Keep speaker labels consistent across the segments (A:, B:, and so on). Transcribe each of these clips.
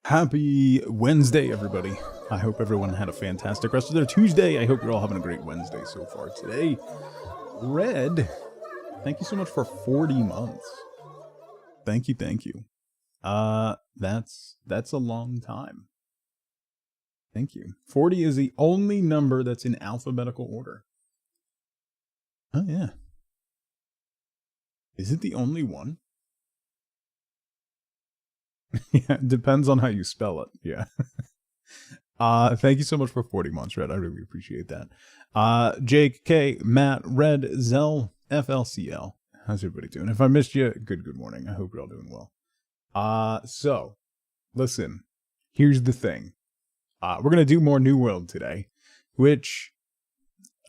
A: Happy Wednesday, everybody. I hope everyone had a fantastic rest of their Tuesday. I hope you're all having a great Wednesday so far today. Red, thank you so much for 40 months. Thank you. That's a long time. Thank you. 40 is the only number that's in alphabetical order. Oh, yeah. Is it the only one? Yeah, it depends on how you spell it. Yeah. Thank you so much for 40 months, Red. I really appreciate that. Jake, K, Matt, Red, Zell, FLCL. How's everybody doing? If I missed you, good morning. I hope you're all doing well. So, listen, here's the thing. We're going to do more New World today, which,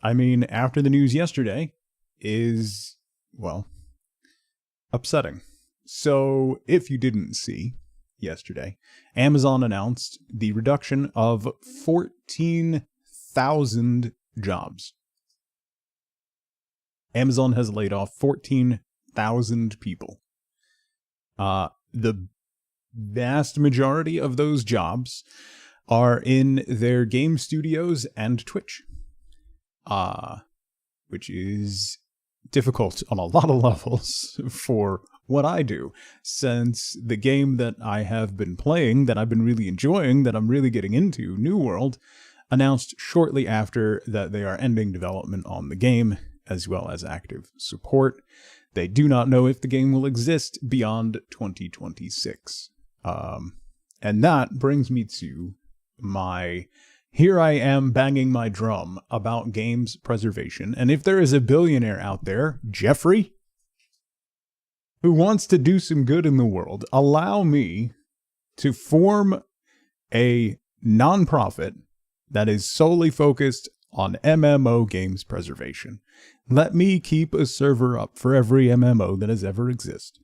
A: I mean, after the news yesterday is, well, upsetting. So, if you didn't see yesterday, Amazon announced the reduction of 14,000 jobs. Amazon has laid off 14,000 people. The vast majority of those jobs are in their game studios and Twitch, which is difficult on a lot of levels for what I do, since the game that I have been playing, that I've been really enjoying, that I'm really getting into, New World, announced shortly after that they are ending development on the game, as well as active support. They do not know if the game will exist beyond 2026. And that brings me to my... Here I am banging my drum about games preservation. And if there is a billionaire out there, Jeffrey, who wants to do some good in the world, allow me to form a nonprofit that is solely focused on MMO games preservation. Let me keep a server up for every MMO that has ever existed.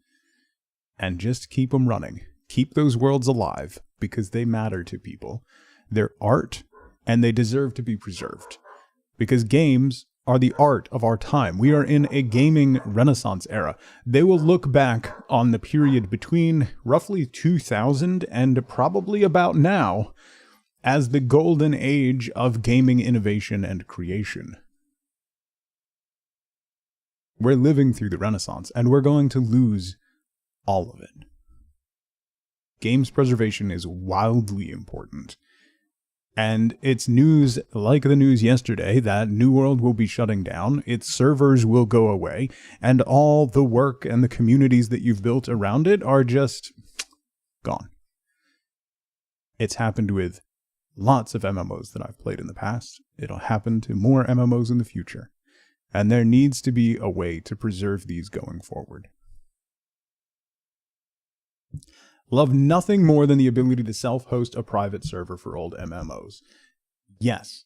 A: And just keep them running. Keep those worlds alive, because they matter to people. They're art, and they deserve to be preserved. Because games are the art of our time. We are in a gaming renaissance era. They will look back on the period between roughly 2000 and probably about now as the golden age of gaming innovation and creation. We're living through the Renaissance, and we're going to lose all of it. Games preservation is wildly important. And it's news like the news yesterday that New World will be shutting down, its servers will go away, and all the work and the communities that you've built around it are just gone. It's happened with lots of MMOs that I've played in the past. It'll happen to more MMOs in the future. And there needs to be a way to preserve these going forward. Love nothing more than the ability to self-host a private server for old MMOs. Yes.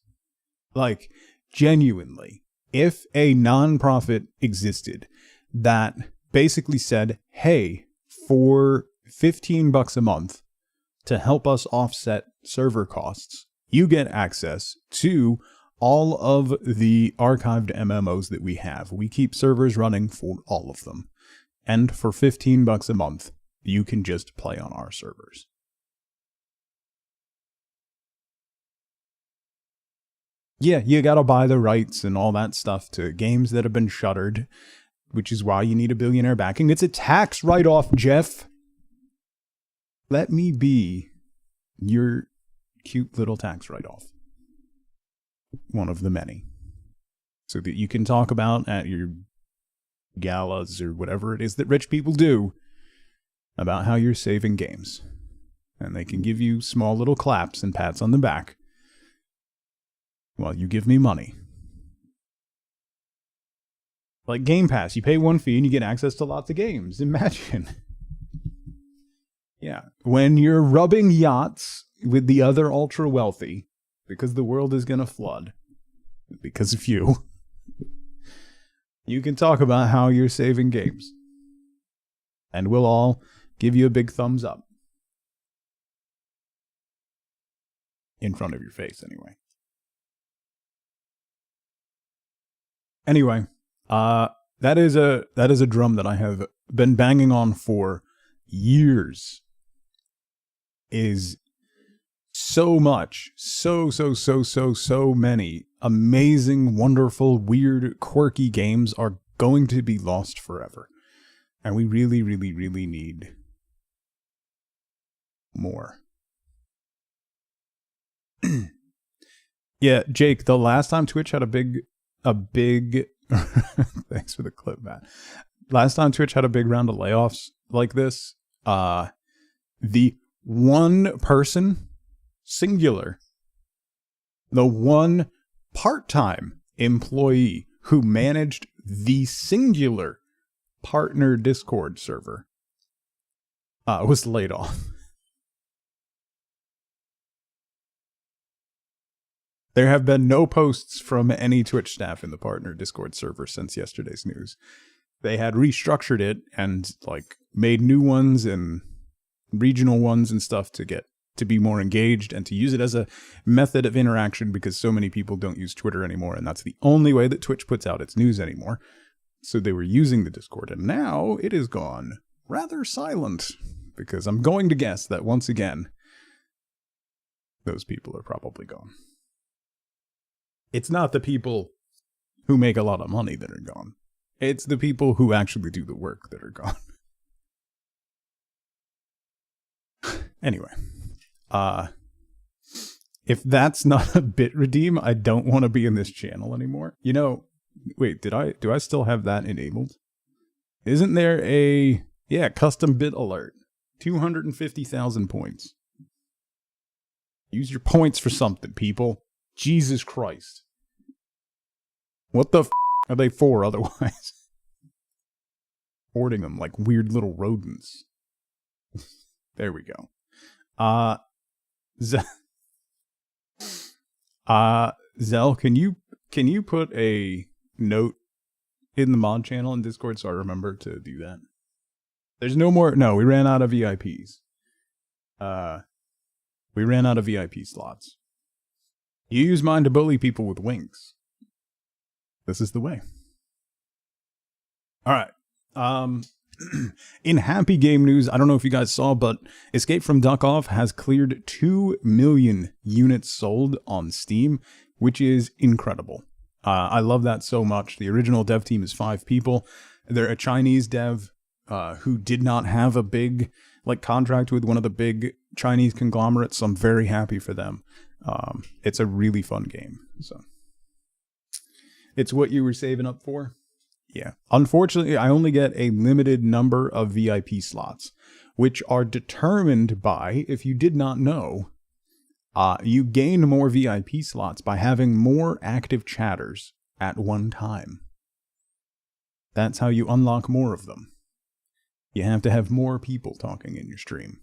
A: Like, genuinely, if a nonprofit existed that basically said, hey, for $15 a month to help us offset server costs, you get access to all of the archived MMOs that we have. We keep servers running for all of them. And for $15 a month, you can just play on our servers. Yeah, you gotta buy the rights and all that stuff to games that have been shuttered, which is why you need a billionaire backing. It's a tax write-off, Jeff. Let me be your cute little tax write-off. One of the many. So that you can talk about at your galas or whatever it is that rich people do about how you're saving games. And they can give you small little claps and pats on the back while you give me money. Like Game Pass, you pay one fee and you get access to lots of games. Imagine. Yeah. When you're rubbing yachts with the other ultra wealthy, because the world is going to flood, because of you, you can talk about how you're saving games. And we'll all give you a big thumbs up. In front of your face, anyway. Anyway, that is a drum that I have been banging on for years. Is so much, so many amazing, wonderful, weird, quirky games are going to be lost forever. And we really, really, really need more. Yeah, Jake, the last time Twitch had a big thanks for the clip, Matt. Last time Twitch had a big round of layoffs like this, the one person, singular, the one part-time employee who managed the singular partner Discord server was laid off. There have been no posts from any Twitch staff in the partner Discord server since yesterday's news. They had restructured it and like made new ones and regional ones and stuff to be more engaged and to use it as a method of interaction because so many people don't use Twitter anymore, and that's the only way that Twitch puts out its news anymore. So they were using the Discord, and now it is gone rather silent because I'm going to guess that once again, those people are probably gone. It's not the people who make a lot of money that are gone. It's the people who actually do the work that are gone. Anyway, if that's not a bit redeem, I don't want to be in this channel anymore. You know, wait, do I still have that enabled? Isn't there a, yeah, custom bit alert? 250,000 points. Use your points for something, people. Jesus Christ. What the f are they for otherwise? Hoarding them like weird little rodents. There we go. Zell, can you put a note in the mod channel in Discord so I remember to do that? There's no more. No, we ran out of VIPs. We ran out of VIP slots. You use mine to bully people with winks. This is the way. All right. In happy game news, I don't know if you guys saw, but Escape from Duck-Off has cleared 2 million units sold on Steam, which is incredible. I love that so much. The original dev team is 5 people. They're a Chinese dev who did not have a big contract with one of the big Chinese conglomerates, so I'm very happy for them. It's a really fun game. So it's what you were saving up for? Yeah. Unfortunately, I only get a limited number of VIP slots, which are determined by, if you did not know, you gain more VIP slots by having more active chatters at one time. That's how you unlock more of them. You have to have more people talking in your stream.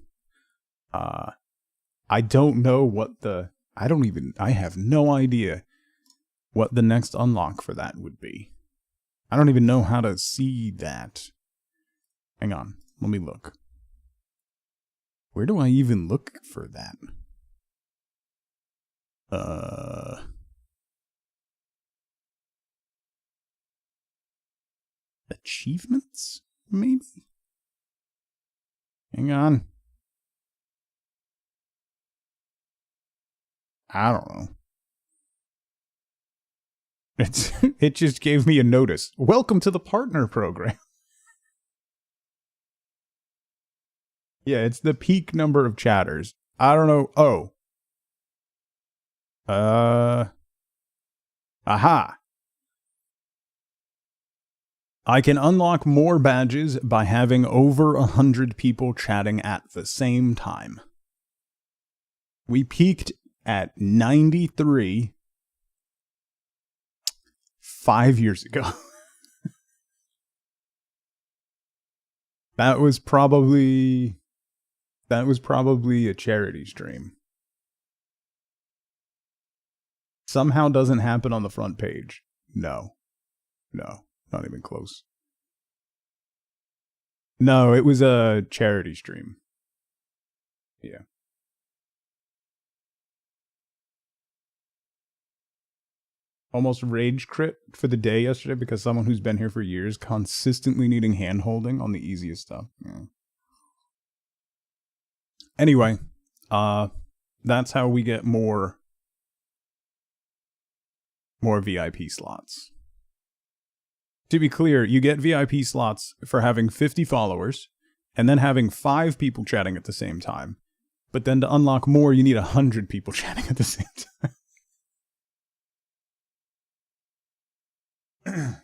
A: I don't know what the... I have no idea what the next unlock for that would be. I don't even know how to see that. Hang on, let me look. Where do I even look for that? Achievements, maybe? Hang on. I don't know. It just gave me a notice. Welcome to the partner program. Yeah, it's the peak number of chatters. I don't know. Oh. Aha. I can unlock more badges by having over 100 people chatting at the same time. We peaked at 93 5 years ago. That was probably a charity stream. Somehow doesn't happen on the front page. No, not even close. No, it was a charity stream. Yeah. Almost rage crit for the day yesterday because someone who's been here for years consistently needing hand holding on the easiest stuff. Yeah. Anyway, That's how we get more VIP slots. To be clear, you get VIP slots for having 50 followers and then having 5 people chatting at the same time. But then to unlock more, you need 100 people chatting at the same time.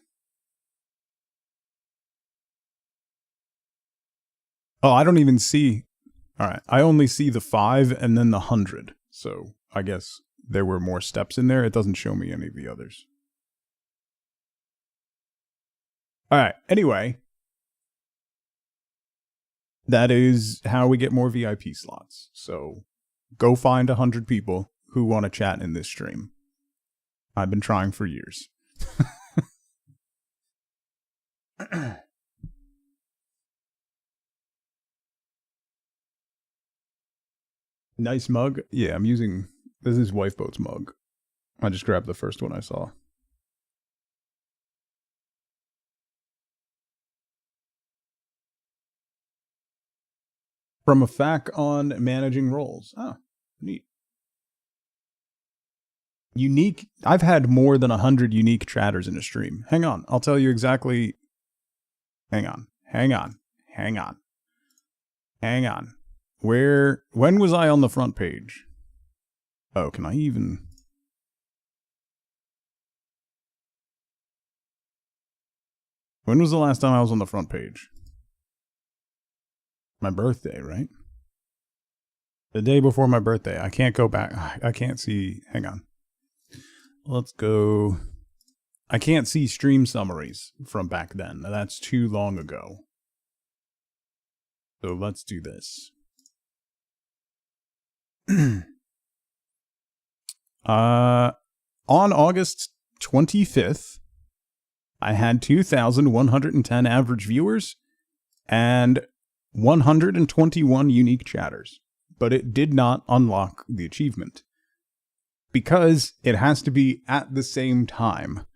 A: Oh, I don't even see. All right, I only see the 5 and then the 100. So I guess there were more steps in there. It doesn't show me any of the others. All right, anyway. That is how we get more VIP slots. So go find 100 people who want to chat in this stream. I've been trying for years. Nice mug. Yeah, I'm using... This is Wifeboat's mug. I just grabbed the first one I saw. From a FAQ on managing roles. Oh, neat. Unique. I've had more than 100 unique chatters in a stream. Hang on. I'll tell you exactly. Hang on. When was I on the front page? Oh, can I even? When was the last time I was on the front page? My birthday, right? The day before my birthday. I can't go back. I can't see. Hang on. Let's go. I can't see stream summaries from back then. That's too long ago. So let's do this. On August 25th, I had 2,110 average viewers and 121 unique chatters, but it did not unlock the achievement because it has to be at the same time,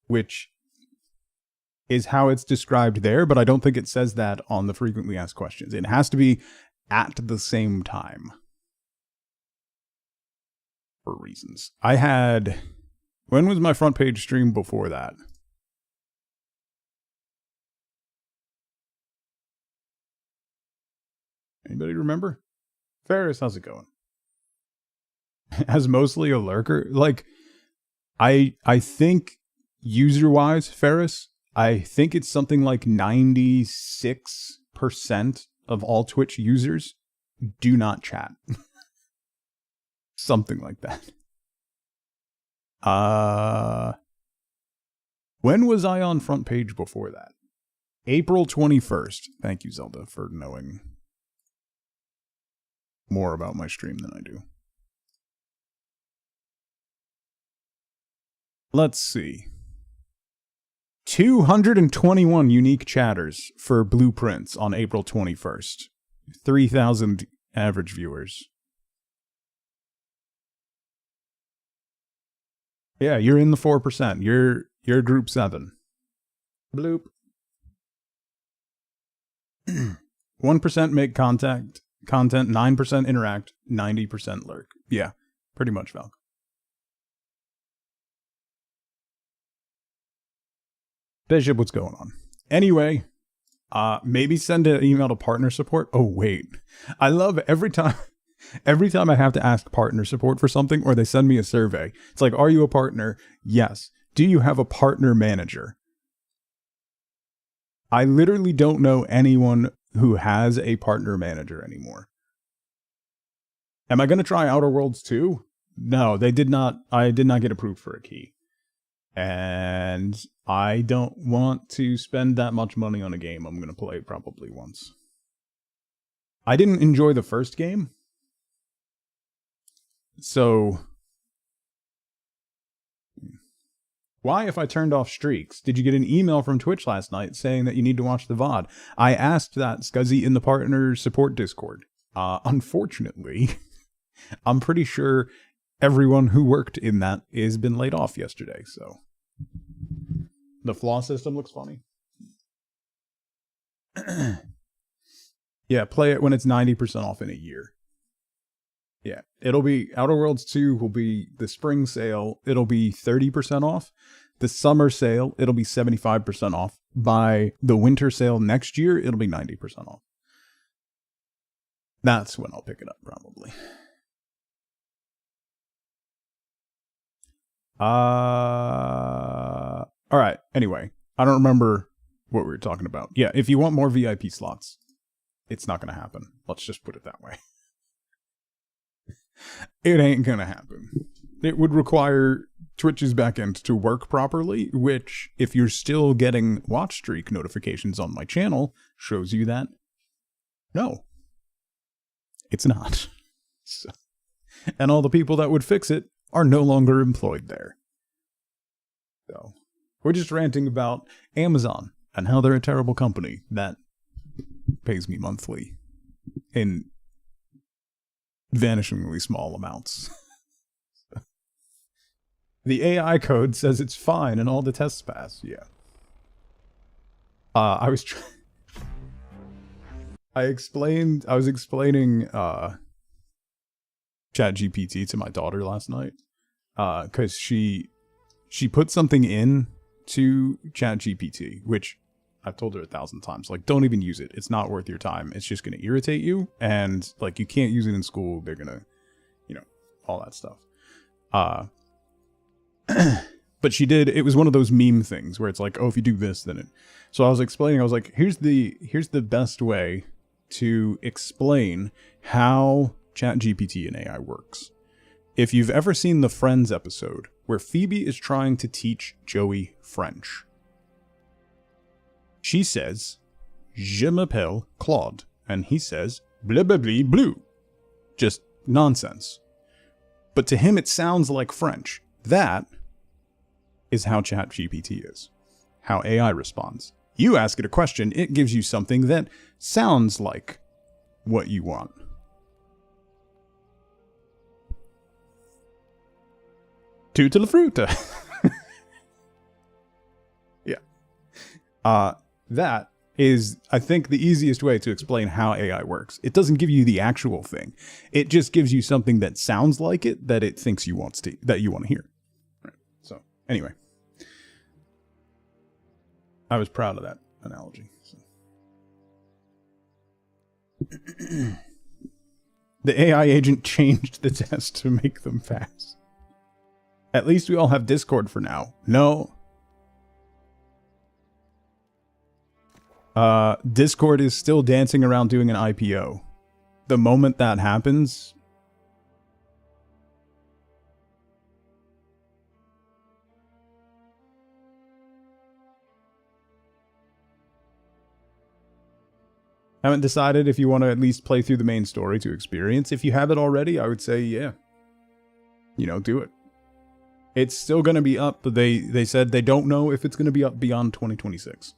A: which is how it's described there, but I don't think it says that on the frequently asked questions. It has to be at the same time for reasons. I had... When was my front page stream before that? Anybody remember? Ferris, how's it going? As mostly a lurker? Like, I think user-wise, Ferris, I think it's something like 96% of all Twitch users do not chat. Something like that. When was I on front page before that? April 21st. Thank you, Zelda, for knowing more about my stream than I do. Let's see. 221 unique chatters for Blueprints on April 21st. 3,000 average viewers. Yeah, you're in the 4%. You're group 7. Bloop. 1% make content, 9% interact, 90% lurk. Yeah, pretty much, Valk. Bishop, what's going on? Anyway, maybe send an email to partner support. Oh, wait. I love every time I have to ask partner support for something or they send me a survey. It's like, are you a partner? Yes. Do you have a partner manager? I literally don't know anyone who has a partner manager anymore. Am I going to try Outer Worlds 2? No, they did not. I did not get approved for a key. And I don't want to spend that much money on a game I'm going to play probably once. I didn't enjoy the first game. So, why, if I turned off streaks, did you get an email from Twitch last night saying that you need to watch the VOD? I asked that, Scuzzy, in the partner support Discord. Unfortunately, I'm pretty sure everyone who worked in that has been laid off yesterday, so. The flaw system looks funny. Yeah, play it when it's 90% off in a year. Yeah, it'll be Outer Worlds 2 will be the spring sale. It'll be 30% off. The summer sale, it'll be 75% off. By the winter sale next year, it'll be 90% off. That's when I'll pick it up, probably. All right. Anyway, I don't remember what we were talking about. Yeah, if you want more VIP slots, it's not going to happen. Let's just put it that way. It ain't going to happen. It would require Twitch's backend to work properly, which, if you're still getting watch streak notifications on my channel, shows you that no, it's not. So, and all the people that would fix it are no longer employed there. So, we're just ranting about Amazon and how they're a terrible company that pays me monthly in vanishingly small amounts. The AI code says it's fine and all the tests pass. Yeah. I was explaining ChatGPT to my daughter last night. Cause she put something in to ChatGPT, which I've told her 1,000 times, like, don't even use it. It's not worth your time. It's just going to irritate you. And like, you can't use it in school. They're going to, all that stuff. But she did, it was one of those meme things where it's like, oh, if you do this, then it, so I was explaining, I was like, here's the best way to explain how ChatGPT and AI works. If you've ever seen the Friends episode where Phoebe is trying to teach Joey French, she says, "Je m'appelle Claude," and he says, "blah blah blah blue." Just nonsense. But to him, it sounds like French. That is how ChatGPT is. How AI responds. You ask it a question, it gives you something that sounds like what you want. Tutte la frutta. Yeah. That is, I think, the easiest way to explain how AI works. It doesn't give you the actual thing. It just gives you something that sounds like it, that it thinks you want to hear. Right. So, anyway. I was proud of that analogy. So. The AI agent changed the test to make them fast. At least we all have Discord for now. No. Discord is still dancing around doing an IPO. The moment that happens... Haven't decided if you want to at least play through the main story to experience. If you have it already, I would say, yeah. Do it. It's still going to be up, but they said they don't know if it's going to be up beyond 2026.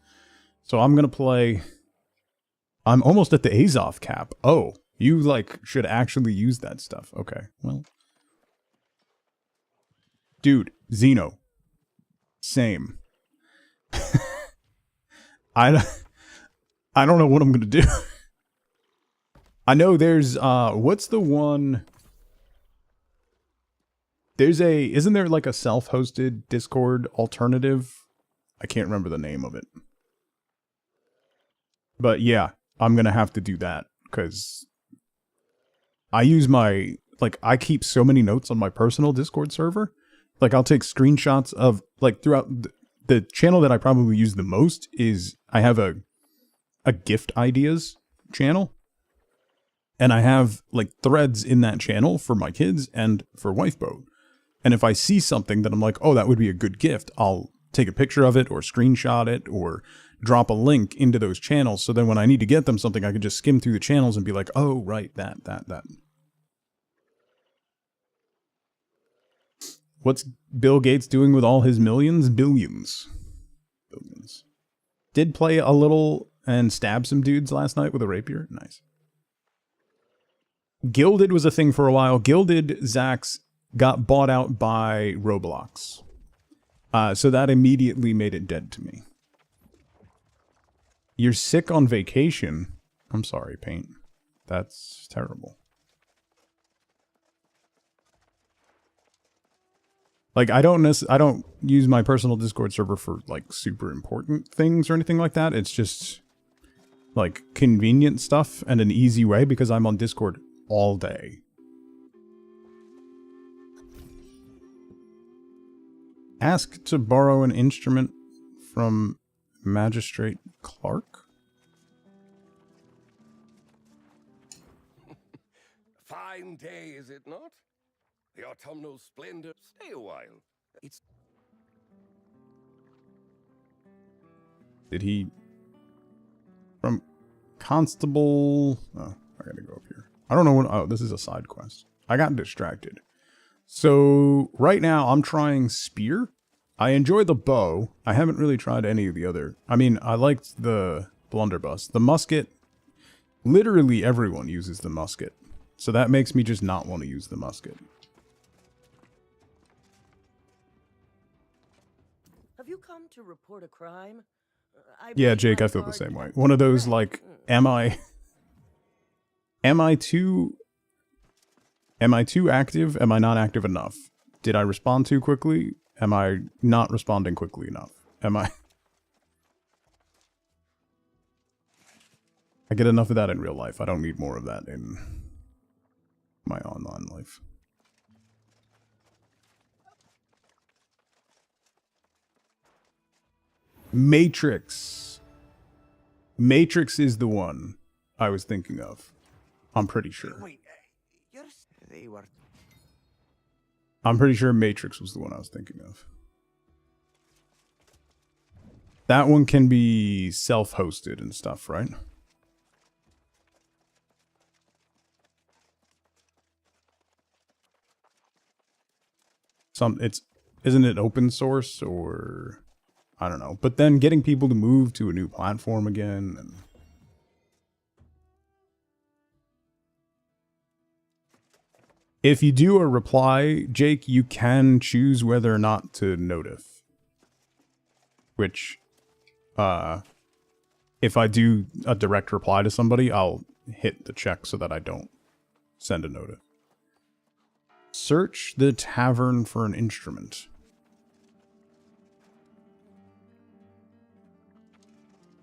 A: So I'm going to play... I'm almost at the Azov cap. Oh, you, should actually use that stuff. Okay, well... Dude, Xeno. Same. I don't know what I'm going to do. I know there's, what's the one... isn't there a self-hosted Discord alternative? I can't remember the name of it. But yeah, I'm going to have to do that, because I use my, I keep so many notes on my personal Discord server. I'll take screenshots of, throughout the channel that I probably use the most is, I have a gift ideas channel. And I have, threads in that channel for my kids and for Wifeboat. And if I see something that I'm like, oh, that would be a good gift, I'll take a picture of it or screenshot it or drop a link into those channels. So then when I need to get them something, I can just skim through the channels and be like, oh, right, that. What's Bill Gates doing with all his millions? Billions. Did play a little and stab some dudes last night with a rapier. Nice. Gilded was a thing for a while. Gilded, Zax, got bought out by Roblox. So that immediately made it dead to me. You're sick on vacation? I'm sorry, Paint. That's terrible. Like, I don't use my personal Discord server for, like, super important things or anything like that. It's just, like, convenient stuff and an easy way because I'm on Discord all day. Ask to borrow an instrument from Magistrate Clark?
B: Fine day, is it not? The autumnal splendor. Stay a while. It's...
A: Did he... From Constable... Oh, I gotta go up here. I don't know what... Oh, this is a side quest. I got distracted. So, right now, I'm trying Spear. I enjoy the bow. I haven't really tried any of the other... I mean, I liked the blunderbuss. The musket... Literally everyone uses the musket. So that makes me just not want to use the musket.
C: Have you come to report a crime?
A: Yeah, Jake, I feel the same way. One of those, like, am I too active? Am I not active enough? Did I respond too quickly? Am I not responding quickly enough? I get enough of that in real life. I don't need more of that in my online life. Matrix. Matrix is the one I was thinking of. I'm pretty sure.
B: Wait, they were...
A: I'm pretty sure Matrix was the one I was thinking of. That one can be self-hosted and stuff, right? Isn't it open source or I don't know. But then getting people to move to a new platform again and if you do a reply, Jake, you can choose whether or not to notif. Which if I do a direct reply to somebody, I'll hit the check so that I don't send a notif. Search the tavern for an instrument.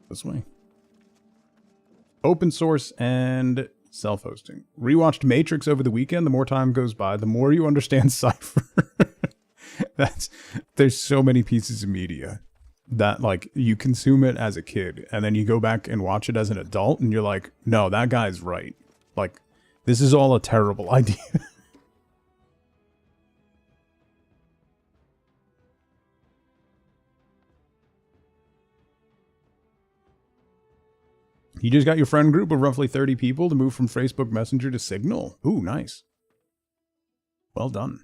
A: This way. Open source and self-hosting. Rewatched Matrix over the weekend. The more time goes by, the more you understand Cypher. There's so many pieces of media that, like, you consume it as a kid, and then you go back and watch it as an adult, and you're like, no, that guy's right. Like, this is all a terrible idea. You just got your friend group of roughly 30 people to move from Facebook Messenger to Signal. Ooh, nice. Well done.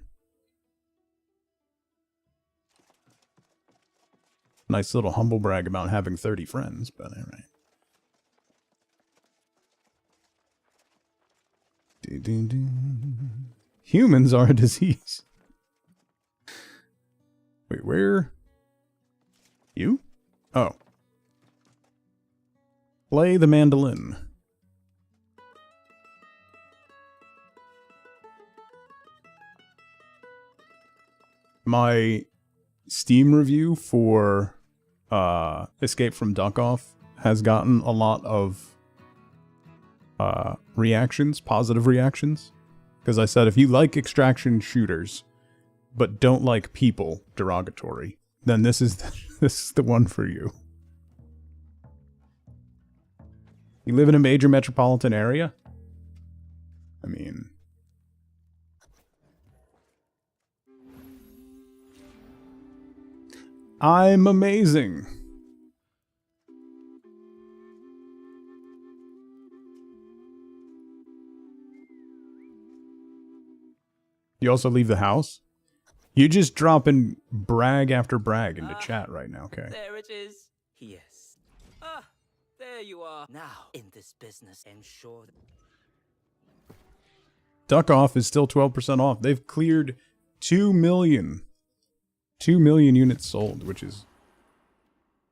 A: Nice little humble brag about having 30 friends, but all right. Humans are a disease. Wait, where? You? Oh. Play the mandolin. My Steam review for Escape from Duck-Off has gotten a lot of reactions, positive reactions. Because I said, if you like extraction shooters, but don't like people, derogatory, then this is the one for you. You live in a major metropolitan area? I mean... I'm amazing! You also leave the house? You just dropping brag after brag into chat right now, okay?
C: There it is. Yes. Ah, there you are. Now, in this business, ensure that...
A: Duck-Off is still 12% off. They've cleared 2 million. 2 million units sold, which is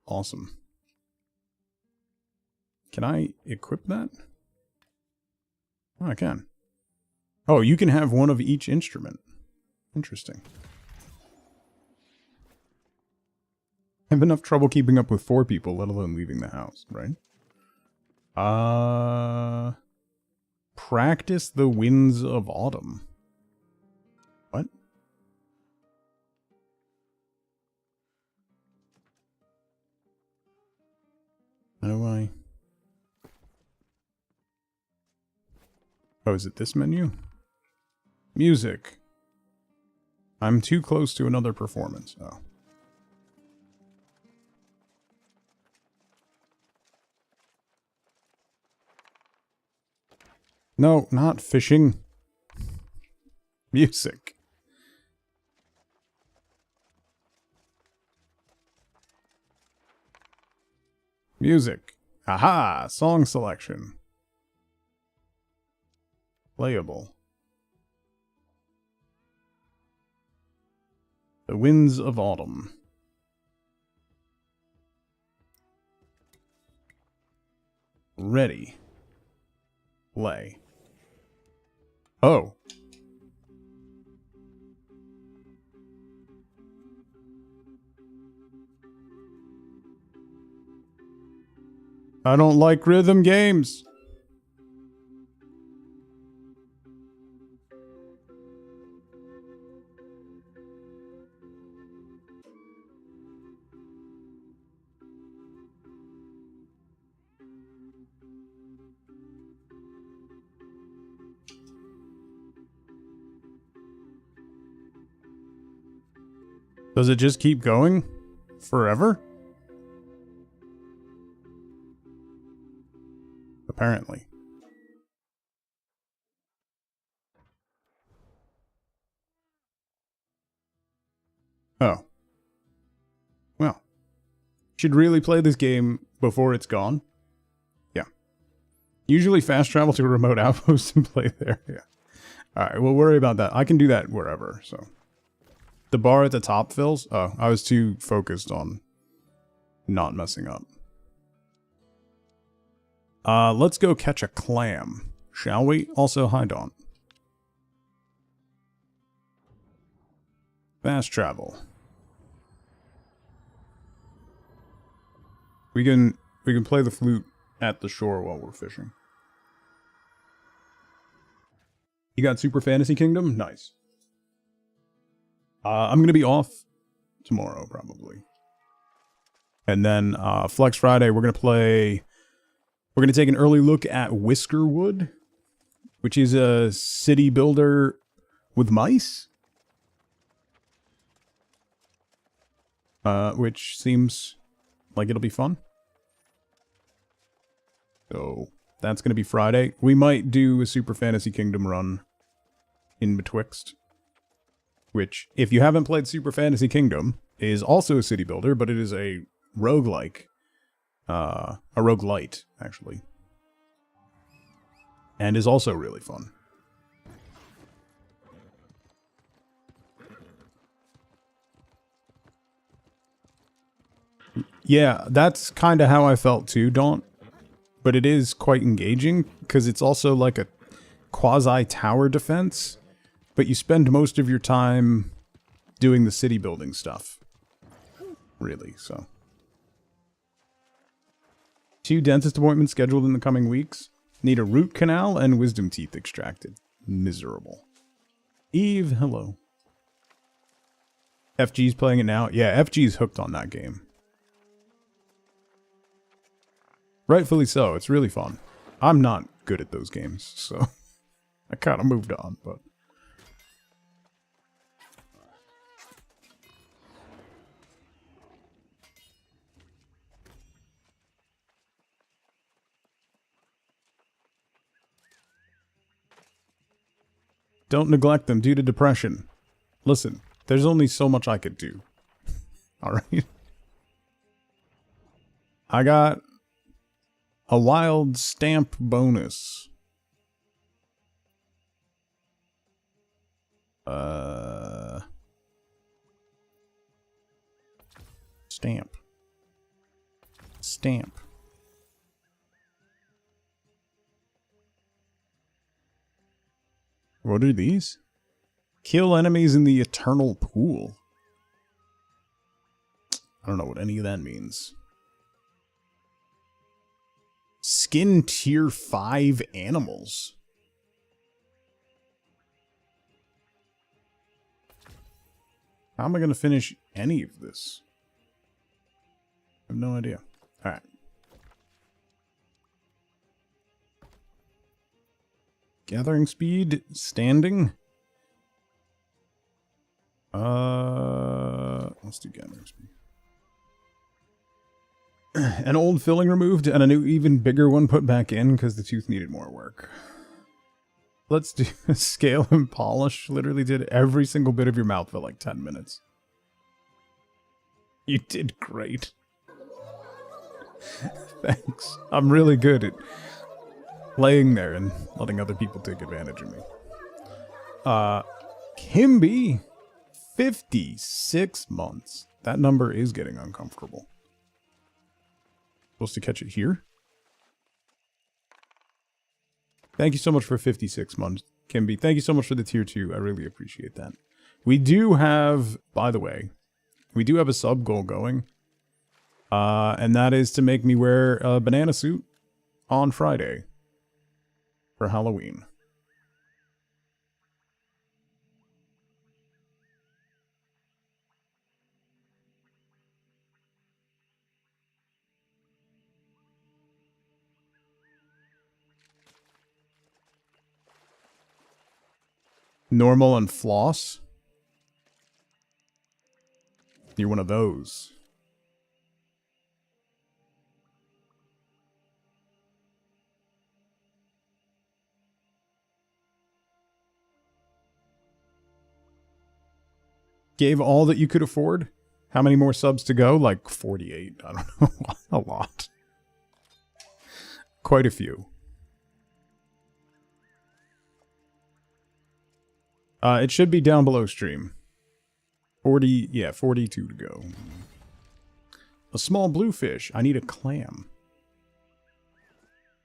A: awesome. Can I equip that? Oh, I can. Oh, you can have one of each instrument. Interesting. I have enough trouble keeping up with 4 people, let alone leaving the house, right? Practice the winds of autumn. What? How do I... Oh, is it this menu? Music. I'm too close to another performance. Oh. No, not fishing. Music. Music. Aha! Song selection. Playable. The Winds of Autumn. Ready. Play. Oh. I don't like rhythm games. Does it just keep going? Forever? Apparently. Oh. Well. Should really play this game before it's gone. Yeah. Usually fast travel to a remote outpost and play there. Yeah. Alright, we'll worry about that. I can do that wherever, so. The bar at the top fills? Oh, I was too focused on not messing up. Let's go catch a clam, shall we? Also, hi Dawn. Fast travel. We can play the flute at the shore while we're fishing. You got Super Fantasy Kingdom? Nice. I'm gonna be off tomorrow probably, and then Flex Friday we're gonna play. We're gonna take an early look at Whiskerwood, which is a city builder with mice. Which seems like it'll be fun. So that's gonna be Friday. We might do a Super Fantasy Kingdom run in betwixt. Which, if you haven't played Super Fantasy Kingdom, is also a city builder, but it is a roguelike. A roguelite, actually. And is also really fun. Yeah, that's kind of how I felt too, Daunt. But it is quite engaging, because it's also like a quasi-tower defense. But you spend most of your time doing the city building stuff. Really, so. 2 dentist appointments scheduled in the coming weeks. Need a root canal and wisdom teeth extracted. Miserable. Eve, hello. FG's playing it now. Yeah, FG's hooked on that game. Rightfully so, it's really fun. I'm not good at those games, so I kind of moved on, but... Don't neglect them due to depression. Listen, there's only so much I could do. Alright? I got a wild stamp bonus. Stamp. Stamp. What are these? Kill enemies in the eternal pool. I don't know what any of that means. Skin tier 5 animals. How am I going to finish any of this? I have no idea. Alright. Gathering speed, standing. Let's do gathering speed. An old filling removed and a new, even bigger one put back in because the tooth needed more work. Let's do scale and polish. Literally did every single bit of your mouth for like 10 minutes. You did great. Thanks. I'm really good at laying there and letting other people take advantage of me. Kimby, 56 months. That number is getting uncomfortable. Supposed to catch it here? Thank you so much for 56 months, Kimby. Thank you so much for the tier 2. I really appreciate that. We do have, by the way, we do have a sub goal going. And that is to make me wear a banana suit on Friday for Halloween. Normal and floss. You're one of those. Gave all that you could afford? How many more subs to go? Like 48. I don't know. A lot. Quite a few. It should be down below stream. 40, yeah, 42 to go. A small bluefish. I need a clam.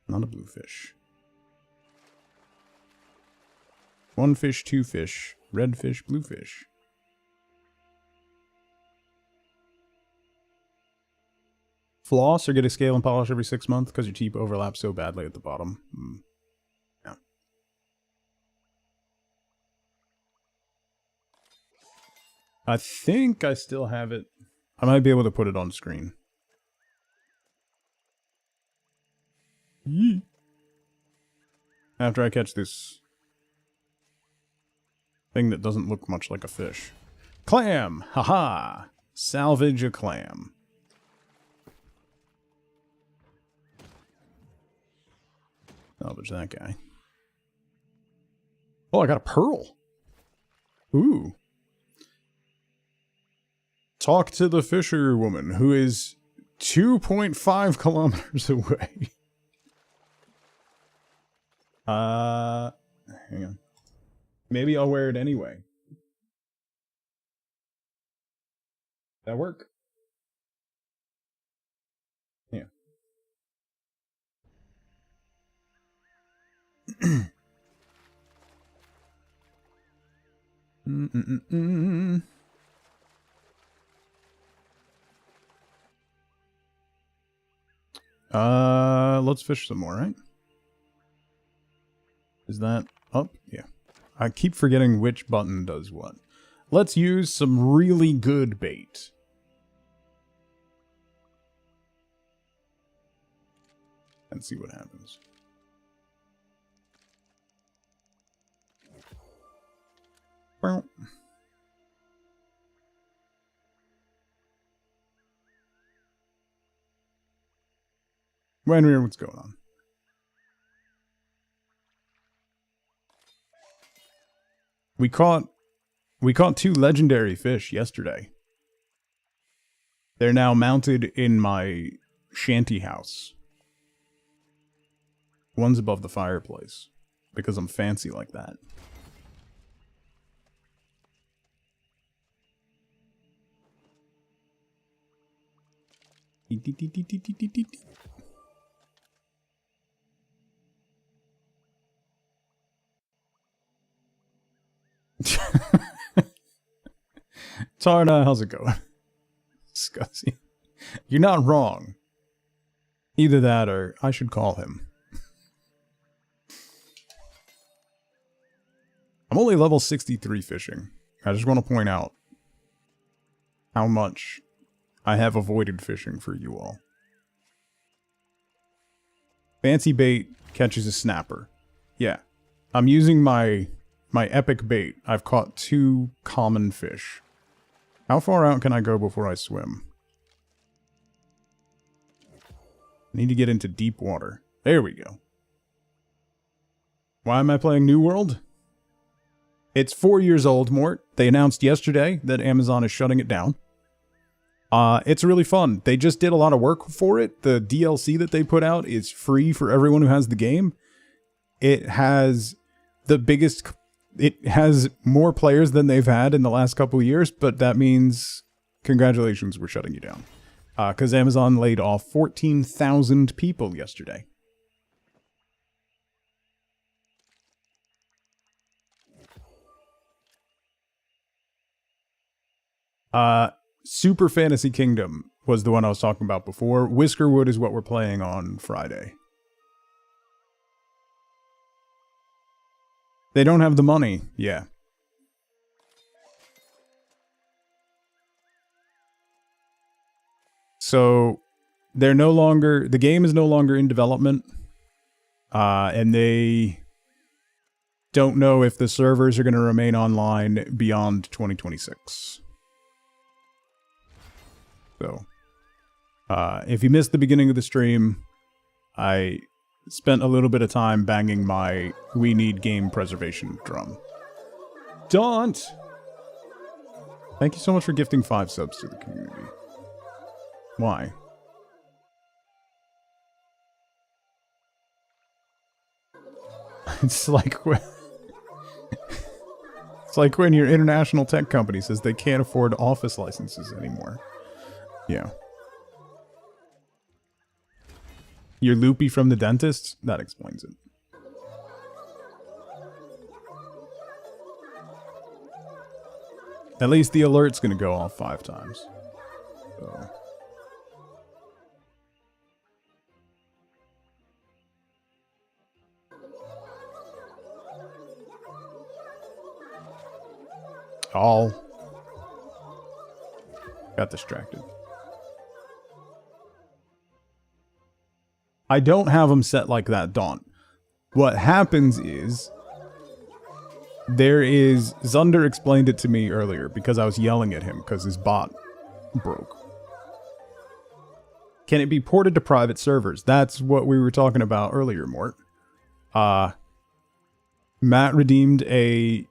A: Not a bluefish. One fish, two fish. Red fish, bluefish. Floss or get a scale and polish every 6 months because your teeth overlap so badly at the bottom. Yeah. I think I still have it. I might be able to put it on screen. Yee. After I catch this thing that doesn't look much like a fish. Clam! Haha! Salvage a clam. Salvage that guy. Oh, I got a pearl. Ooh. Talk to the fisher woman who is 2.5 kilometers away. Hang on. Maybe I'll wear it anyway. That work? Yeah. Let's fish some more, right? Is that up? Yeah. I keep forgetting which button does what. Let's use some really good bait. And see what happens. Well. Wenry, what's going on? We caught 2 legendary fish yesterday. They're now mounted in my shanty house. One's above the fireplace because I'm fancy like that. Tarna, how's it going? Scuzzy. You're not wrong. Either that or I should call him. I'm only level 63 fishing. I just want to point out how much I have avoided fishing for you all. Fancy bait catches a snapper. Yeah. I'm using my epic bait. I've caught 2 common fish. How far out can I go before I swim? I need to get into deep water. There we go. Why am I playing New World? It's 4 years old, Mort. They announced yesterday that Amazon is shutting it down. It's really fun. They just did a lot of work for it. The DLC that they put out is free for everyone who has the game. It has it has more players than they've had in the last couple of years, but that means congratulations, we're shutting you down. Because Amazon laid off 14,000 people yesterday. Super Fantasy Kingdom was the one I was talking about before. Whiskerwood is what we're playing on Friday. They don't have the money. Yeah. So they're no longer, the game is no longer in development. And they don't know if the servers are going to remain online beyond 2026. So, if you missed the beginning of the stream, I spent a little bit of time banging my "We Need Game Preservation" drum. Daunt! Thank you so much for gifting 5 subs to the community. Why? It's like when... it's like when your international tech company says they can't afford office licenses anymore. Yeah. You're loopy from the dentist? That explains it. At least the alert's gonna go off 5 times. So. All. Got distracted. I don't have them set like that, Daunt. What happens is... Zunder explained it to me earlier because I was yelling at him because his bot broke. Can it be ported to private servers? That's what we were talking about earlier, Mort. Matt redeemed a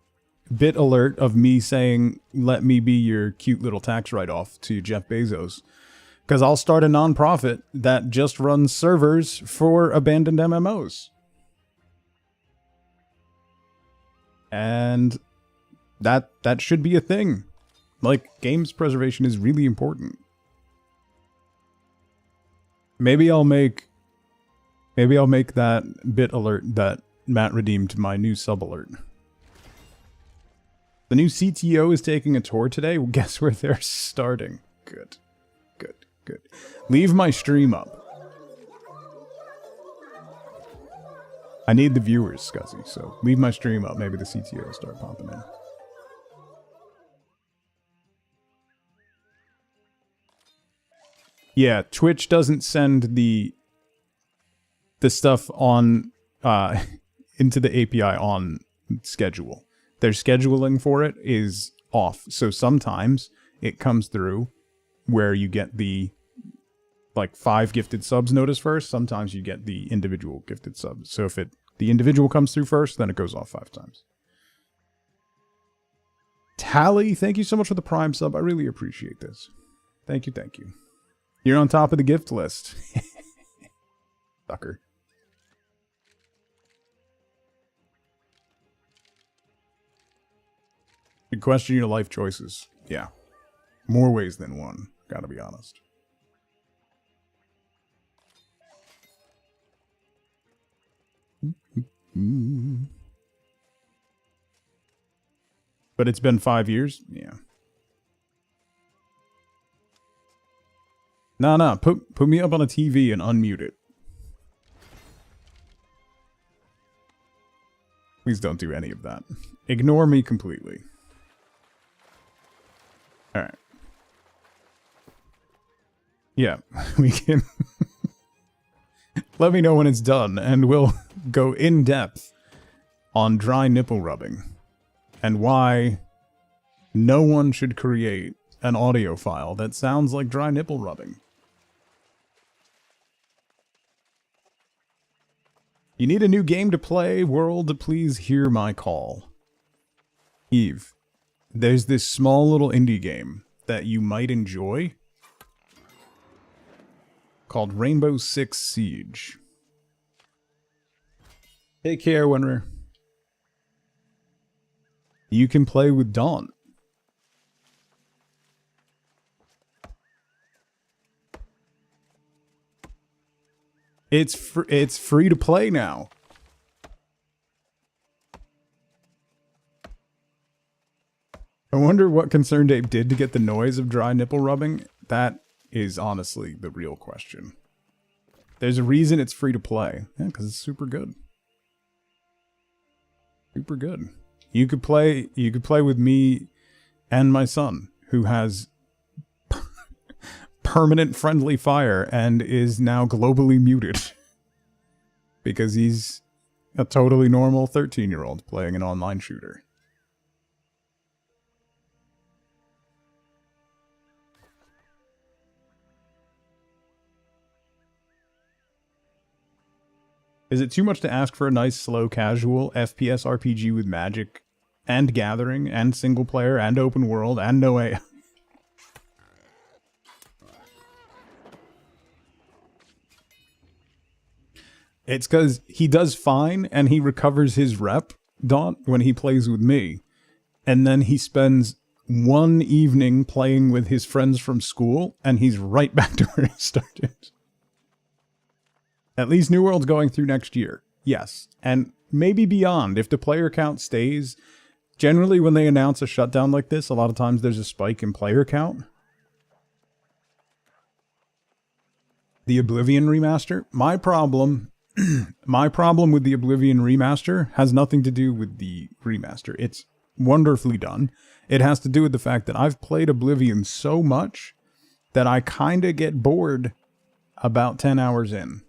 A: bit alert of me saying, let me be your cute little tax write-off to Jeff Bezos. Because I'll start a nonprofit that just runs servers for abandoned MMOs. And that should be a thing. Like, games preservation is really important. Maybe I'll make that bit alert that Matt redeemed my new sub alert. The new CTO is taking a tour today. Well, guess where they're starting? Good. Good. Leave my stream up. I need the viewers, Scuzzy, so leave my stream up. Maybe the CTO will start popping in. Yeah, Twitch doesn't send the stuff on into the API on schedule. Their scheduling for it is off. So sometimes it comes through where you get the like 5 gifted subs notice first. Sometimes you get the individual gifted subs. So if the individual comes through first, then it goes off 5 times. Tally, thank you so much for the Prime sub. I really appreciate this. Thank you. You're on top of the gift list. Sucker. You question your life choices. Yeah. More ways than one, gotta be honest. But it's been 5 years? Yeah. Nah, put me up on a TV and unmute it. Please don't do any of that. Ignore me completely. Alright. Yeah, we can... Let me know when it's done, and we'll go in depth on dry nipple rubbing and why no one should create an audio file that sounds like dry nipple rubbing. You need a new game to play, world, please hear my call. Eve, there's this small little indie game that you might enjoy called Rainbow Six Siege. Take care, Winner. You can play with Dawn. It's free to play now. I wonder what Concerned Ape did to get the noise of dry nipple rubbing. That is honestly the real question. There's a reason it's free to play. Yeah, because it's super good. Super good. You could play with me and my son, who has permanent friendly fire and is now globally muted. Because he's a totally normal 13-year-old playing an online shooter. Is it too much to ask for a nice, slow, casual FPS RPG with magic and gathering and single player and open world and no AI? It's because he does fine and he recovers his rep, Daunt, when he plays with me. And then he spends one evening playing with his friends from school and he's right back to where he started. At least New World's going through next year. Yes. And maybe beyond if the player count stays. Generally, when they announce a shutdown like this, a lot of times there's a spike in player count. The Oblivion remaster. My problem with the Oblivion remaster has nothing to do with the remaster. It's wonderfully done. It has to do with the fact that I've played Oblivion so much that I kind of get bored about 10 hours in.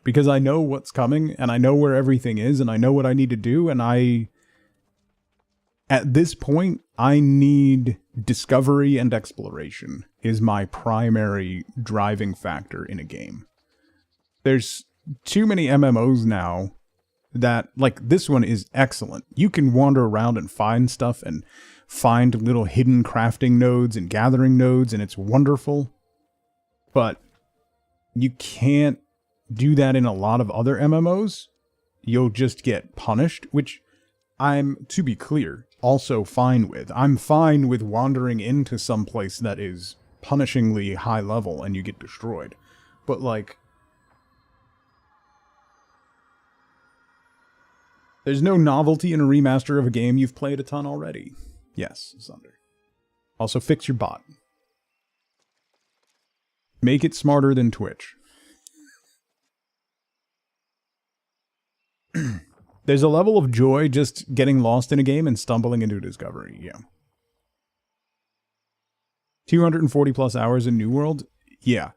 A: Because I know what's coming, and I know where everything is, and I know what I need to do, and at this point, I need discovery and exploration is my primary driving factor in a game. There's too many MMOs now that, like, this one is excellent. You can wander around and find stuff, and find little hidden crafting nodes and gathering nodes, and it's wonderful. But you can't do that in a lot of other MMOs. You'll just get punished, which I'm, to be clear, also fine with. I'm fine with wandering into some place that is punishingly high level and you get destroyed. But, like, there's no novelty in a remaster of a game you've played a ton already. Yes, Zunder. Also, fix your bot. Make it smarter than Twitch. There's a level of joy just getting lost in a game and stumbling into discovery, yeah. 240 plus hours in New World? Yeah.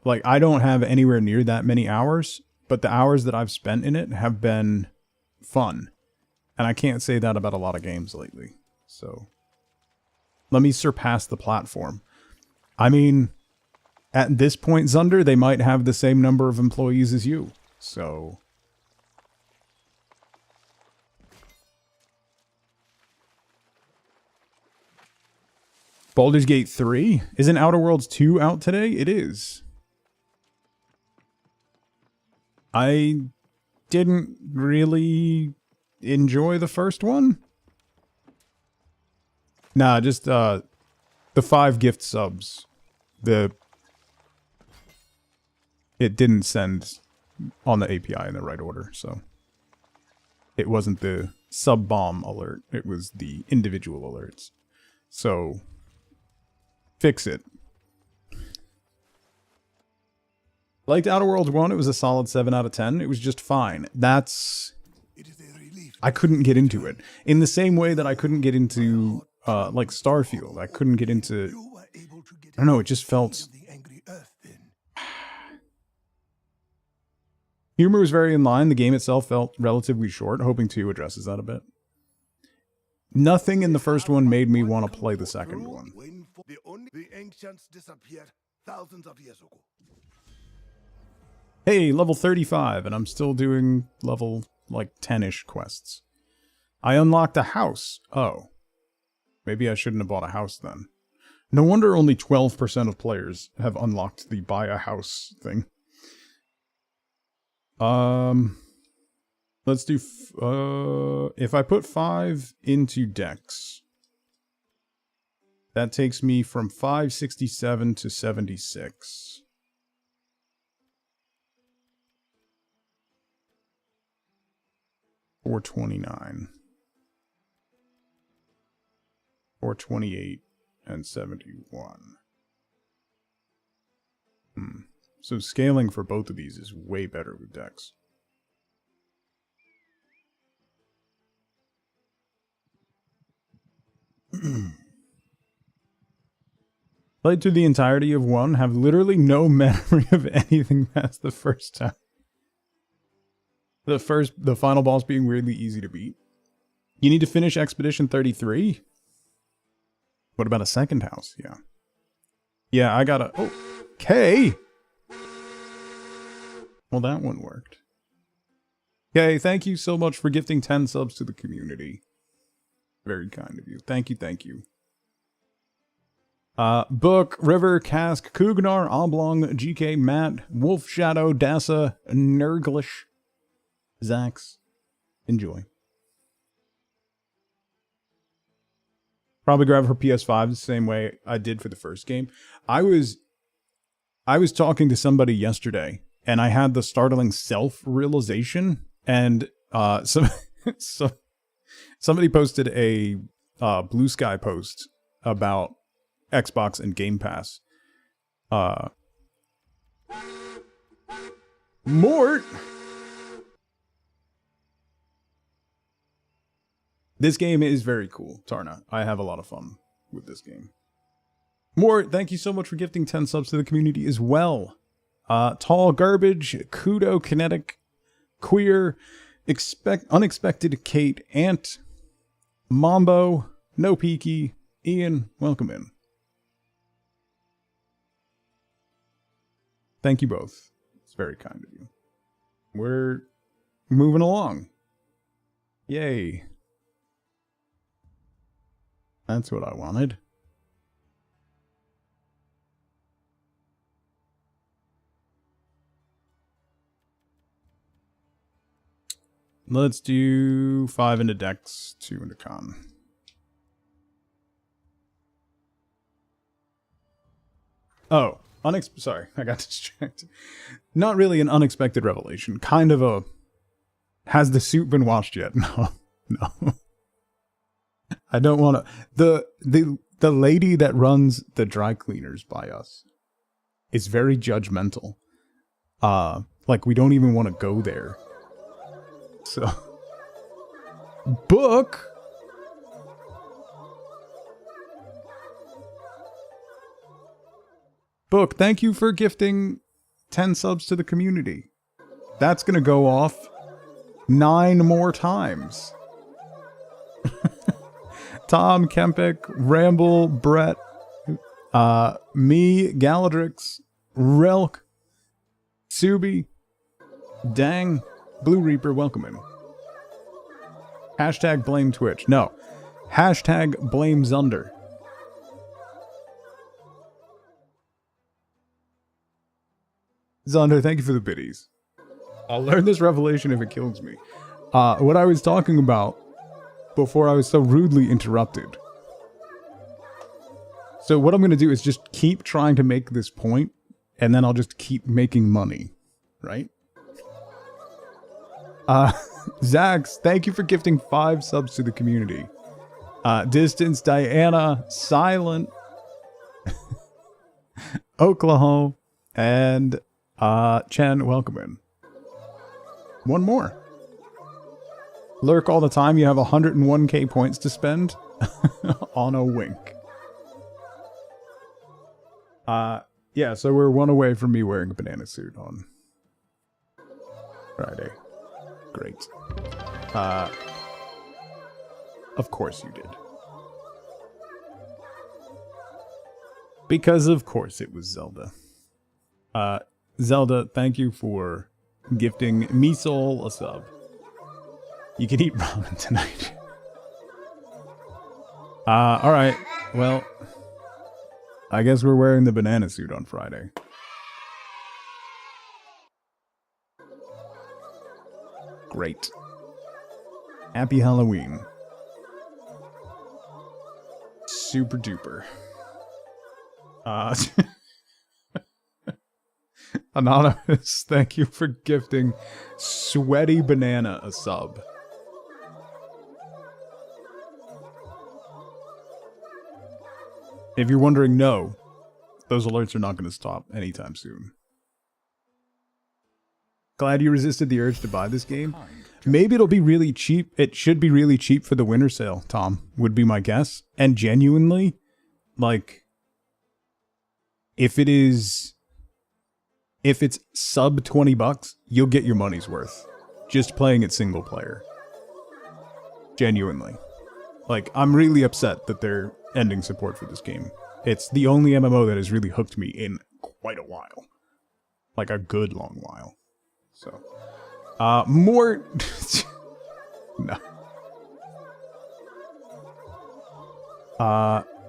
A: Like, I don't have anywhere near that many hours, but the hours that I've spent in it have been fun. And I can't say that about a lot of games lately. So, let me surpass the platform. I mean, at this point, Zunder, they might have the same number of employees as you. So, Baldur's Gate 3? Isn't Outer Worlds 2 out today? It is. I didn't really enjoy the first one. Nah, just the 5 gift subs. It didn't send on the API in the right order, so it wasn't the sub bomb alert, it was the individual alerts. So fix it. Liked Outer Worlds 1. It was a solid 7 out of 10. It was just fine. That's... I couldn't get into it. In the same way that I couldn't get into, like, Starfield. I couldn't get into... I don't know, it just felt... Humor was very in line. The game itself felt relatively short. Hoping 2 addresses that a bit. Nothing in the first one made me want to play the second one.
B: The ancients disappeared thousands of years ago.
A: Hey, level 35, and I'm still doing level, like, 10-ish quests. I unlocked a house. Oh. Maybe I shouldn't have bought a house then. No wonder only 12% of players have unlocked the buy a house thing. Let's do, if I put 5 into Dex, that takes me from 567 to 76. Or 29. Or 28 and 71. So scaling for both of these is way better with Dex. Played through the entirety of 1, have literally no memory of anything past the first time. The final boss being weirdly easy to beat. You need to finish Expedition 33? What about a second house? Yeah. Yeah, I gotta... Oh, okay! Well, that one worked. Okay, thank you so much for gifting 10 subs to the community. Very kind of you. Thank you, thank you. Book, River, Cask, Kugnar, Oblong, GK, Matt, Wolf Shadow, Dasa, Nurglish, Zax. Enjoy. Probably grab her PS5 the same way I did for the first game. I was talking to somebody yesterday, and I had the startling self-realization, and somebody posted a Blue Sky post about Xbox and Game Pass. Mort! This game is very cool, Tarna. I have a lot of fun with this game. Mort, thank you so much for gifting 10 subs to the community as well. Tall Garbage, Kudo Kinetic, Queer, Unexpected Kate, Ant, Mambo, No Peaky, Ian, welcome in. Thank you both. It's very kind of you. We're moving along. Yay. That's what I wanted. Let's do 5 into Dex, 2 into Con. Oh, sorry, I got distracted. Not really an unexpected revelation. Kind of a... Has the suit been washed yet? No, no. I don't want to... The lady that runs the dry cleaners by us is very judgmental. Like, we don't even want to go there. So... Book! Book, thank you for gifting 10 subs to the community. That's gonna go off 9 more times. Tom, Kempek, Ramble, Brett, me, Galadrix, Relk, Subi, Dang, Blue Reaper, welcome in. Hashtag blame Twitch. No. Hashtag blame Zunder. Zunder, thank you for the biddies. I'll learn this revelation if it kills me. What I was talking about before I was so rudely interrupted. So what I'm going to do is just keep trying to make this point, and then I'll just keep making money, right? Zax, thank you for gifting 5 subs to the community. Distance, Diana, Silent, Oklahoma, and Chen, welcome in. One more. Lurk all the time. You have 101k points to spend on a wink. Yeah, so we're one away from me wearing a banana suit on Friday. Great. Of course you did. Because of course it was Zelda. Zelda, thank you for gifting me soul a sub. You can eat ramen tonight. Alright. Well, I guess we're wearing the banana suit on Friday. Great. Happy Halloween. Super duper. Anonymous, thank you for gifting Sweaty Banana a sub. If you're wondering, no, those alerts are not going to stop anytime soon. Glad you resisted the urge to buy this game. Maybe it'll be really cheap. It should be really cheap for the winter sale, Tom, would be my guess. And genuinely, like, if it's sub $20, you'll get your money's worth. Just playing it single player. Genuinely. Like, I'm really upset that they're ending support for this game. It's the only MMO that has really hooked me in quite a while. Like a good long while. So, more... no.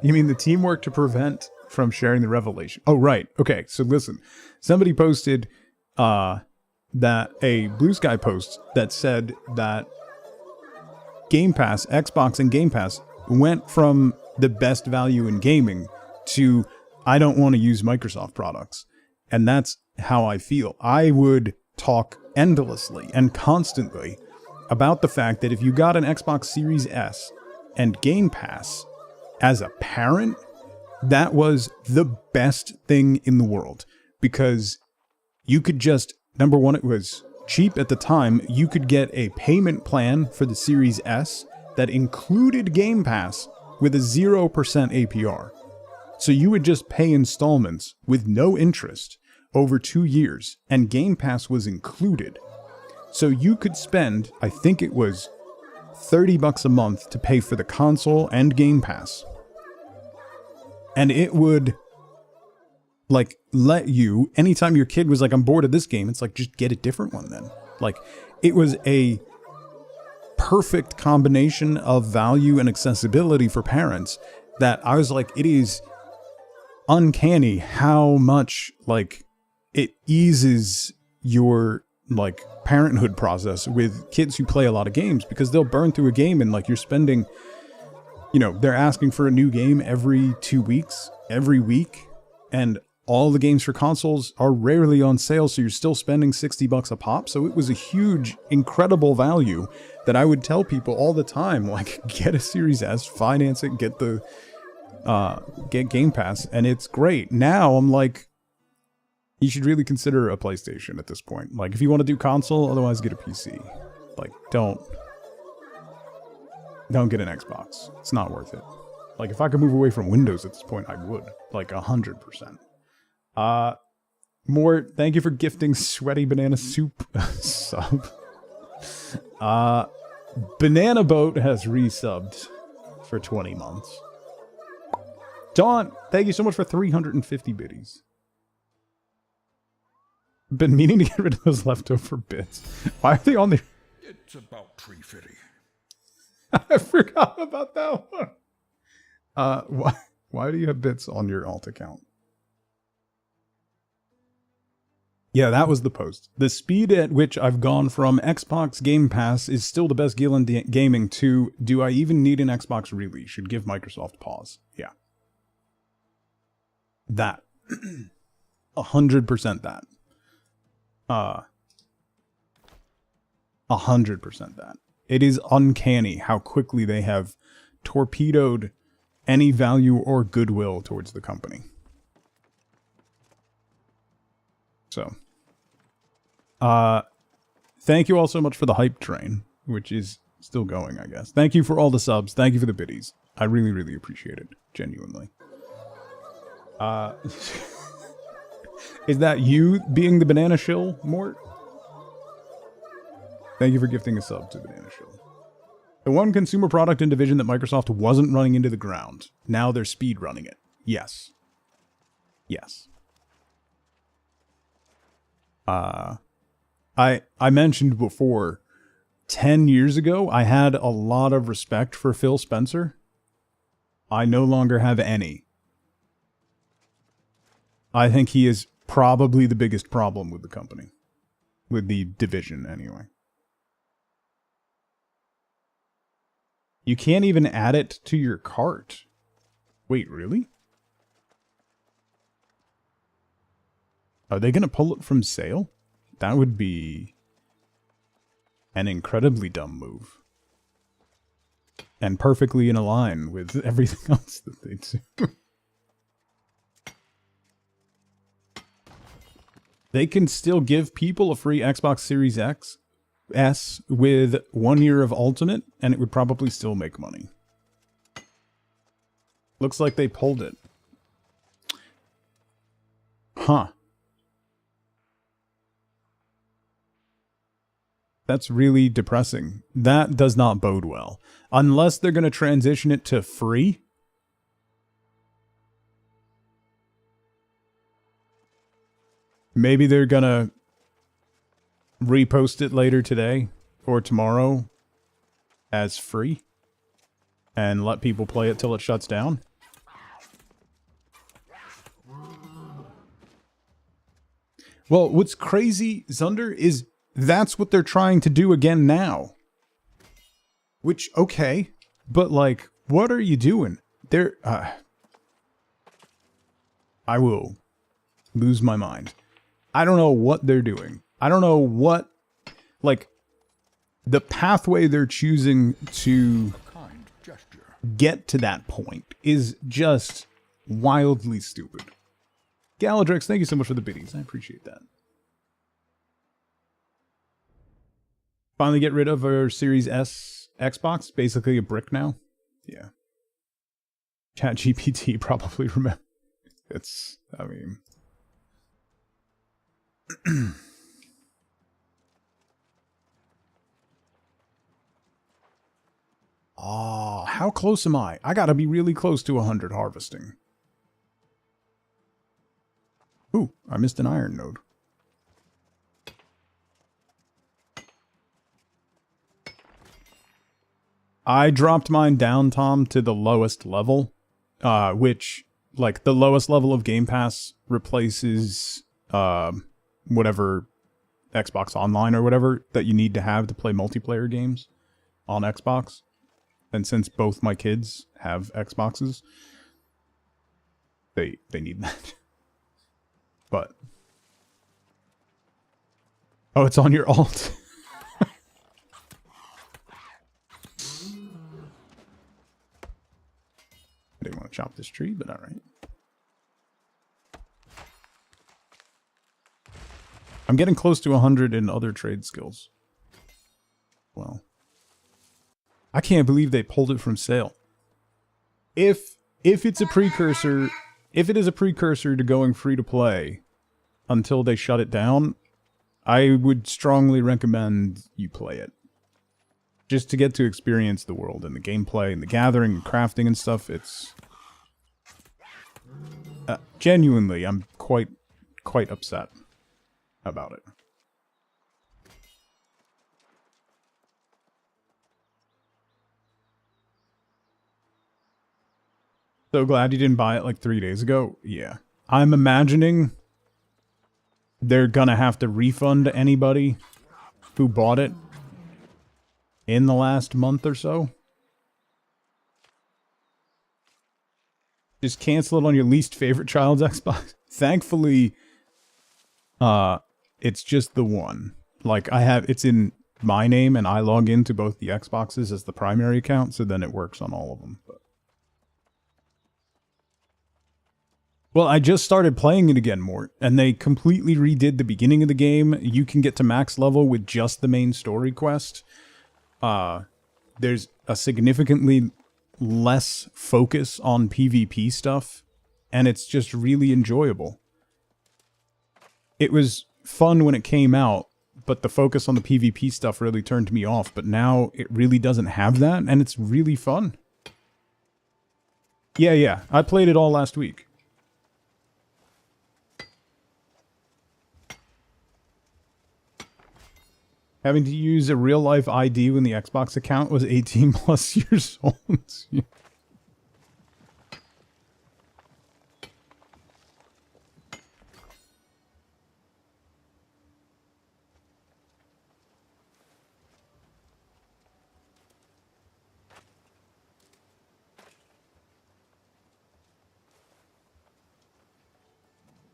A: You mean the teamwork to prevent from sharing the revelation? Oh, right. Okay, so listen. Somebody posted that a Blue Sky post that said that Game Pass, Xbox and Game Pass went from the best value in gaming to I don't want to use Microsoft products. And that's how I feel. I would talk endlessly and constantly about the fact that if you got an Xbox Series S and Game Pass as a parent, that was the best thing in the world. Because you could just, number one, it was cheap at the time. You could get a payment plan for the Series S that included Game Pass with a 0% APR. So you would just pay installments with no interest over 2 years, and Game Pass was included. So you could spend, I think it was $30 a month to pay for the console and Game Pass. And it would, like, let you, anytime your kid was like, I'm bored of this game, it's like, just get a different one then. Like, it was a perfect combination of value and accessibility for parents that I was like, it is uncanny how much, like, it eases your, like, parenthood process with kids who play a lot of games, because they'll burn through a game and, like, you're spending, you know, they're asking for a new game every 2 weeks, every week, and all the games for consoles are rarely on sale, so you're still spending $60 a pop. So it was a huge, incredible value that I would tell people all the time, like, get a Series S, finance it, get Game Pass, and it's great. Now I'm like, you should really consider a PlayStation at this point. Like, if you want to do console, otherwise get a PC. Like, don't get an Xbox. It's not worth it. Like, if I could move away from Windows at this point, I would. Like, 100%. More, thank you for gifting Sweaty Banana Soup sub. Banana Boat has resubbed for 20 months. Dawn, thank you so much for 350 biddies. Been meaning to get rid of those leftover bits. Why are they on there?
D: It's about tree fitting.
A: I forgot about that one. Why do you have bits on your alt account? Yeah, that was the post. The speed at which I've gone from Xbox Game Pass is still the best deal in gaming to do I even need an Xbox really? Should give Microsoft pause. Yeah. That. 100% that. 100% that. It is uncanny how quickly they have torpedoed any value or goodwill towards the company. So, Thank you all so much for the hype train, which is still going, I guess. Thank you for all the subs. Thank you for the biddies. I really, really appreciate it. Genuinely. Is that you being the banana shill, Mort? Thank you for gifting a sub to Banana Shill. The one consumer product and division that Microsoft wasn't running into the ground. Now they're speed running it. Yes. Yes. I mentioned before, 10 years ago, I had a lot of respect for Phil Spencer. I no longer have any. I think he is probably the biggest problem with the company. With the division, anyway. You can't even add it to your cart. Wait, really? Are they going to pull it from sale? That would be an incredibly dumb move. And perfectly in a line with everything else that they do. They can still give people a free Xbox Series S with 1 year of Ultimate, and it would probably still make money. Looks like they pulled it. Huh. That's really depressing. That does not bode well. Unless they're going to transition it to free. Maybe they're going to repost it later today or tomorrow as free and let people play it till it shuts down. Well, what's crazy, Zunder, is that's what they're trying to do again now. Which, okay, but like, what are you doing? They're, I will lose my mind. I don't know what they're doing. I don't know what, like, the pathway they're choosing to get to that point is just wildly stupid. Galadrix, thank you so much for the biddies. I appreciate that. Finally get rid of our Series S Xbox. Basically a brick now. Yeah. ChatGPT probably remember. It's, I mean... Oh, how close am I? I gotta be really close to 100 harvesting. Ooh, I missed an iron node. I dropped mine down, Tom, to the lowest level, which, like, the lowest level of Game Pass replaces, whatever Xbox Online or whatever that you need to have to play multiplayer games on Xbox. And since both my kids have Xboxes, they need that. But oh, it's on your alt. I didn't want to chop this tree, but all right. I'm getting close to 100 in other trade skills. Well, I can't believe they pulled it from sale. If it's a precursor, if it is a precursor to going free to play until they shut it down, I would strongly recommend you play it. Just to get to experience the world and the gameplay and the gathering and crafting and stuff. It's genuinely, I'm quite upset about it. So glad you didn't buy it like 3 days ago. Yeah. I'm imagining they're gonna have to refund anybody who bought it in the last month or so. Just cancel it on your least favorite child's Xbox. Thankfully, it's just the one. Like, it's in my name and I log into both the Xboxes as the primary account, so then it works on all of them. But Well, I just started playing it again, Mort, and they completely redid the beginning of the game. You can get to max level with just the main story quest. There's a significantly less focus on PvP stuff, and it's just really enjoyable. It was fun when it came out, but the focus on the PvP stuff really turned me off, but now it really doesn't have that, and it's really fun. Yeah, I played it all last week. Having to use a real-life ID when the Xbox account was 18 plus years old.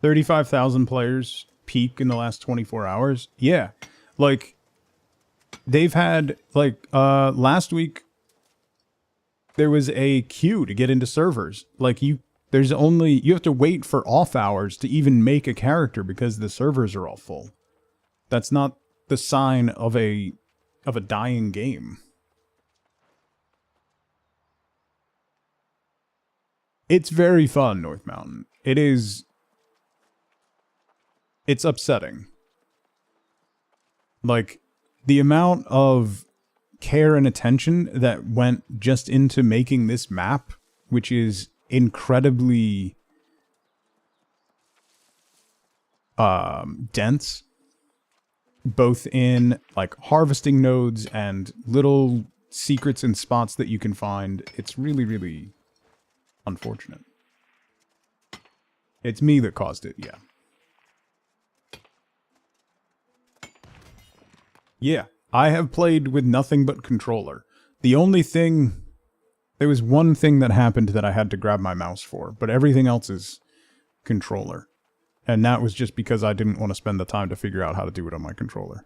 A: 35,000 players peak in the last 24 hours. Yeah. Like, they've had, like, last week, there was a queue to get into servers. Like, you have to wait for off hours to even make a character because the servers are all full. That's not the sign of a dying game. It's very fun, North Mountain. It is. It's upsetting. Like, the amount of care and attention that went just into making this map, which is incredibly dense, both in, like, harvesting nodes and little secrets and spots that you can find. It's really, really unfortunate. It's me that caused it, yeah. Yeah, I have played with nothing but controller. There was one thing that happened that I had to grab my mouse for, but everything else is controller. And that was just because I didn't want to spend the time to figure out how to do it on my controller.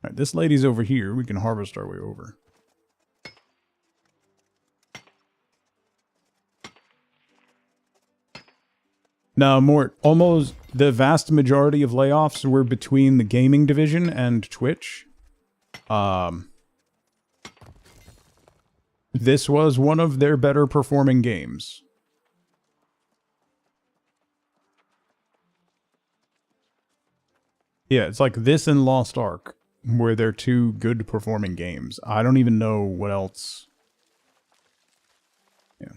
A: Alright, this lady's over here. We can harvest our way over. Now, Mort, almost the vast majority of layoffs were between the gaming division and Twitch. This was one of their better performing games. Yeah, it's like this and Lost Ark were their two good performing games. I don't even know what else. Yeah.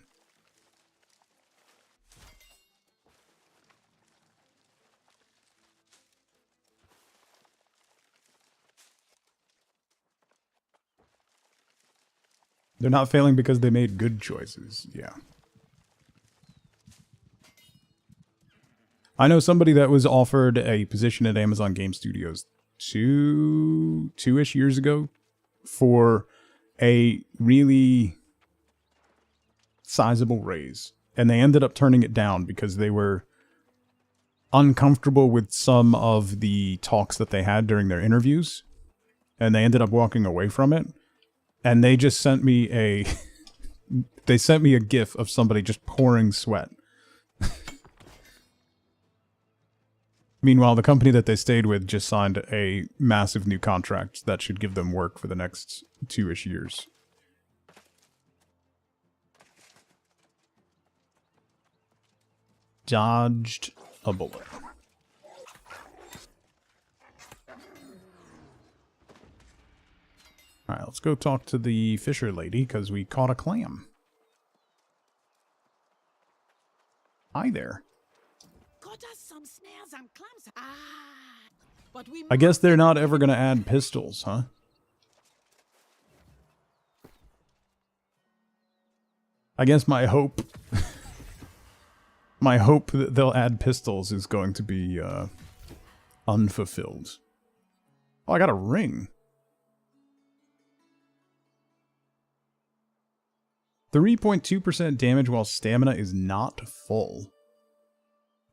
A: They're not failing because they made good choices. Yeah. I know somebody that was offered a position at Amazon Game Studios two-ish years ago for a really sizable raise. And they ended up turning it down because they were uncomfortable with some of the talks that they had during their interviews. And they ended up walking away from it. And they just sent me a GIF of somebody just pouring sweat. Meanwhile, the company that they stayed with just signed a massive new contract that should give them work for the next 2-ish years. Dodged a bullet. Alright, let's go talk to the fisher lady, because we caught a clam. Hi there.
E: Got us some snares and clams. But we
A: I guess they're not ever going to add pistols, huh? I guess my hope... my hope that they'll add pistols is going to be, unfulfilled. Oh, I got a ring. 3.2% damage while stamina is not full.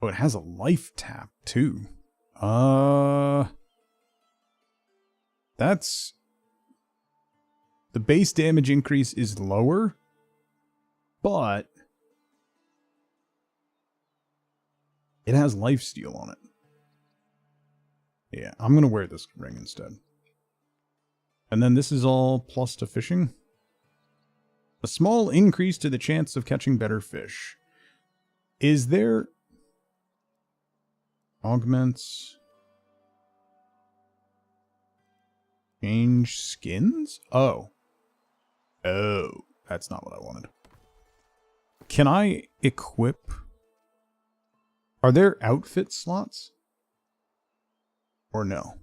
A: Oh, it has a life tap, too. That's The base damage increase is lower, but it has lifesteal on it. Yeah, I'm going to wear this ring instead. And then this is all plus to fishing. A small increase to the chance of catching better fish. Is there... Augments... Change skins? Oh. Oh, that's not what I wanted. Can I equip... Are there outfit slots? Or no?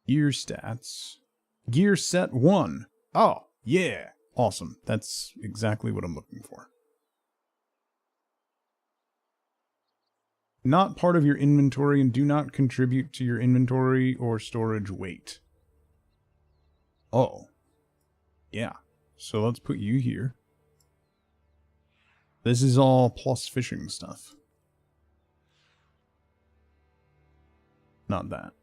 A: Gear stats. Gear set 1. Oh, yeah. Awesome. That's exactly what I'm looking for. Not part of your inventory and do not contribute to your inventory or storage weight. Oh. Yeah. So let's put you here. This is all plus fishing stuff. Not that.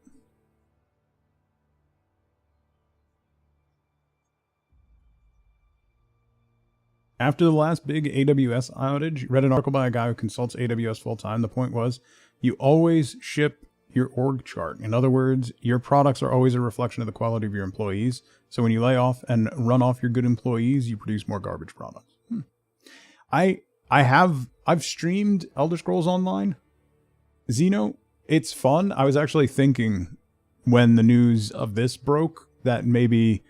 A: After the last big AWS outage, read an article by a guy who consults AWS full-time. The point was, you always ship your org chart. In other words, your products are always a reflection of the quality of your employees. So when you lay off and run off your good employees, you produce more garbage products. I've streamed Elder Scrolls Online. Xeno, it's fun. I was actually thinking when the news of this broke that maybe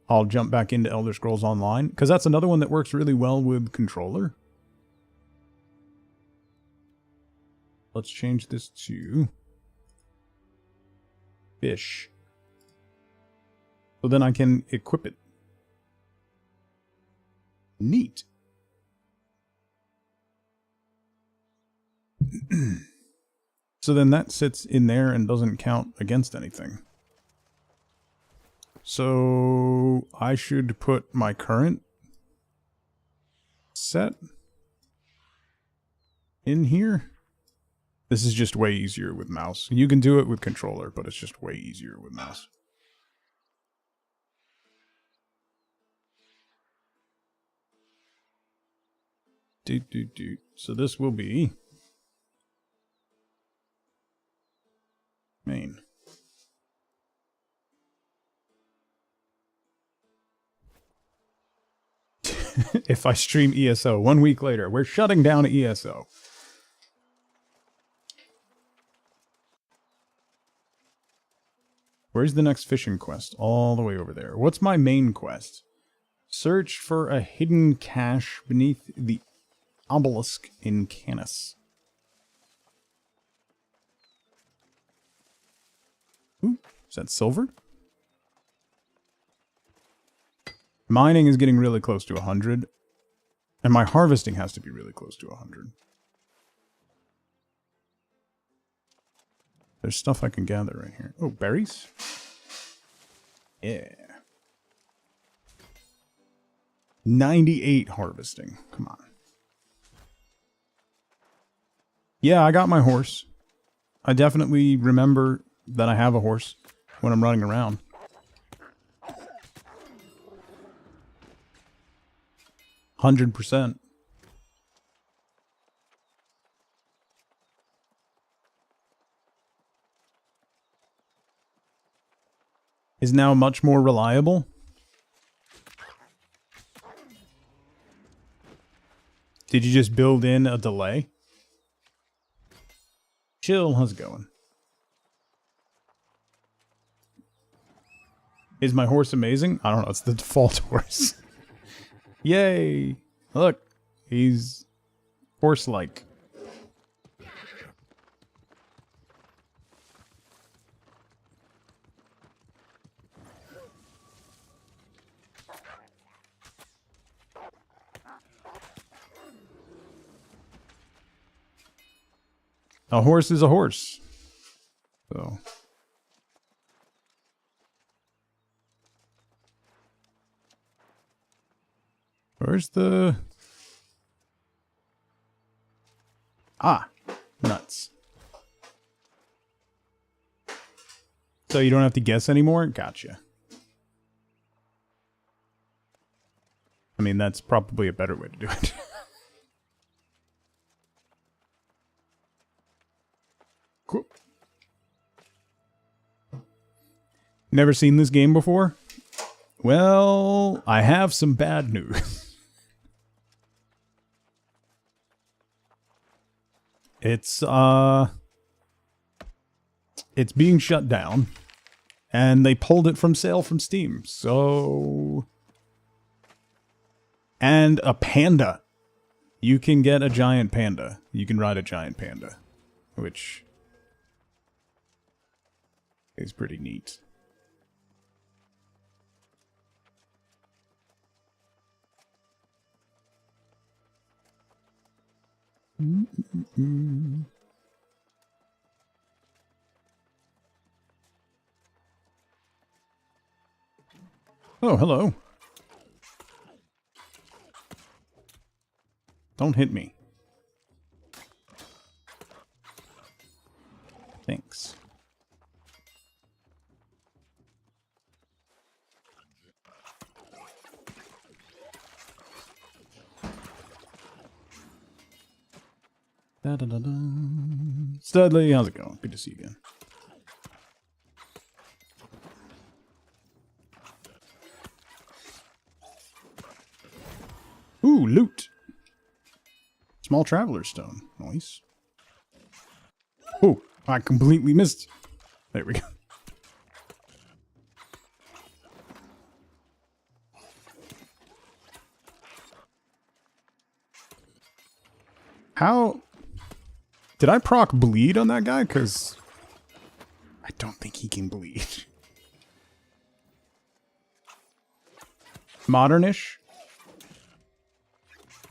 A: I'll jump back into Elder Scrolls Online, because that's another one that works really well with controller. Let's change this to fish. So then I can equip it. Neat. So then that sits in there and doesn't count against anything. So I should put my current set in here. This is just way easier with mouse. You can do it with controller, but it's just way easier with mouse. So this will be main. If I stream ESO 1 week later, we're shutting down ESO. Where's the next fishing quest? All the way over there. What's my main quest? Search for a hidden cache beneath the obelisk in Canis. Ooh, is that silver? Mining is getting really close to 100. And my harvesting has to be really close to 100. There's stuff I can gather right here. Oh, berries? Yeah. 98 harvesting. Come on. Yeah, I got my horse. I definitely remember that I have a horse when I'm running around. %. Is now much more reliable. Did you just build in a delay? Chill, how's it going? Is my horse amazing? I don't know, it's the default horse. Yay! Look, he's horse-like. A horse is a horse. So. Where's the... Ah, nuts. So you don't have to guess anymore? Gotcha. I mean, that's probably a better way to do it. Cool. Never seen this game before? Well, I have some bad news. It's being shut down, and they pulled it from sale from Steam, so... And a panda. You can get a giant panda. You can ride a giant panda, which is pretty neat. Oh, hello. Don't hit me. Thanks. Da da da da. Studley, how's it going? Good to see you again. Ooh, loot. Small traveler's stone. Nice. Oh, I completely missed. There we go. How... Did I proc bleed on that guy? Because I don't think he can bleed. Modernish?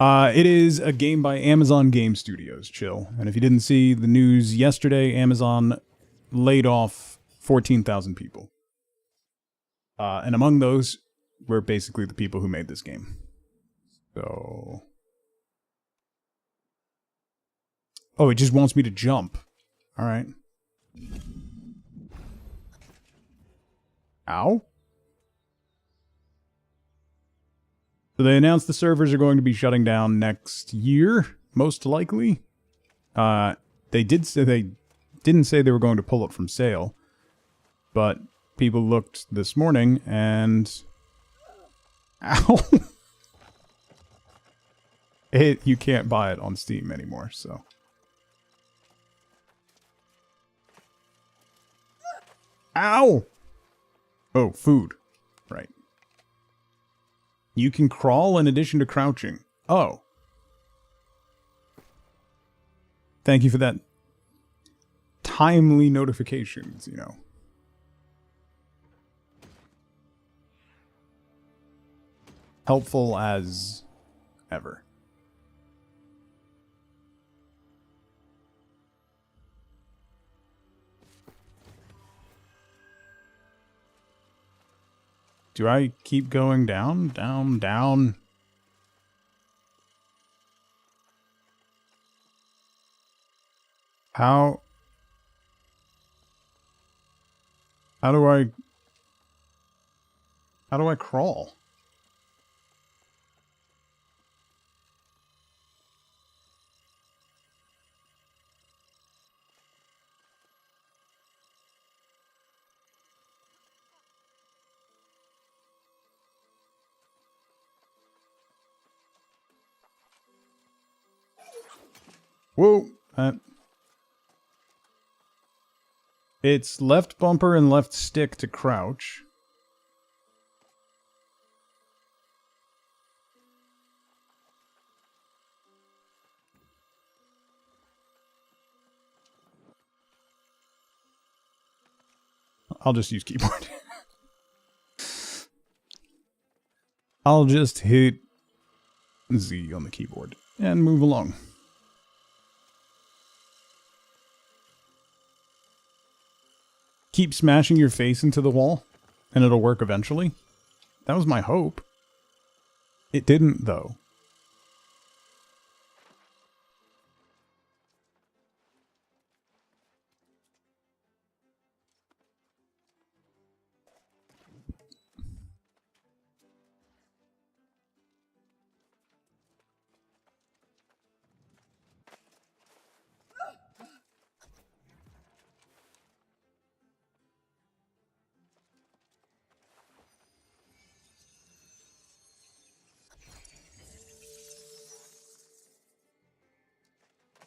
A: It is a game by Amazon Game Studios, chill. And if you didn't see the news yesterday, Amazon laid off 14,000 people. And among those were basically the people who made this game. So... Oh, it just wants me to jump. Alright. Ow. So they announced the servers are going to be shutting down next year, most likely. They didn't say they were going to pull it from sale, but people looked this morning and... Ow! You can't buy it on Steam anymore, so... Ow! Oh, food. Right. You can crawl in addition to crouching. Oh. Thank you for that timely notifications, you know. Helpful as ever. Do I keep going down, down, down? How do I crawl? Whoa! It's left bumper and left stick to crouch. I'll just use keyboard. I'll just hit Z on the keyboard and move along. Keep smashing your face into the wall, and it'll work eventually. That was my hope. It didn't, though.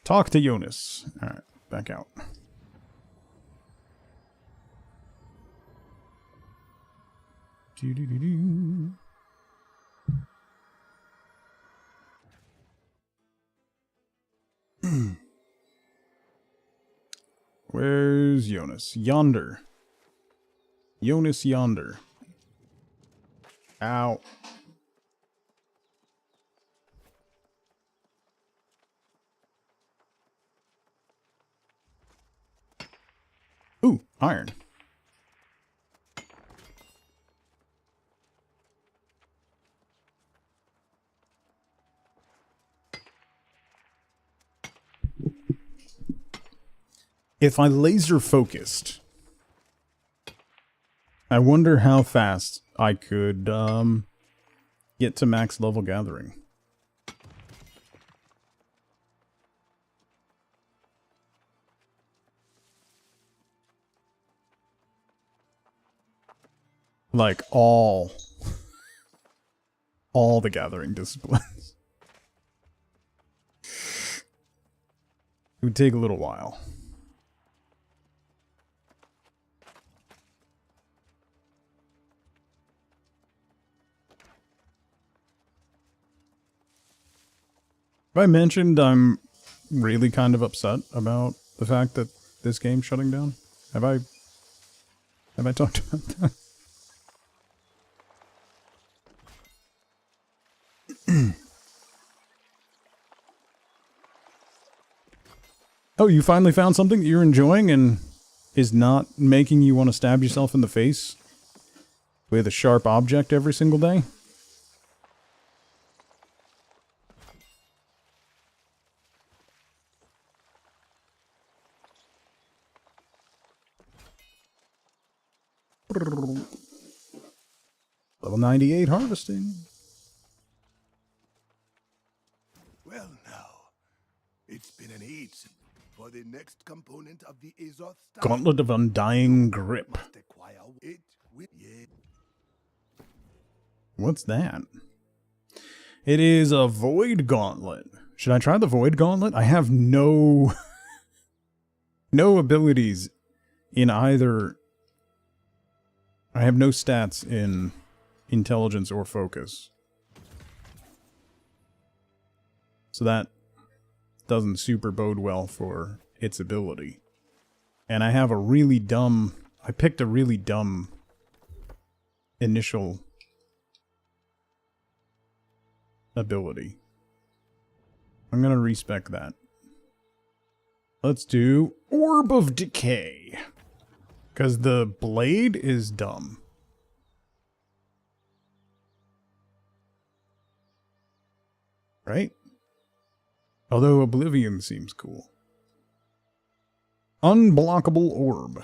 A: Talk to Jonas. Alright, back out. Doo-doo-doo-doo. Where's Jonas? Yonder. Jonas yonder. Ow. Ooh, iron. If I laser focused, I wonder how fast I could get to max level gathering. Like all the gathering disciplines. It would take a little while. Have I mentioned I'm really kind of upset about the fact that this game's shutting down? Have I talked about that? Oh, you finally found something that you're enjoying and is not making you want to stab yourself in the face with a sharp object every single day? Level 98 harvesting.
F: Well now, it's been an age for the next component of the Azoth style.
A: Gauntlet of Undying Grip.
F: Must acquire it with
A: What's that? It is a Void Gauntlet. Should I try the Void Gauntlet? I have no abilities in either. I have no stats in intelligence or focus. So that doesn't super bode well for its ability. And I have a really dumb... I picked a really dumb initial ability. I'm gonna respec that. Let's do Orb of Decay. Because the blade is dumb. Right? Although Oblivion seems cool. Unblockable Orb.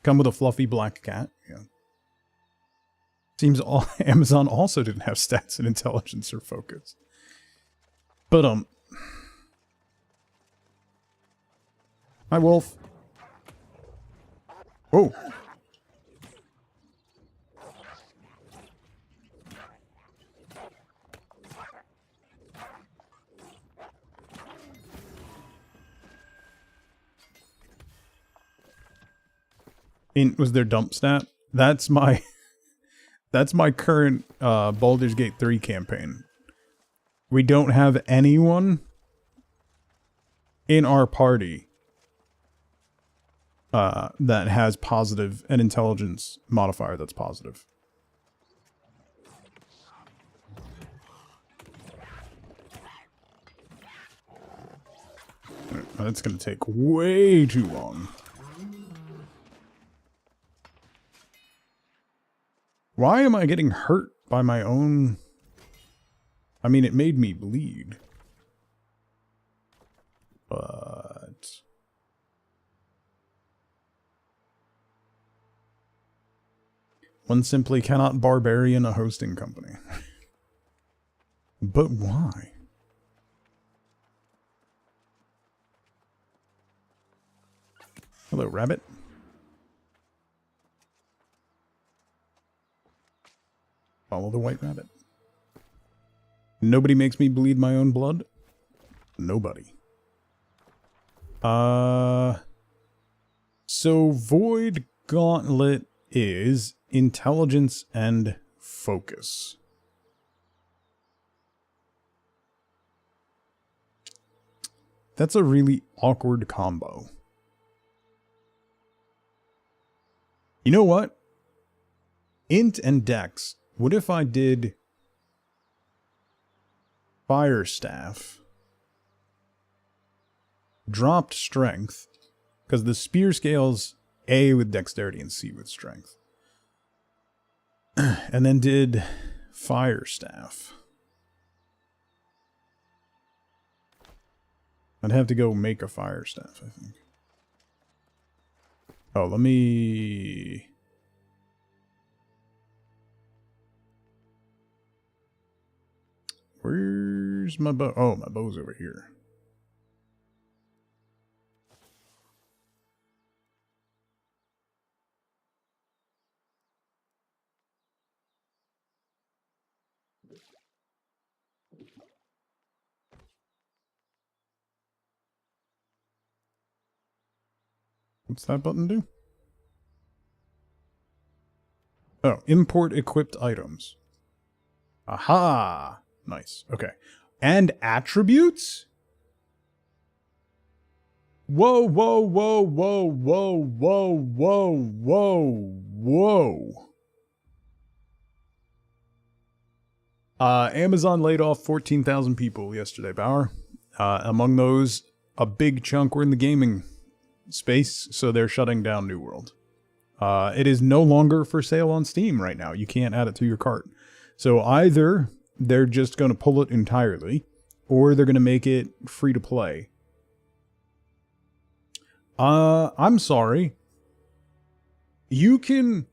A: Come with a fluffy black cat. Yeah. Seems all Amazon also didn't have stats in intelligence or focus. But hi, Wolf. Oh. Was there dump stat? That's my current Baldur's Gate 3 campaign. We don't have anyone in our party that has positive an intelligence modifier that's positive. That's gonna take way too long. Why am I getting hurt by my own... I mean, it made me bleed. But... one simply cannot barbarian a hosting company. But why? Hello, rabbit. Follow the white rabbit. Nobody makes me bleed my own blood? Nobody. So Void Gauntlet is intelligence and focus. That's a really awkward combo. You know what? Int and Dex. What if I did Fire Staff, dropped Strength, because the spear scales A with Dexterity and C with Strength, and then did Fire Staff. I'd have to go make a Fire Staff, I think. Oh, let me... Where's my bow? Oh, my bow's over here. What's that button do? Oh, import equipped items. Aha! Nice. Okay. And attributes? Whoa, whoa, whoa, whoa, whoa, whoa, whoa, whoa, whoa. Amazon laid off 14,000 people yesterday, Bauer. Among those, a big chunk were in the gaming space, so they're shutting down New World. It is no longer for sale on Steam right now. You can't add it to your cart. So either they're just going to pull it entirely, or they're going to make it free to play. I'm sorry. You can...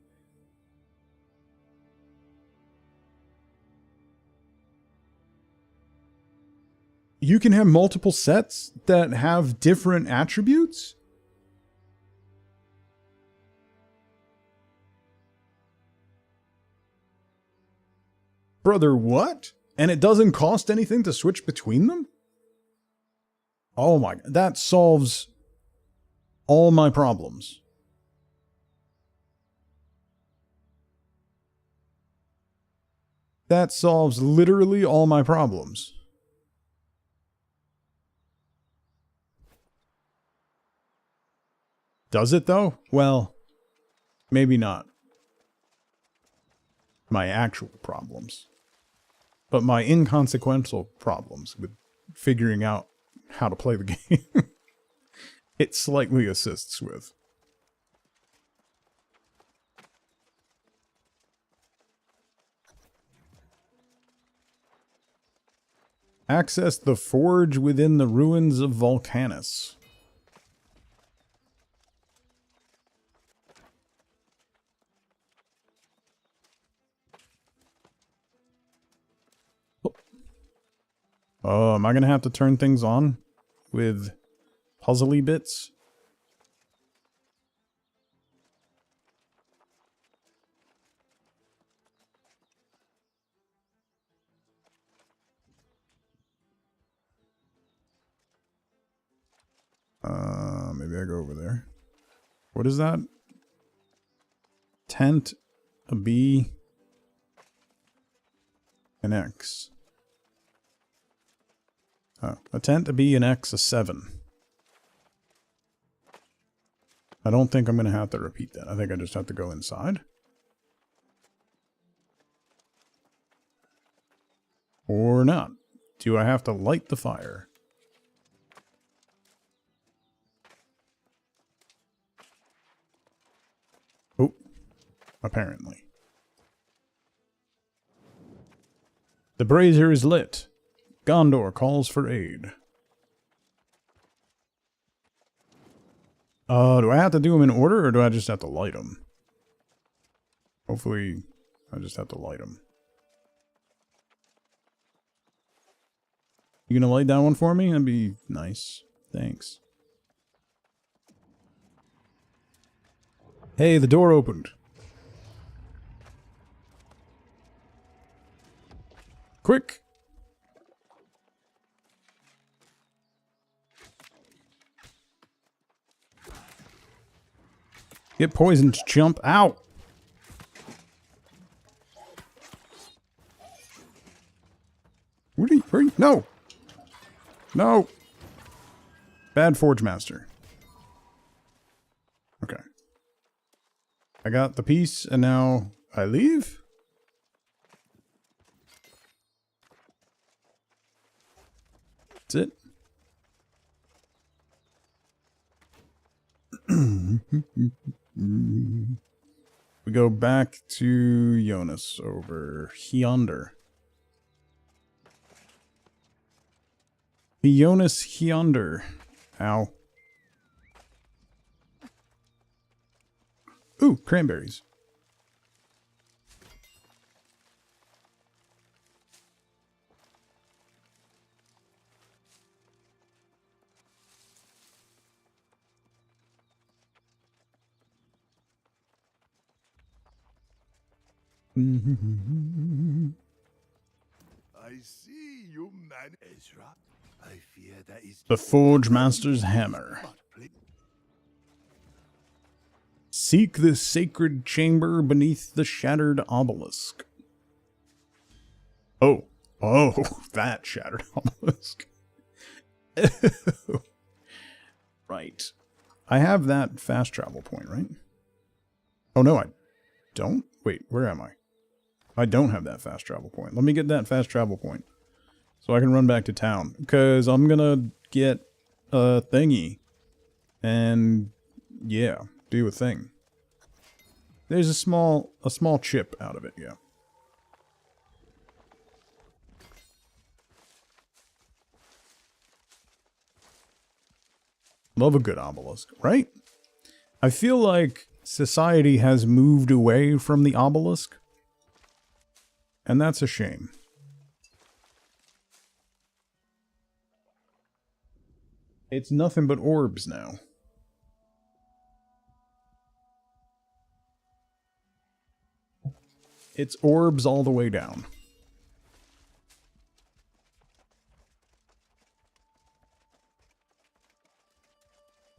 A: You can have multiple sets that have different attributes? Brother, what? And it doesn't cost anything to switch between them? Oh my... That solves all my problems. That solves literally all my problems. Does it though? Well, maybe not. My actual problems. But my inconsequential problems with figuring out how to play the game, it slightly assists with. Access the forge within the ruins of Volcanus. Oh, am I going to have to turn things on with puzzly bits? Maybe I go over there. What is that? Tent, a B, an X. Oh, a tent, a B, an X, a 7. I don't think I'm going to have to repeat that. I think I just have to go inside. Or not. Do I have to light the fire? Oh, apparently. The brazier is lit. Gondor calls for aid. Do I have to do them in order, or do I just have to light them? Hopefully, I just have to light them. You gonna light that one for me? That'd be nice. Thanks. Hey, the door opened. Quick! Get poisoned, chump. Ow! Where are you? No! No! Bad Forge Master. Okay. I got the piece, and now I leave? That's it. We go back to Jonas over yonder. Jonas yonder. Ow. Ooh, cranberries.
F: I see you, man, Ezra. I fear that is
A: The Forge Master's Hammer. Seek the sacred chamber beneath the shattered obelisk. Oh. Oh, that shattered obelisk. Right. I have that fast travel point, right? Oh, no, I don't? Wait, where am I? I don't have that fast travel point. Let me get that fast travel point so I can run back to town. Because I'm gonna get a thingy. And, yeah, do a thing. There's a small chip out of it, yeah. Love a good obelisk, right? I feel like society has moved away from the obelisk. And that's a shame. It's nothing but orbs now. It's orbs all the way down.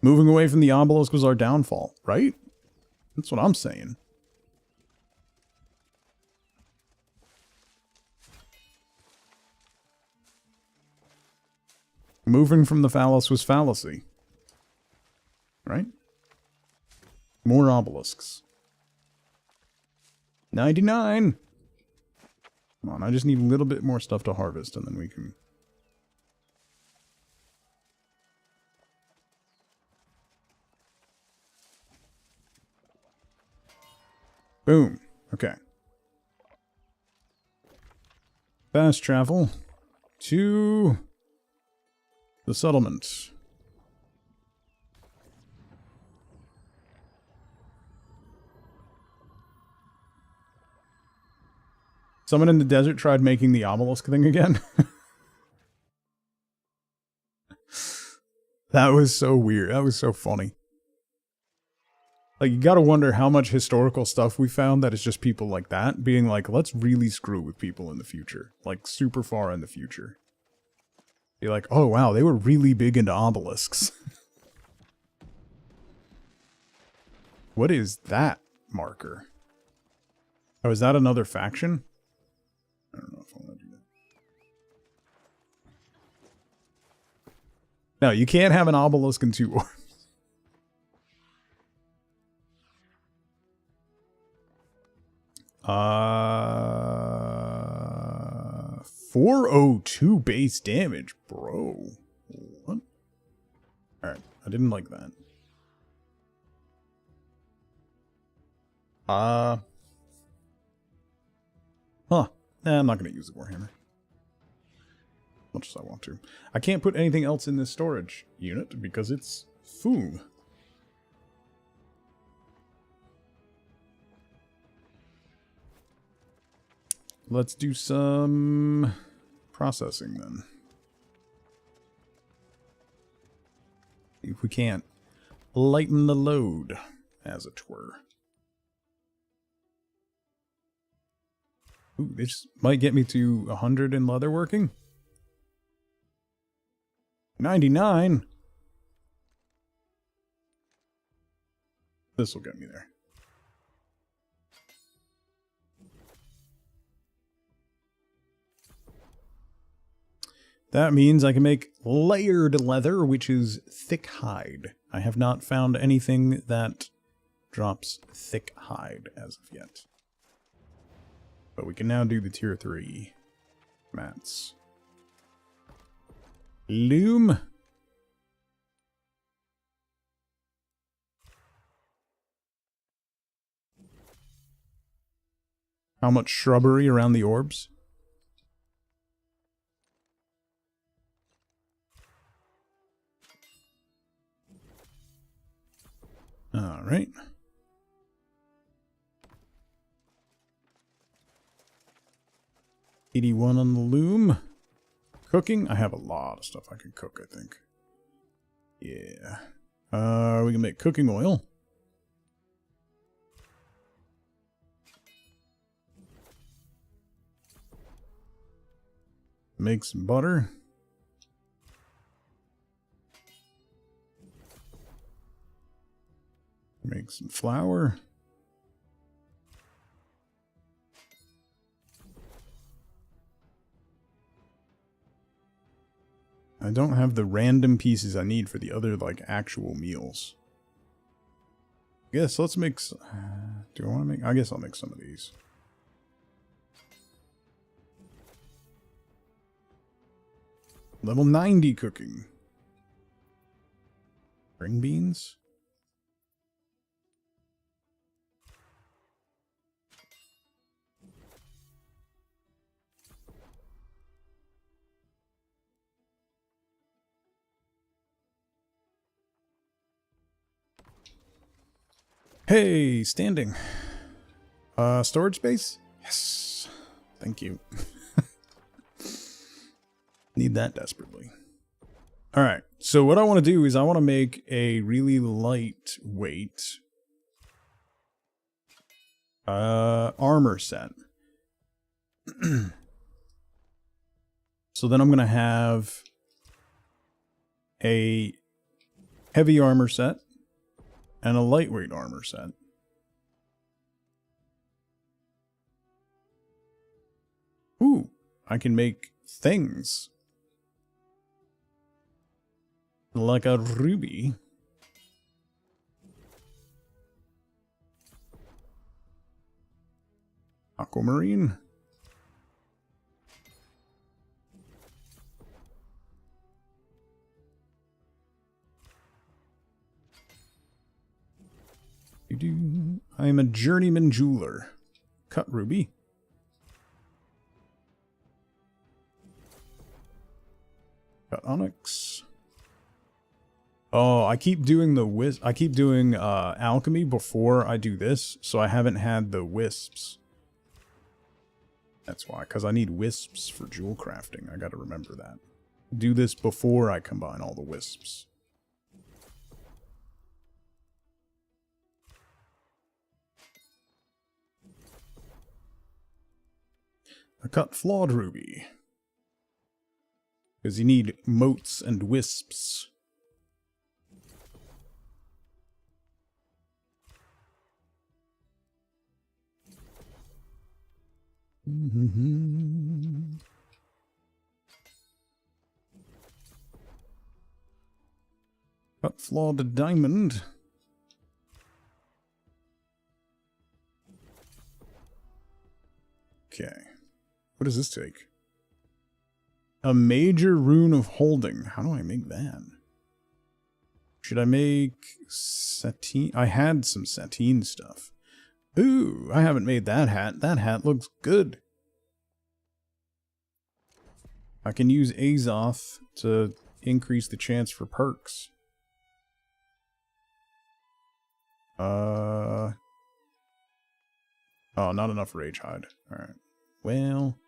A: Moving away from the obelisk was our downfall, right? That's what I'm saying. Moving from the phallus was fallacy. Right? More obelisks. 99! Come on, I just need a little bit more stuff to harvest and then we can... Boom. Okay. Fast travel to the settlement. Someone in the desert tried making the obelisk thing again. That was so weird. That was so funny. Like, you gotta wonder how much historical stuff we found that is just people like that being like, let's really screw with people in the future. Like, super far in the future. Be like, oh wow, they were really big into obelisks. What is that marker? Oh, is that another faction? I don't know if I want to do that. No, you can't have an obelisk and two orbs. 402 base damage, bro. What? Alright, I didn't like that. Huh. Nah, I'm not going to use the Warhammer. Much as I want to. I can't put anything else in this storage unit because it's full. Let's do some processing then. If we can't lighten the load, as it were. Ooh, this might get me to 100 in leatherworking. 99. This will get me there. That means I can make layered leather, which is thick hide. I have not found anything that drops thick hide as of yet. But we can now do the tier 3 mats. Loom. How much shrubbery around the orbs? All right. $81 on the loom. Cooking. I have a lot of stuff I can cook, I think. Yeah. We can make cooking oil. Make some butter. Make some flour. I don't have the random pieces I need for the other, like, actual meals. I guess let's make... do I want to make... I guess I'll make some of these. Level 90 cooking. String beans? Hey, standing. Storage space? Yes. Thank you. Need that desperately. Alright, so what I want to do is I want to make a really lightweight armor set. So then I'm going to have a heavy armor set and a lightweight armor set. Ooh, I can make things. Like a ruby. Aquamarine. I am a journeyman jeweler. Cut ruby. Cut onyx. Oh, I keep doing the I keep doing alchemy before I do this, so I haven't had the wisps. That's why, because I need wisps for jewel crafting. I gotta remember that. Do this before I combine all the wisps. I cut flawed ruby. Because you need motes and wisps. Cut flawed diamond. Okay. What does this take? A major rune of holding. How do I make that? Should I make sateen? I had some sateen stuff. Ooh, I haven't made that hat. That hat looks good. I can use Azoth to increase the chance for perks. Oh, not enough rage hide. Alright. Well,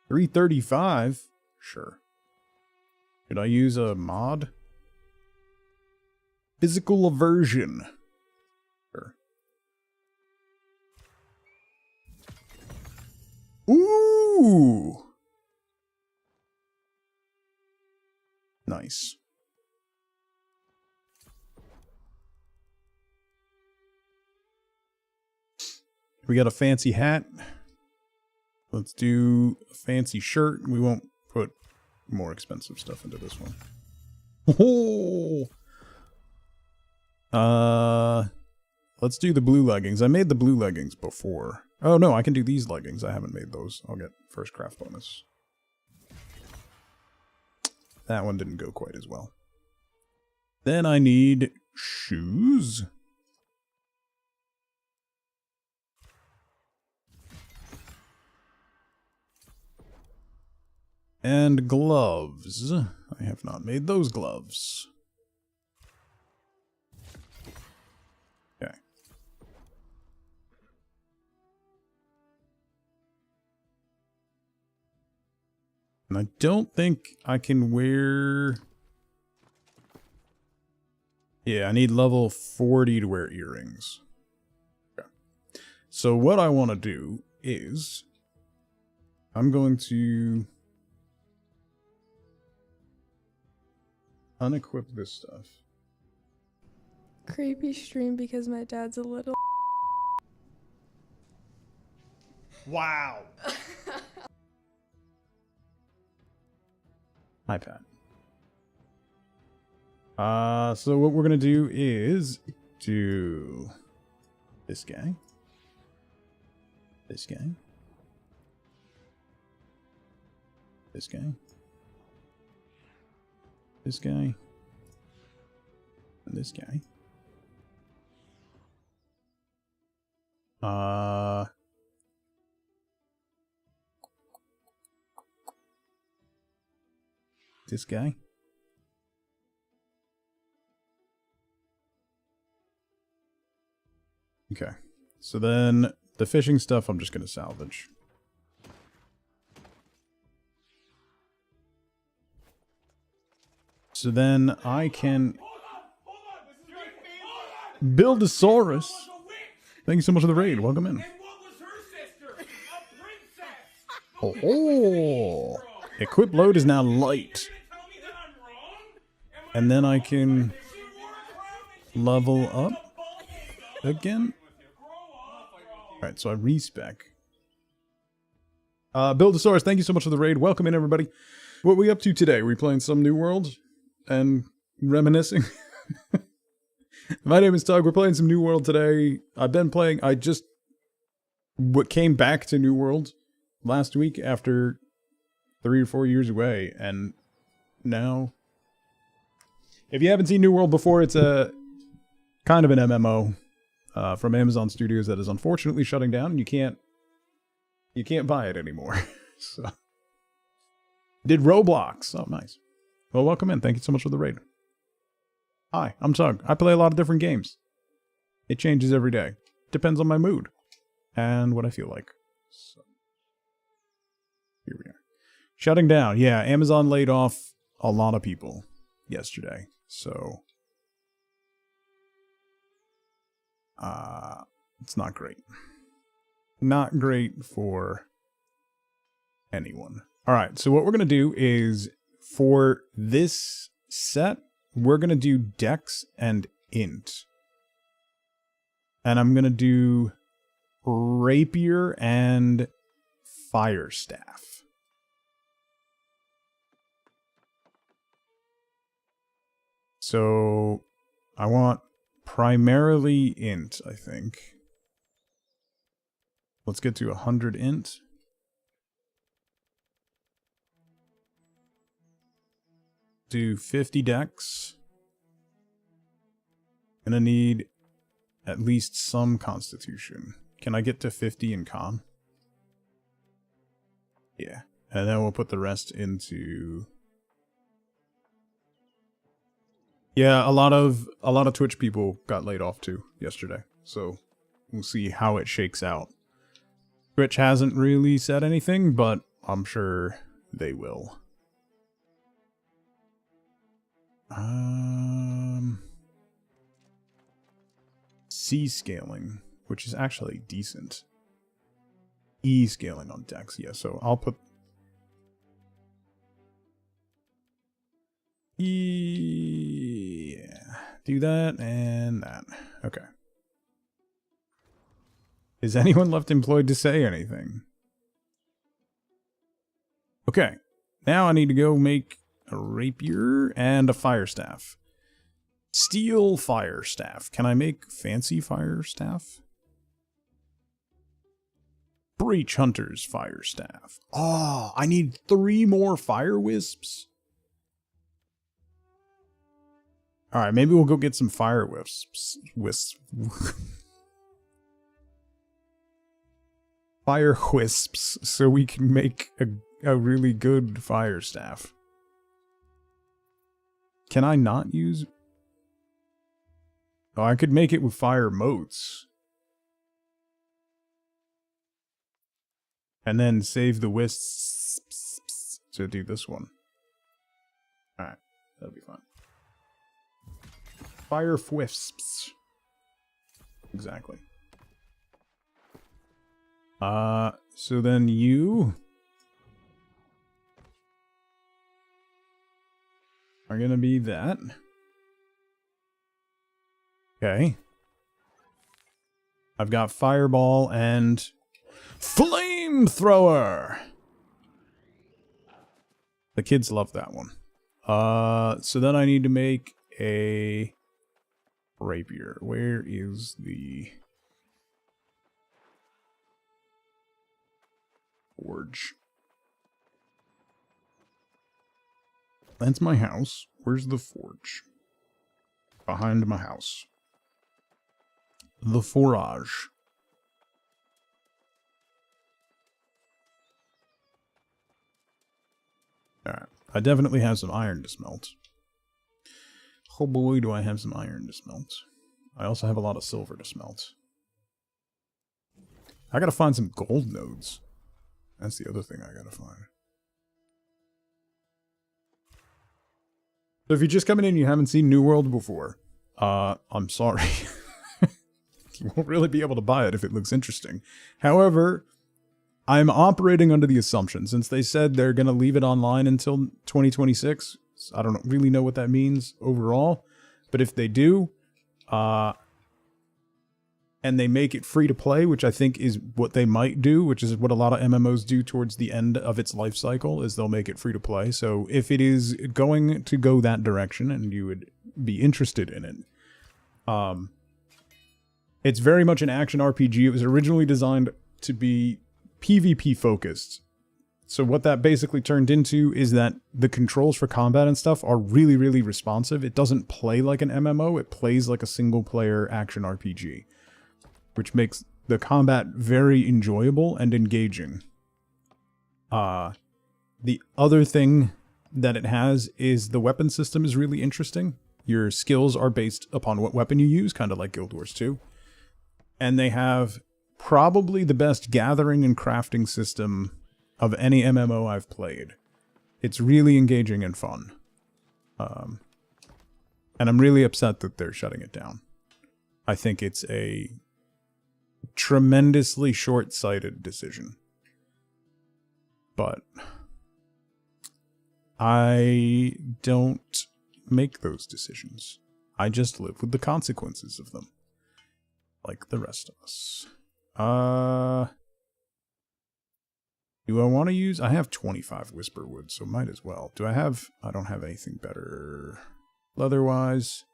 A: 335? Sure. Could I use a mod? Physical aversion. Sure. Ooh! Nice. We got a fancy hat. Let's do a fancy shirt. We won't put more expensive stuff into this one. Oh! Let's do the blue leggings. I made the blue leggings before. Oh no, I can do these leggings. I haven't made those. I'll get first craft bonus. That one didn't go quite as well. Then I need shoes. And gloves. I have not made those gloves. Okay. And I don't think I can wear... Yeah, I need level 40 to wear earrings. Okay. So what I want to do is... I'm going to... unequip this stuff.
G: Creepy stream because my dad's a little...
A: Wow! Hi, Pat. So what we're gonna do is do this guy, this guy, this guy, this guy, and this guy. This guy. Okay. So then the fishing stuff I'm just going to salvage. So then I can Buildosaurus. Thank you so much for the raid. Welcome in. Oh, equip load is now light. And then I can level up again. Alright, so I respec. Buildosaurus, thank you so much for the raid. Welcome in, everybody. What are we up to today? Are we playing some New World and reminiscing? My name is Tug. We're playing some New World today. I've been playing. I just came back to New World last week after 3 or 4 years away, and now, if you haven't seen New World before, it's a kind of an MMO from Amazon Studios that is unfortunately shutting down, and you can't buy it anymore. So, did Roblox? Oh, nice. Well, welcome in. Thank you so much for the raid. Hi, I'm Tug. I play a lot of different games. It changes every day. Depends on my mood and what I feel like. So, here we are. Shutting down. Yeah, Amazon laid off a lot of people yesterday. So, it's not great. Not great for anyone. All right, so what we're going to do is, for this set, we're going to do Dex and Int. And I'm going to do Rapier and Fire Staff. So, I want primarily Int, I think. Let's get to 100 Int. Do 50 Dex. Gonna need at least some Constitution. Can I get to 50 in Con? Yeah. And then we'll put the rest into... Yeah, a lot of Twitch people got laid off too yesterday. So we'll see how it shakes out. Twitch hasn't really said anything, but I'm sure they will. C scaling, which is actually decent. E scaling on Dex, yeah, so I'll put E, yeah, do that and that. Okay. Is anyone left employed to say anything? Okay. Now I need to go make a rapier and a fire staff. Steel fire staff. Can I make fancy fire staff? Breach hunter's fire staff. Oh, I need 3 more fire wisps. Alright, maybe we'll go get some fire wisps. Fire wisps, so we can make a really good fire staff. Can I not use... Oh, I could make it with fire motes. And then save the wisps to do this one. Alright, that'll be fine. Fire wisps. Exactly. So then you are gonna be that. Okay. I've got fireball and flamethrower. The kids love that one. So then I need to make a rapier. Where is the forge? That's my house. Where's the forge? Behind my house. The forage. Alright. I definitely have some iron to smelt. Oh boy, do I have some iron to smelt. I also have a lot of silver to smelt. I gotta find some gold nodes. That's the other thing I gotta find. So if you're just coming in and you haven't seen New World before, I'm sorry. You won't really be able to buy it if it looks interesting. However, I'm operating under the assumption, since they said they're gonna leave it online until 2026, I don't really know what that means overall, but if they do, and they make it free to play, which I think is what they might do, which is what a lot of MMOs do towards the end of its life cycle, is they'll make it free to play. So if it is going to go that direction and you would be interested in it, it's very much an action RPG. It was originally designed to be PvP focused. So what that basically turned into is that the controls for combat and stuff are really, really responsive. It doesn't play like an MMO, it plays like a single player action RPG, which makes the combat very enjoyable and engaging. The other thing that it has is the weapon system is really interesting. Your skills are based upon what weapon you use, kind of like Guild Wars 2. And they have probably the best gathering and crafting system of any MMO I've played. It's really engaging and fun. And I'm really upset that they're shutting it down. I think it's a tremendously short-sighted decision. But I don't make those decisions. I just live with the consequences of them. Like the rest of us. Do I want to use... I have 25 Whisper Wood, so might as well. Do I have... I don't have anything better leather-wise.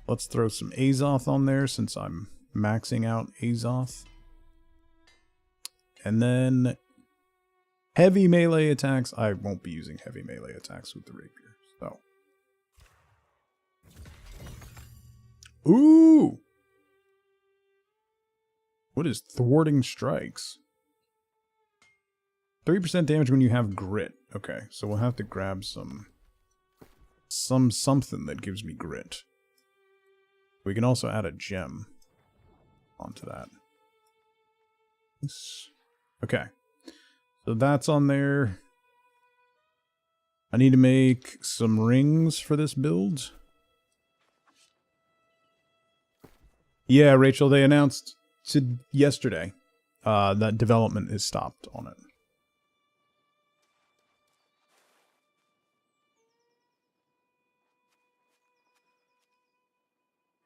A: Let's throw some Azoth on there since I'm maxing out Azoth. And then... heavy melee attacks. I won't be using heavy melee attacks with the rapier, so... Ooh! What is thwarting strikes? 3% damage when you have grit. Okay, so we'll have to grab something that gives me grit. We can also add a gem onto that. Okay, so that's on there. I need to make some rings for this build. Yeah, Rachel, they announced yesterday that development is stopped on it.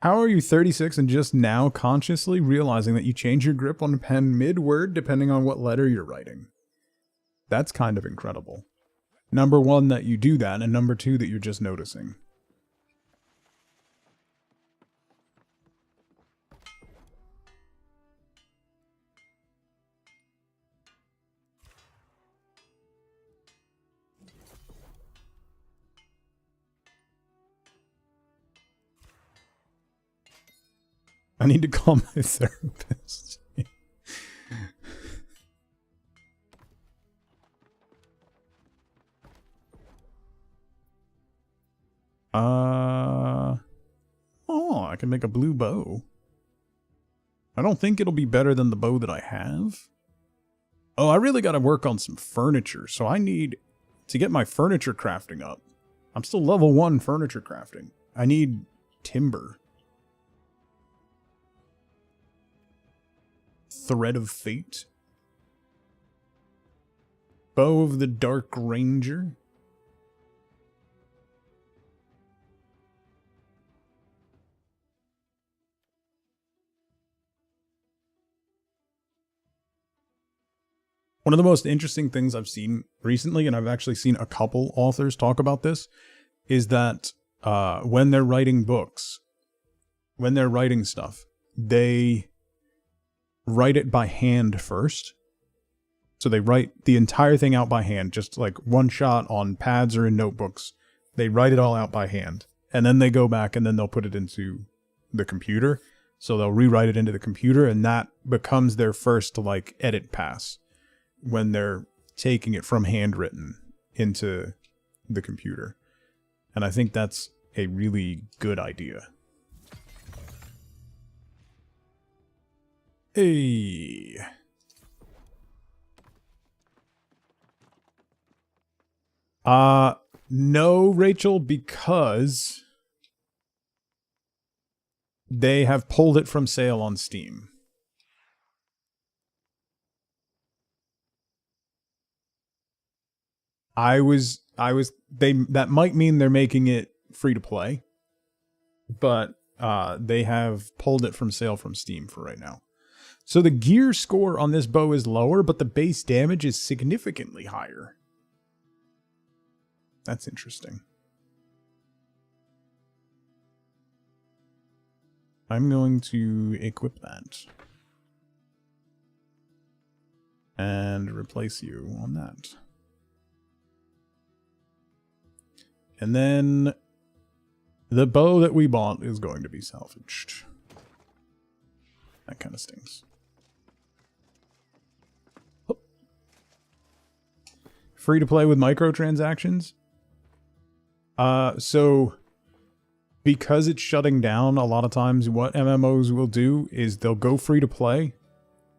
A: How are you 36 and just now consciously realizing that you change your grip on a pen mid-word depending on what letter you're writing? That's kind of incredible. Number one, that you do that, and number two, that you're just noticing. I need to call my therapist. Oh, I can make a blue bow. I don't think it'll be better than the bow that I have. Oh, I really got to work on some furniture, so I need to get my furniture crafting up. I'm still level 1 furniture crafting. I need timber. Thread of Fate. Bow of the Dark Ranger. One of the most interesting things I've seen recently, and I've actually seen a couple authors talk about this, is that when they're writing books, when they're writing stuff, they write it by hand first. So they write the entire thing out by hand, just like one shot on pads or in notebooks. They write it all out by hand. And then they go back and then they'll put it into the computer. So they'll rewrite it into the computer, and that becomes their first like edit pass when they're taking it from handwritten into the computer. And I think that's a really good idea. Hey. No, Rachel, because they have pulled it from sale on Steam. That might mean they're making it free to play, but they have pulled it from sale from Steam for right now. So the gear score on this bow is lower, but the base damage is significantly higher. That's interesting. I'm going to equip that. And replace you on that. And then the bow that we bought is going to be salvaged. That kind of stings. Oh. Free to play with microtransactions? So because it's shutting down, a lot of times what MMOs will do is they'll go free to play.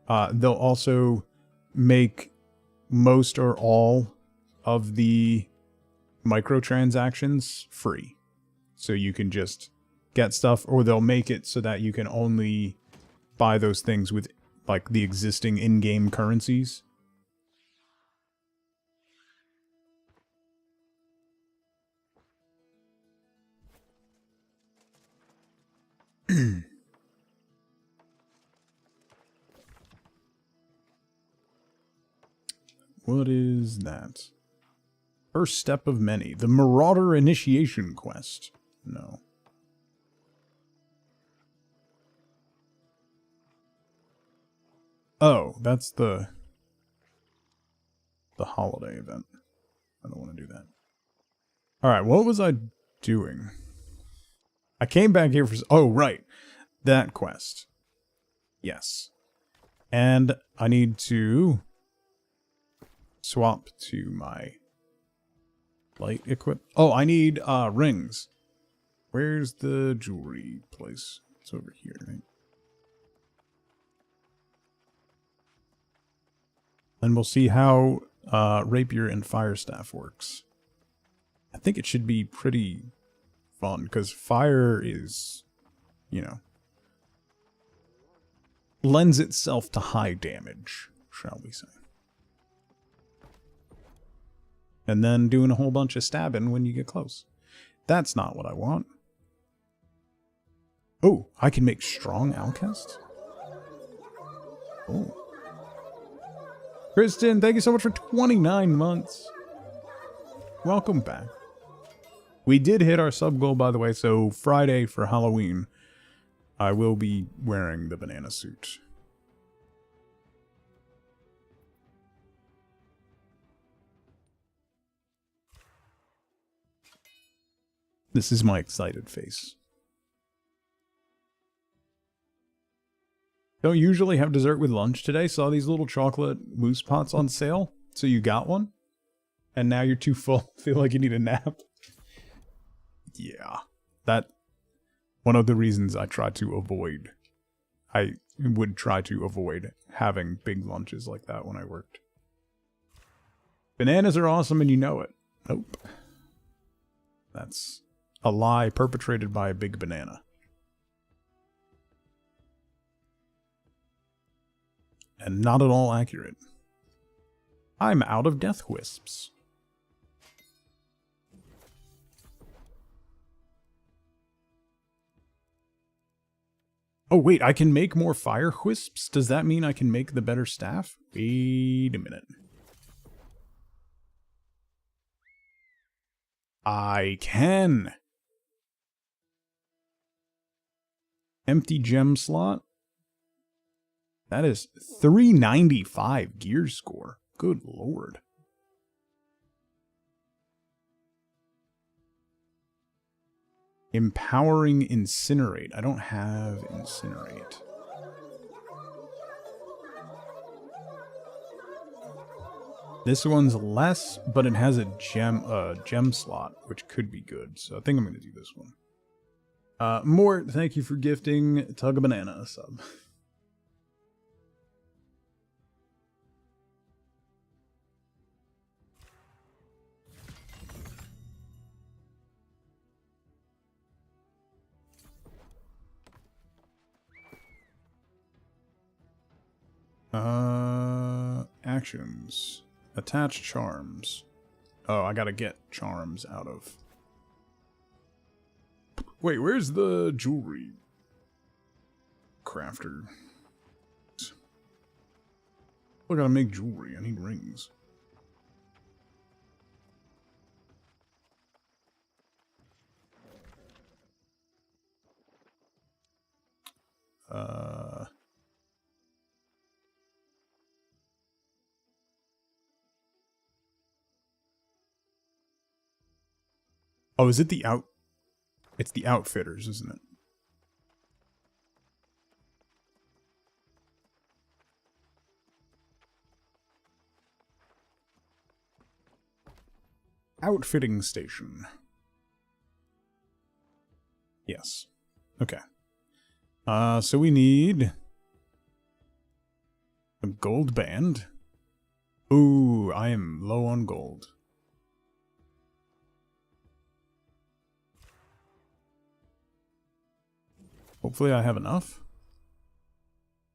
A: They'll also make most or all of the microtransactions free. So you can just get stuff, or they'll make it so that you can only buy those things with like the existing in-game currencies. What is that? First step of many. The Marauder Initiation Quest. No. Oh, that's the holiday event. I don't want to do that. Alright, what was I doing? I came back here for... Oh, right. That quest. Yes. And I need to swap to my light equip. Oh, I need rings. Where's the jewelry place? It's over here, right? And we'll see how rapier and fire staff works. I think it should be pretty fun, because fire is, you know, lends itself to high damage, shall we say. And then doing a whole bunch of stabbing when you get close. That's not what I want. Oh, I can make strong Alcest? Oh. Kristen, thank you so much for 29 months. Welcome back. We did hit our sub goal, by the way, so Friday for Halloween, I will be wearing the banana suit. This is my excited face. Don't usually have dessert with lunch today. Saw these little chocolate mousse pots on sale, so you got one? And now you're too full, feel like you need a nap? Yeah, that... one of the reasons I would try to avoid having big lunches like that when I worked. Bananas are awesome and you know it. Nope. That's a lie perpetrated by a big banana. And not at all accurate. I'm out of death wisps. Oh wait, I can make more fire wisps? Does that mean I can make the better staff? Wait a minute. I can! Empty gem slot? That is 395 gear score. Good lord. Empowering incinerate. I don't have incinerate. This one's less, but it has a gem slot, which could be good. So I think I'm going to do this one. Mort, thank you for gifting Tug a Banana a sub. Actions. Attach charms. Oh, I gotta get charms out of... Wait, where's the jewelry crafter? I gotta make jewelry. I need rings. Oh, is it the out... It's the outfitters, isn't it? Outfitting station. Yes. Okay. So we need... a gold band. Ooh, I am low on gold. Hopefully I have enough.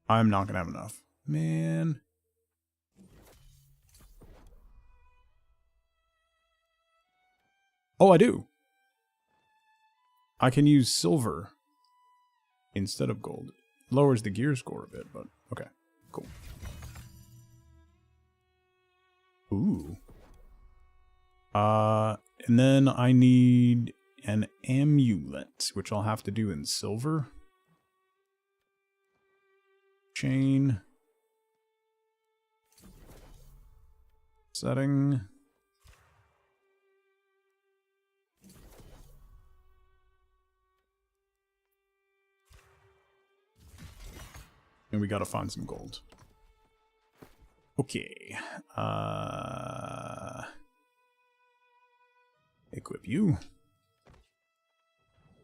A: I'm not gonna have enough. Man. Oh, I do. I can use silver instead of gold. Lowers the gear score a bit, but okay. Cool. Ooh. And then I need an amulet, which I'll have to do in silver. Chain. Setting. And we gotta find some gold. Okay. Equip you.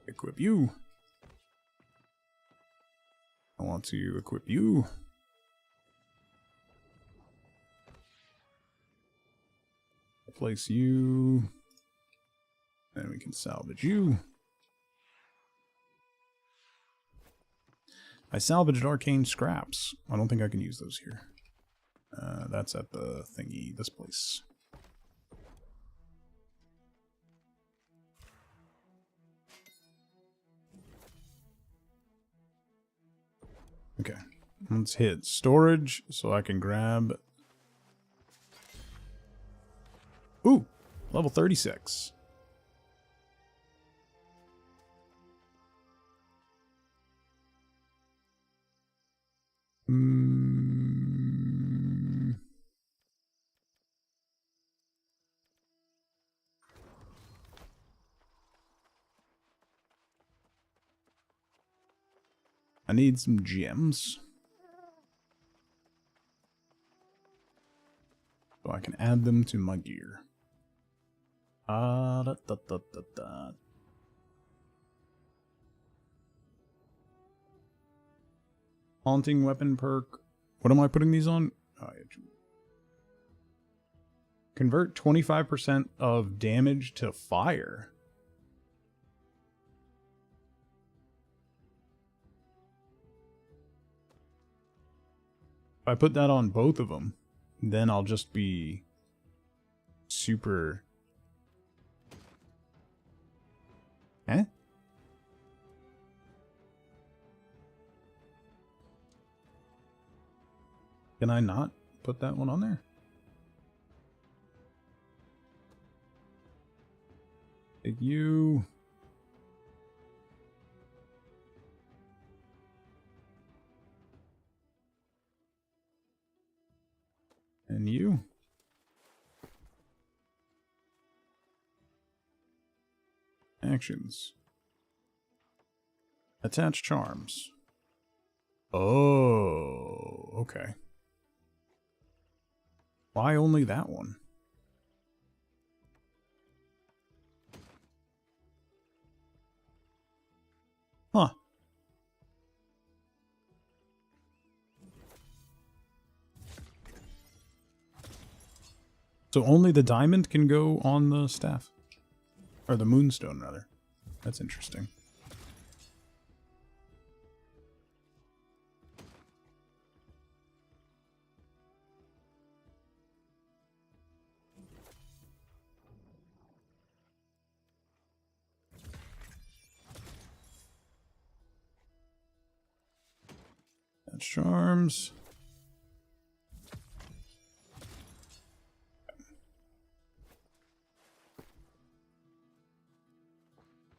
A: Equip you. I want to equip you. Place you. Then we can salvage you. I salvaged arcane scraps. I don't think I can use those here. That's at the thingy, this place. Okay. Let's hit storage so I can grab... Ooh! Level 36. I need some gems. So I can add them to my gear. Da, da, da, da, da. Haunting weapon perk. What am I putting these on? Oh, yeah. Convert 25% of damage to fire. If I put that on both of them, then I'll just be super... Eh? Can I not put that one on there? Take you. And you. Actions. Attach charms. Oh, okay. Why only that one? Huh. So only the diamond can go on the staff? Or the moonstone, rather. That's interesting. That's charms.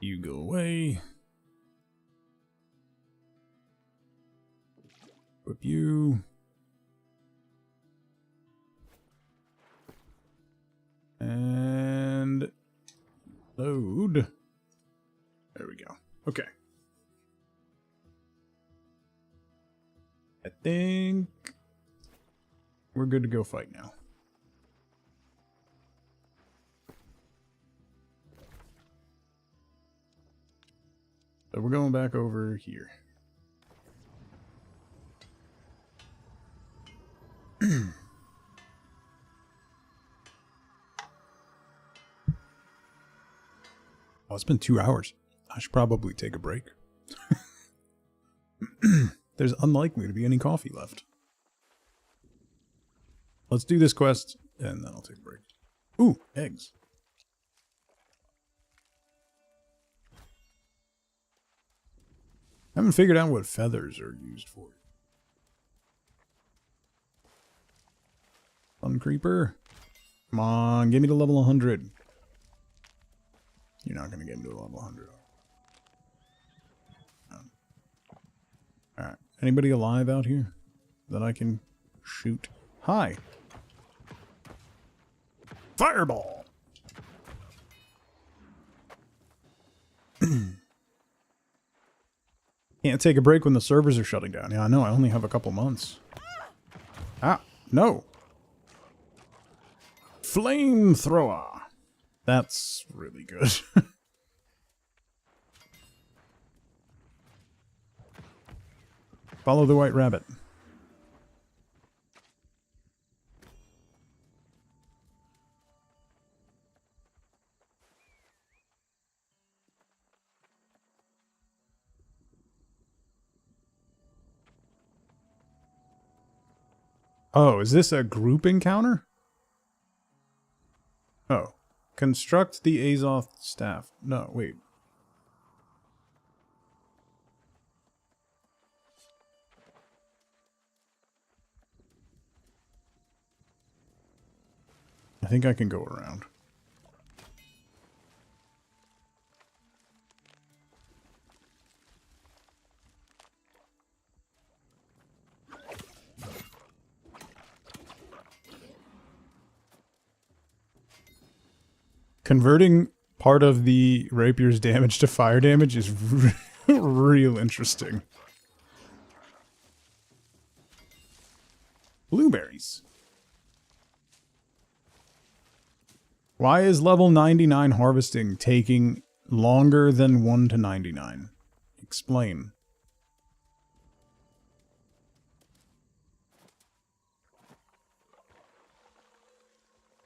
A: You go away. Equip you. And load. There we go. Okay. I think we're good to go fight now. So we're going back over here. Oh, it's been 2 hours. I should probably take a break. There's unlikely to be any coffee left. Let's do this quest, and then I'll take a break. Ooh, eggs. I haven't figured out what feathers are used for. Sun creeper. Come on, give me to level 100. You're not going to get me to level 100. Alright. Anybody alive out here that I can shoot? Hi. Fireball! Can't take a break when the servers are shutting down. Yeah, I know. I only have a couple months. Ah, no. Flamethrower. That's really good. Follow the white rabbit. Oh, is this a group encounter? Oh. Construct the Azoth staff. No, wait. think I can go around. Converting part of the rapier's damage to fire damage is real interesting. Blueberries. Why is level 99 harvesting taking longer than 1 to 99? Explain.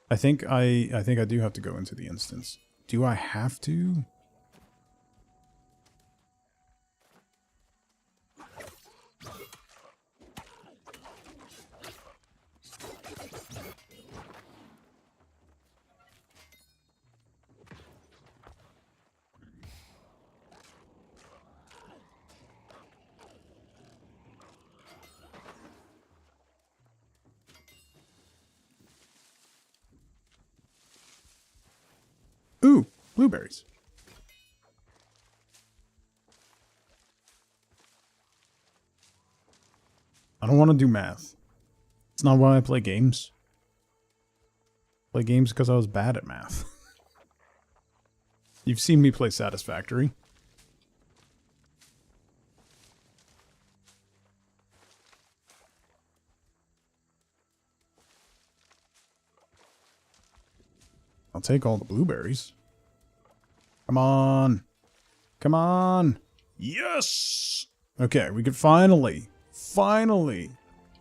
A: I think I do have to go into the instance. Do I have to? Ooh, blueberries. I don't want to do math. It's not why I play games. I play games because I was bad at math. You've seen me play Satisfactory. I'll take all the blueberries. Come on. Come on. Yes! Okay, we could finally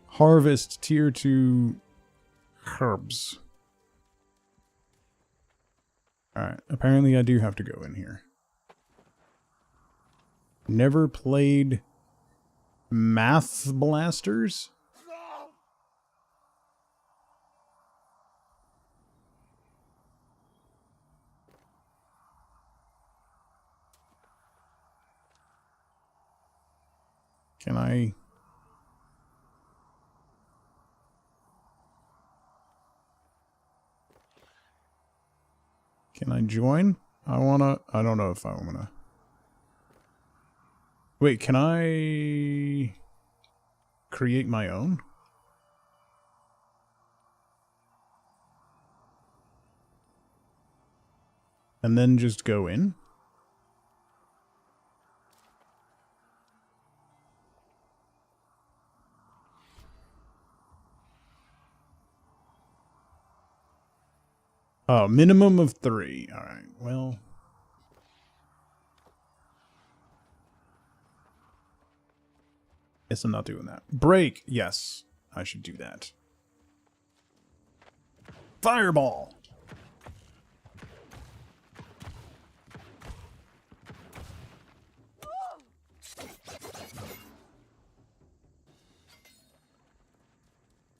A: harvest tier 2 herbs. Alright, apparently I do have to go in here. Never played Math Blasters? Can I... Can I join? I don't know if I wanna... Wait, can I... create my own? And then just go in? Oh, minimum of 3. Alright, well... Guess I'm not doing that. Break! Yes, I should do that. Fireball!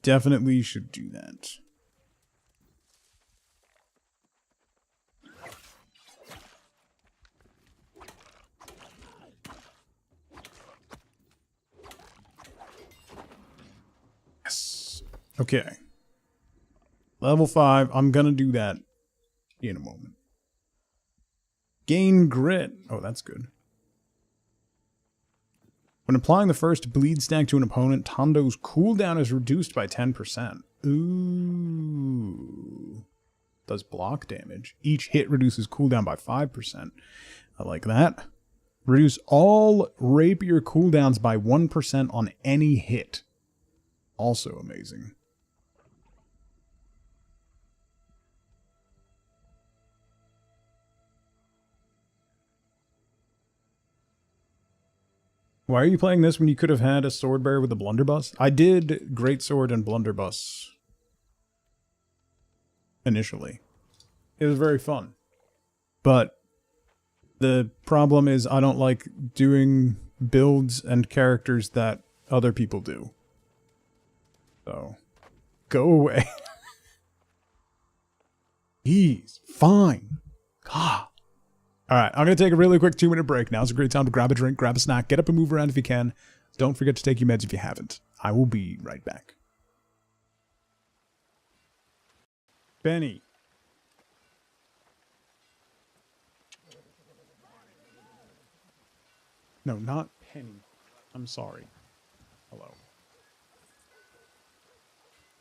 A: Definitely should do that. Okay. Level 5. I'm gonna do that in a moment. Gain grit. Oh, that's good. When applying the first bleed stack to an opponent, Tondo's cooldown is reduced by 10%. Ooh. Does block damage. Each hit reduces cooldown by 5%. I like that. Reduce all rapier cooldowns by 1% on any hit. Also amazing. Why are you playing this when you could have had a sword bearer with a blunderbuss? I did greatsword and blunderbuss initially. It was very fun. But the problem is I don't like doing builds and characters that other people do. So, go away. He's fine. God. Alright, I'm going to take a really quick 2-minute break. Now's a great time to grab a drink, grab a snack, get up and move around if you can. Don't forget to take your meds if you haven't. I will be right back. Benny. No, not Penny. I'm sorry. Hello.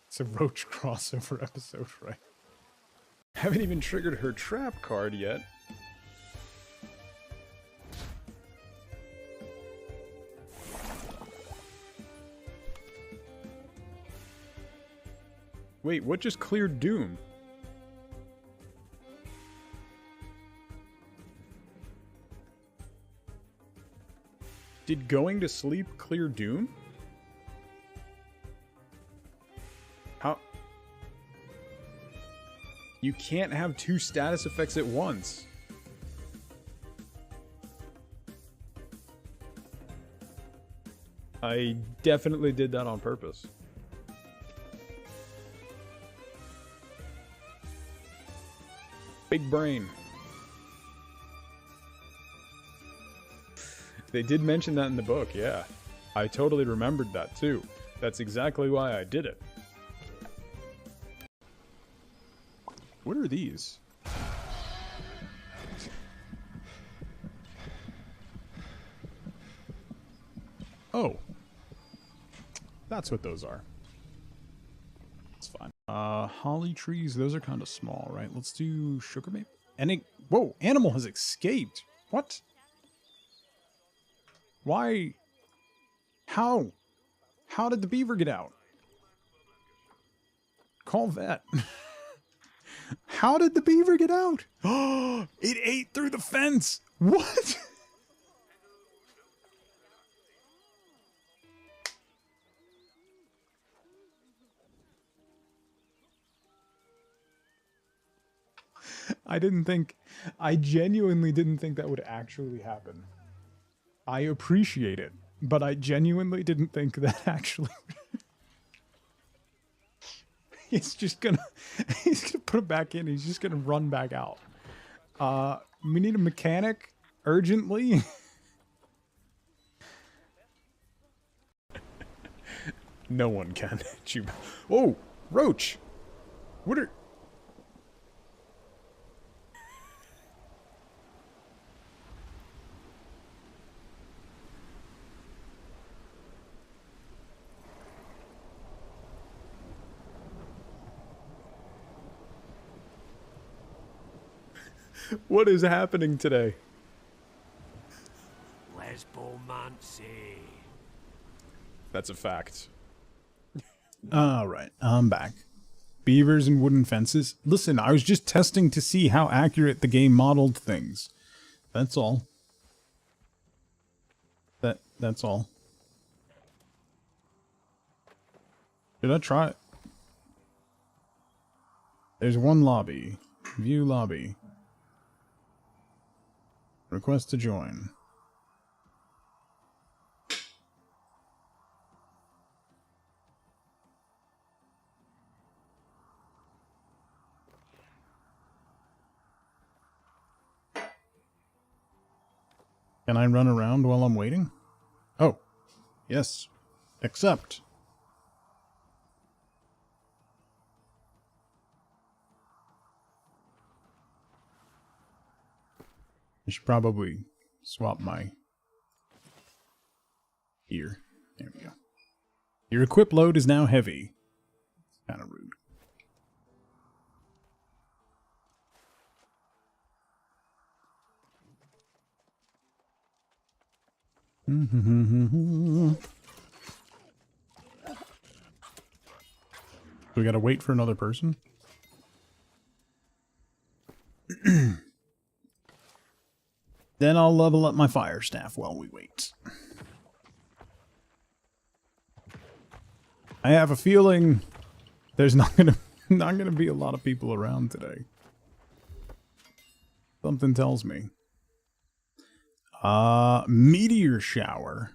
A: It's a Roach crossover episode, right? Haven't even triggered her trap card yet. Wait, what just cleared Doom? Did going to sleep clear Doom? How? You can't have two status effects at once. I definitely did that on purpose. Big brain. They did mention that in the book, yeah. I totally remembered that too. That's exactly why I did it. What are these? Oh. That's what those are. It's fine. Holly trees, those are kind of small, right? Let's do sugar maple. Whoa, animal has escaped. What? Why? How? How did the beaver get out? Call vet. How did the beaver get out? Oh, it ate through the fence. What? I genuinely didn't think that would actually happen. I appreciate it, but I genuinely didn't think that actually. He's gonna put it back in. He's just gonna run back out. We need a mechanic urgently. No one can hit you. Oh, Roach! What are... What is happening today?
H: Lesbomancy.
A: That's a fact. Alright, I'm back. Beavers and wooden fences. Listen, I was just testing to see how accurate the game modeled things. That's all. That's all. Did I try it? There's one lobby. View lobby. Request to join. Can I run around while I'm waiting? Oh, yes. Accept. I should probably swap my ear. There we go. Your equip load is now heavy. Kind of rude. We gotta wait for another person? Then I'll level up my fire staff while we wait. I have a feeling there's not gonna be a lot of people around today. Something tells me. Meteor shower.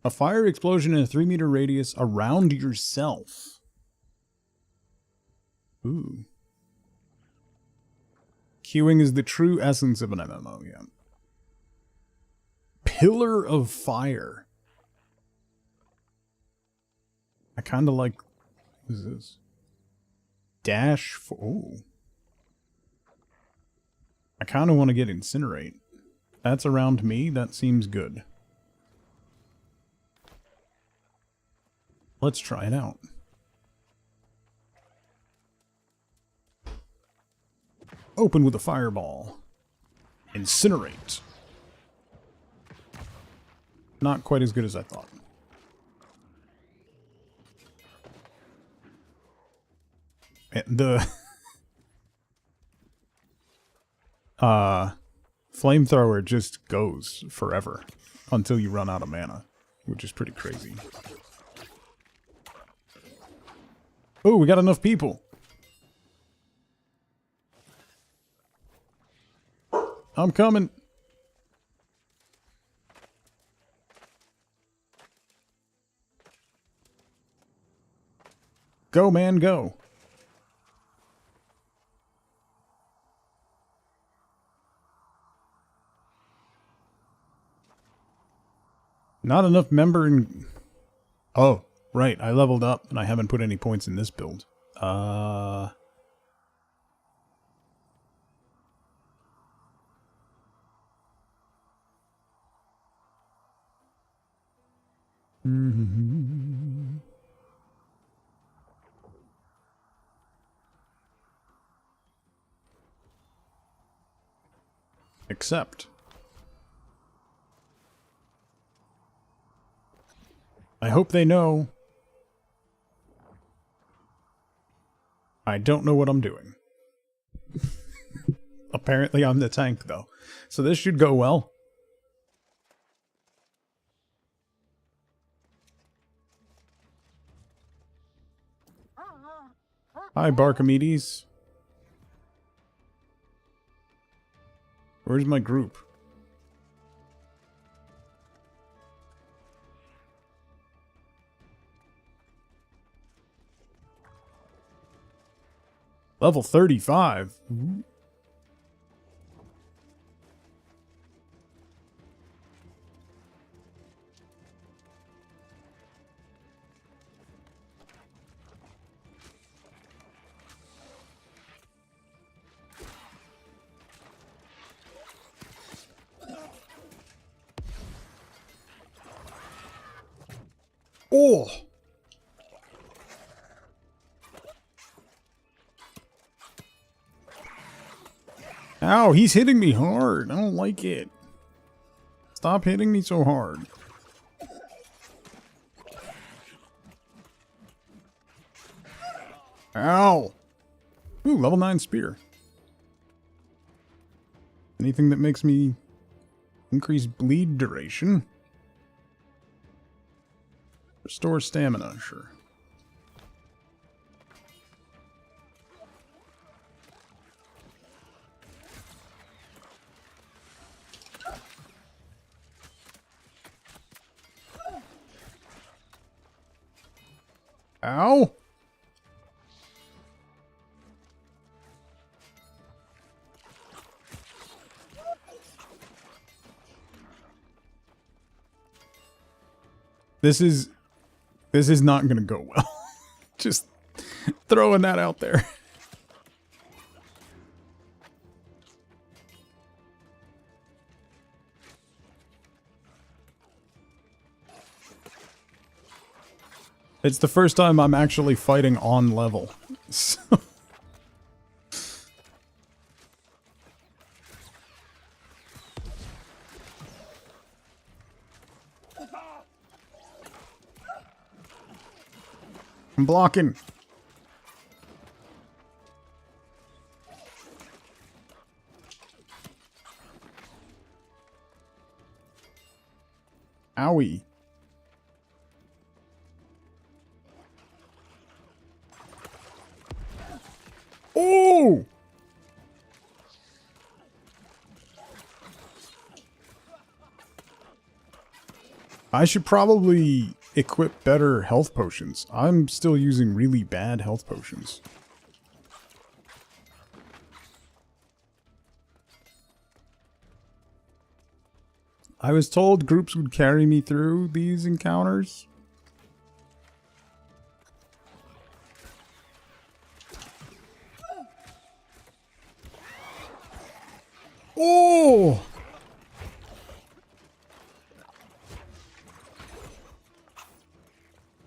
A: A fire explosion in a 3-meter radius around yourself. Ooh. Queuing is the true essence of an MMO, yeah. Pillar of Fire. I kind of like... What is this? dash for... Ooh. I kind of want to get Incinerate. That's around me. That seems good. Let's try it out. Open with a fireball. Incinerate. Not quite as good as I thought. And the flamethrower just goes forever until you run out of mana, which is pretty crazy. Oh, we got enough people. I'm coming. Go, man, go. Not enough member in... Oh, right. I leveled up and I haven't put any points in this build. Accept. I hope they know. I don't know what I'm doing. Apparently I'm the tank, though. So this should go well. Hi, Barkamedes. Where's my group? Level 35. Oh! Ow, he's hitting me hard. I don't like it. Stop hitting me so hard. Ow! Ooh, level 9 spear. Anything that makes me increase bleed duration. Restore stamina, sure. Ow! This is not gonna go well. Just throwing that out there. It's the first time I'm actually fighting on level. So. I'm blocking. Owie. Oh! I should probably equip better health potions. I'm still using really bad health potions. I was told groups would carry me through these encounters.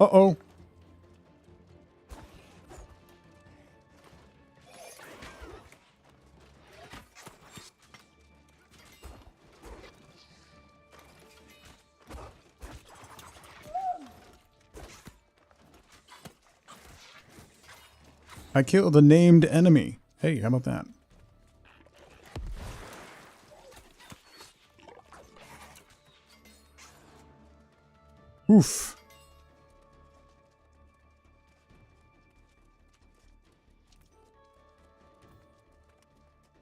A: Uh-oh. I killed a named enemy. Hey, how about that? Oof.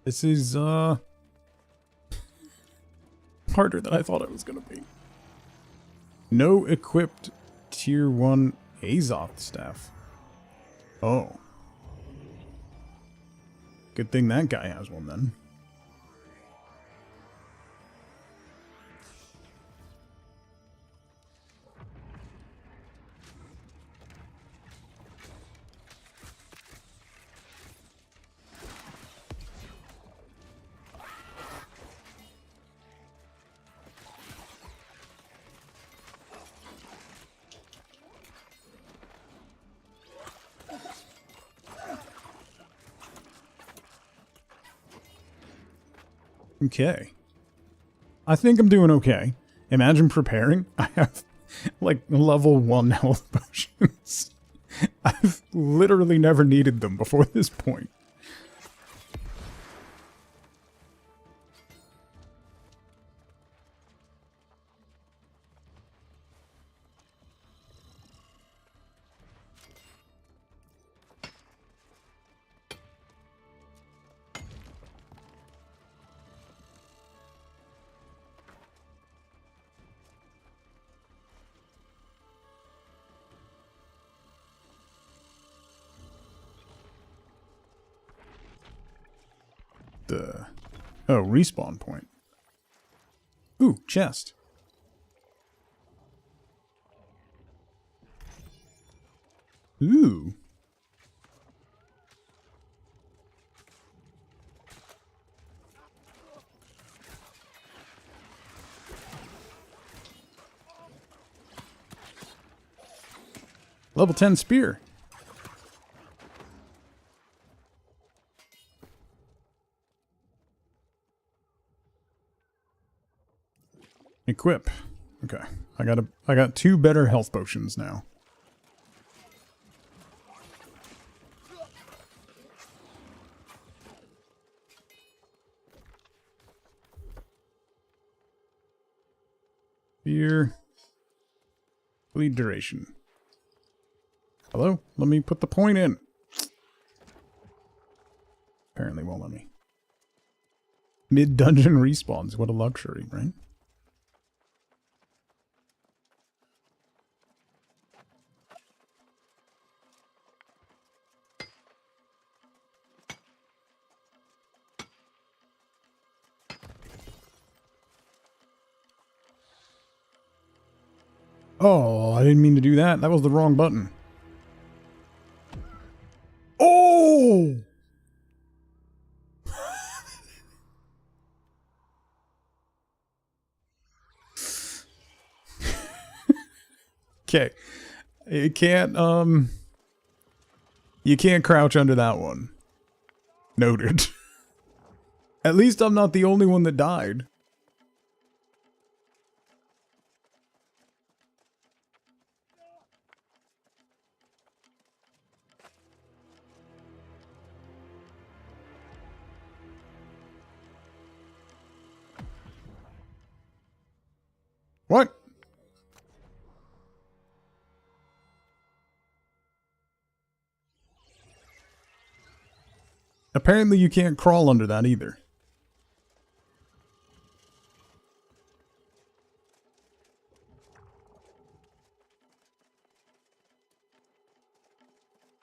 A: This is, harder than I thought it was gonna be. No equipped tier 1 Azoth staff. Oh. Good thing that guy has one then. Okay. I think I'm doing okay. Imagine preparing. I have, like, level 1 health potions. I've literally never needed them before this point. Oh, respawn point. Ooh, chest. Ooh. Level 10 spear. Equip. Okay. I got 2 better health potions now. Fear. Bleed duration. Hello? Let me put the point in. Apparently won't let me. Mid-dungeon respawns. What a luxury, right? Oh, I didn't mean to do that. That was the wrong button. Oh! Okay. You can't crouch under that one. Noted. At least I'm not the only one that died. What? Apparently you can't crawl under that either.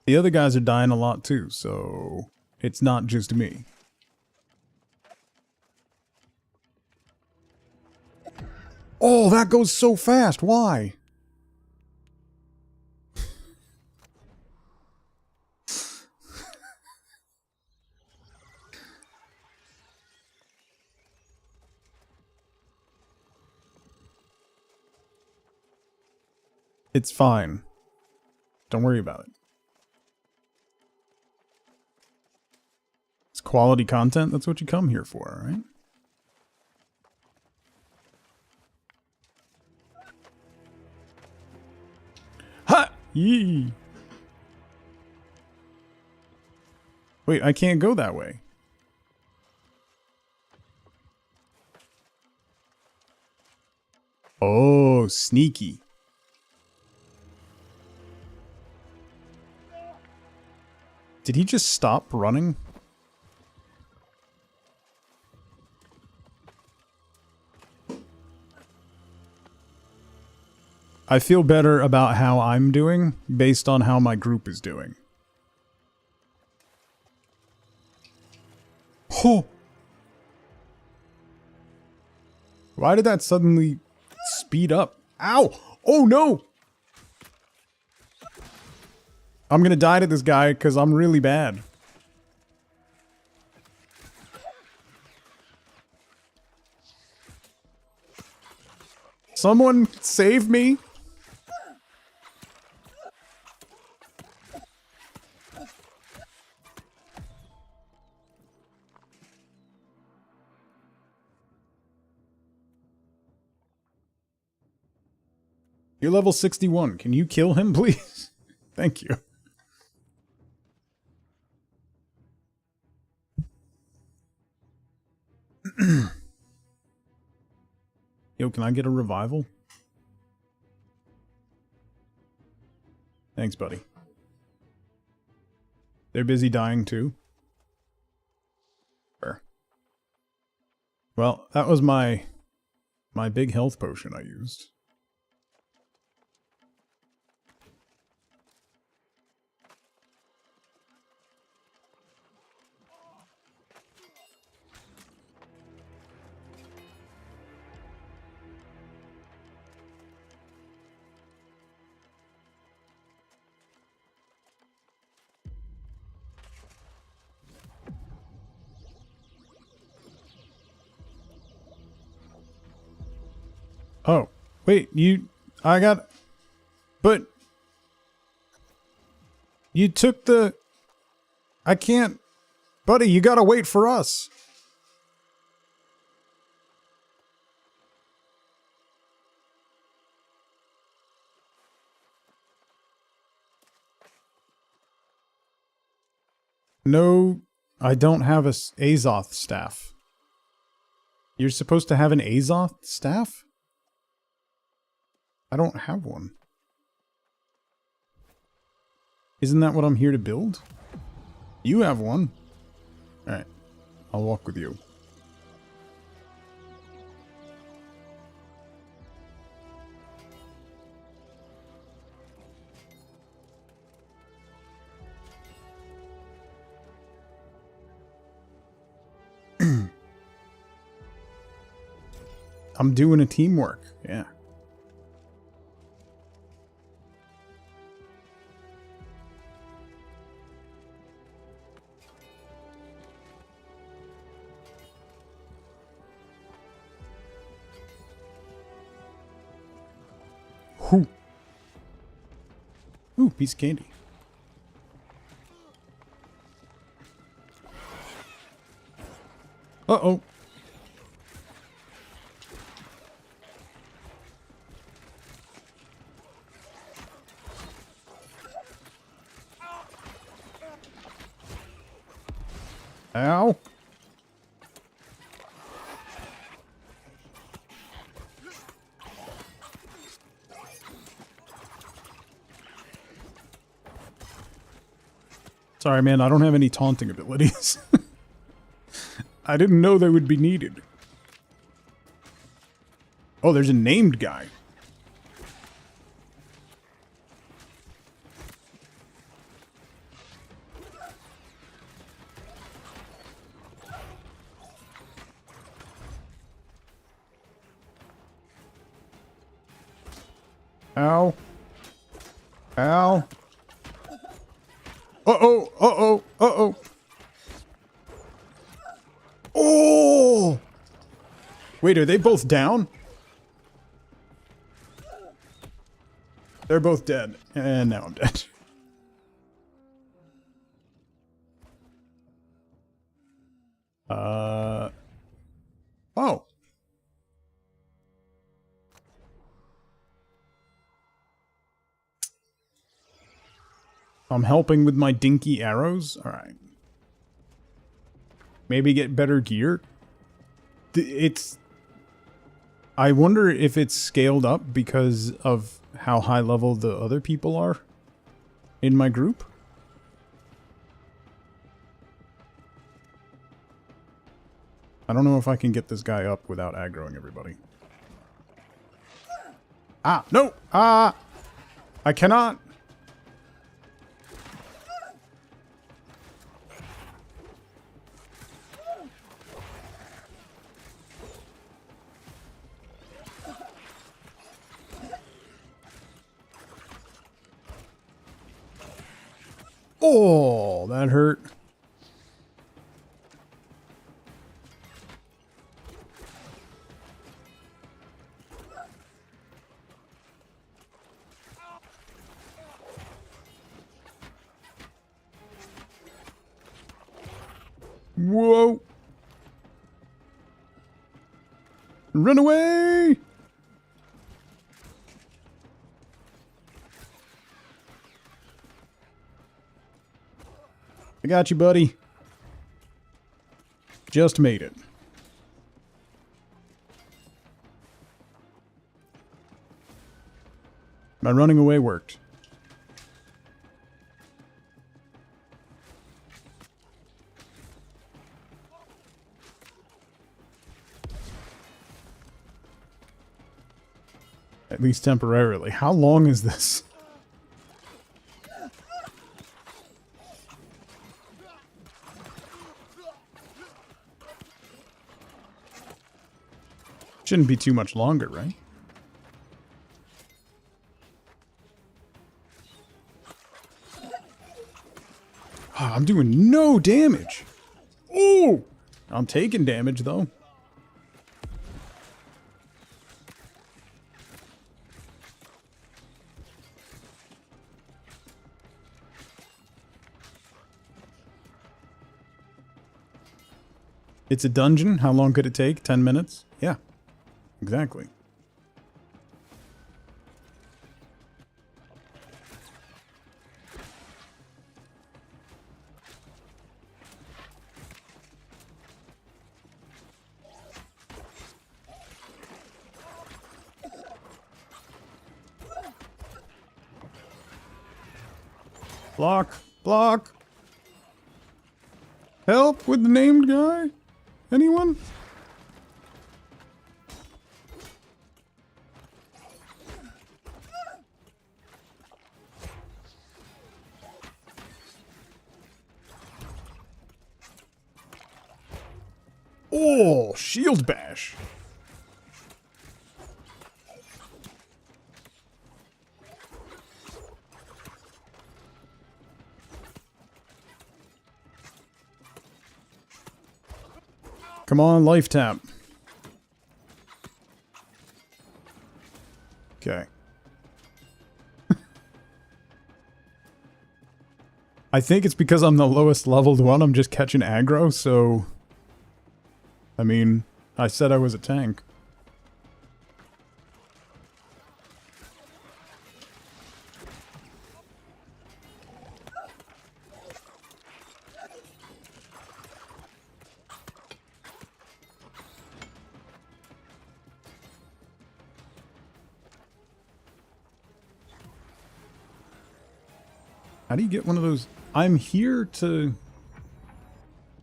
A: The other guys are dying a lot too, so it's not just me. Oh, that goes so fast. Why? It's fine. Don't worry about it. It's quality content. That's what you come here for, right? Ha! Yee! Wait, I can't go that way. Oh, sneaky. Did he just stop running? I feel better about how I'm doing based on how my group is doing. Oh! Why did that suddenly speed up? Ow! Oh no! I'm gonna die to this guy because I'm really bad. Someone save me! You're level 61. Can you kill him, please? Thank you. Yo, can I get a revival? Thanks, buddy. They're busy dying too. Sure. Well, that was my big health potion I used. Oh, wait, but you took I can't, buddy, you gotta wait for us. No, I don't have a Azoth staff. You're supposed to have an Azoth staff? I don't have one. Isn't that what I'm here to build? You have one. Alright. I'll walk with you. I'm doing a teamwork. Yeah. Whew. Ooh, piece of candy. Uh-oh. Ow. Sorry, man, I don't have any taunting abilities. I didn't know they would be needed. Oh, there's a named guy. Ow. Ow. Uh-oh, uh-oh, uh-oh. Oh! Wait, are they both down? They're both dead. And now I'm dead. I'm helping with my dinky arrows? Alright. Maybe get better gear? It's... I wonder if it's scaled up because of how high level the other people are in my group. I don't know if I can get this guy up without aggroing everybody. Ah, no! Ah! I cannot! Oh, that hurt. Whoa! Run away! I got you, buddy. Just made it. My running away worked. At least temporarily. How long is this? Shouldn't be too much longer, right? Oh, I'm doing no damage. Oh! I'm taking damage, though. It's a dungeon. How long could it take? 10 minutes? Yeah, exactly. Block! Block! Help with the named guy? Anyone? Oh, shield bash. Come on, life tap. Okay. I think it's because I'm the lowest leveled one, I'm just catching aggro, so... I mean, I said I was a tank. How do you get one of those? I'm here to...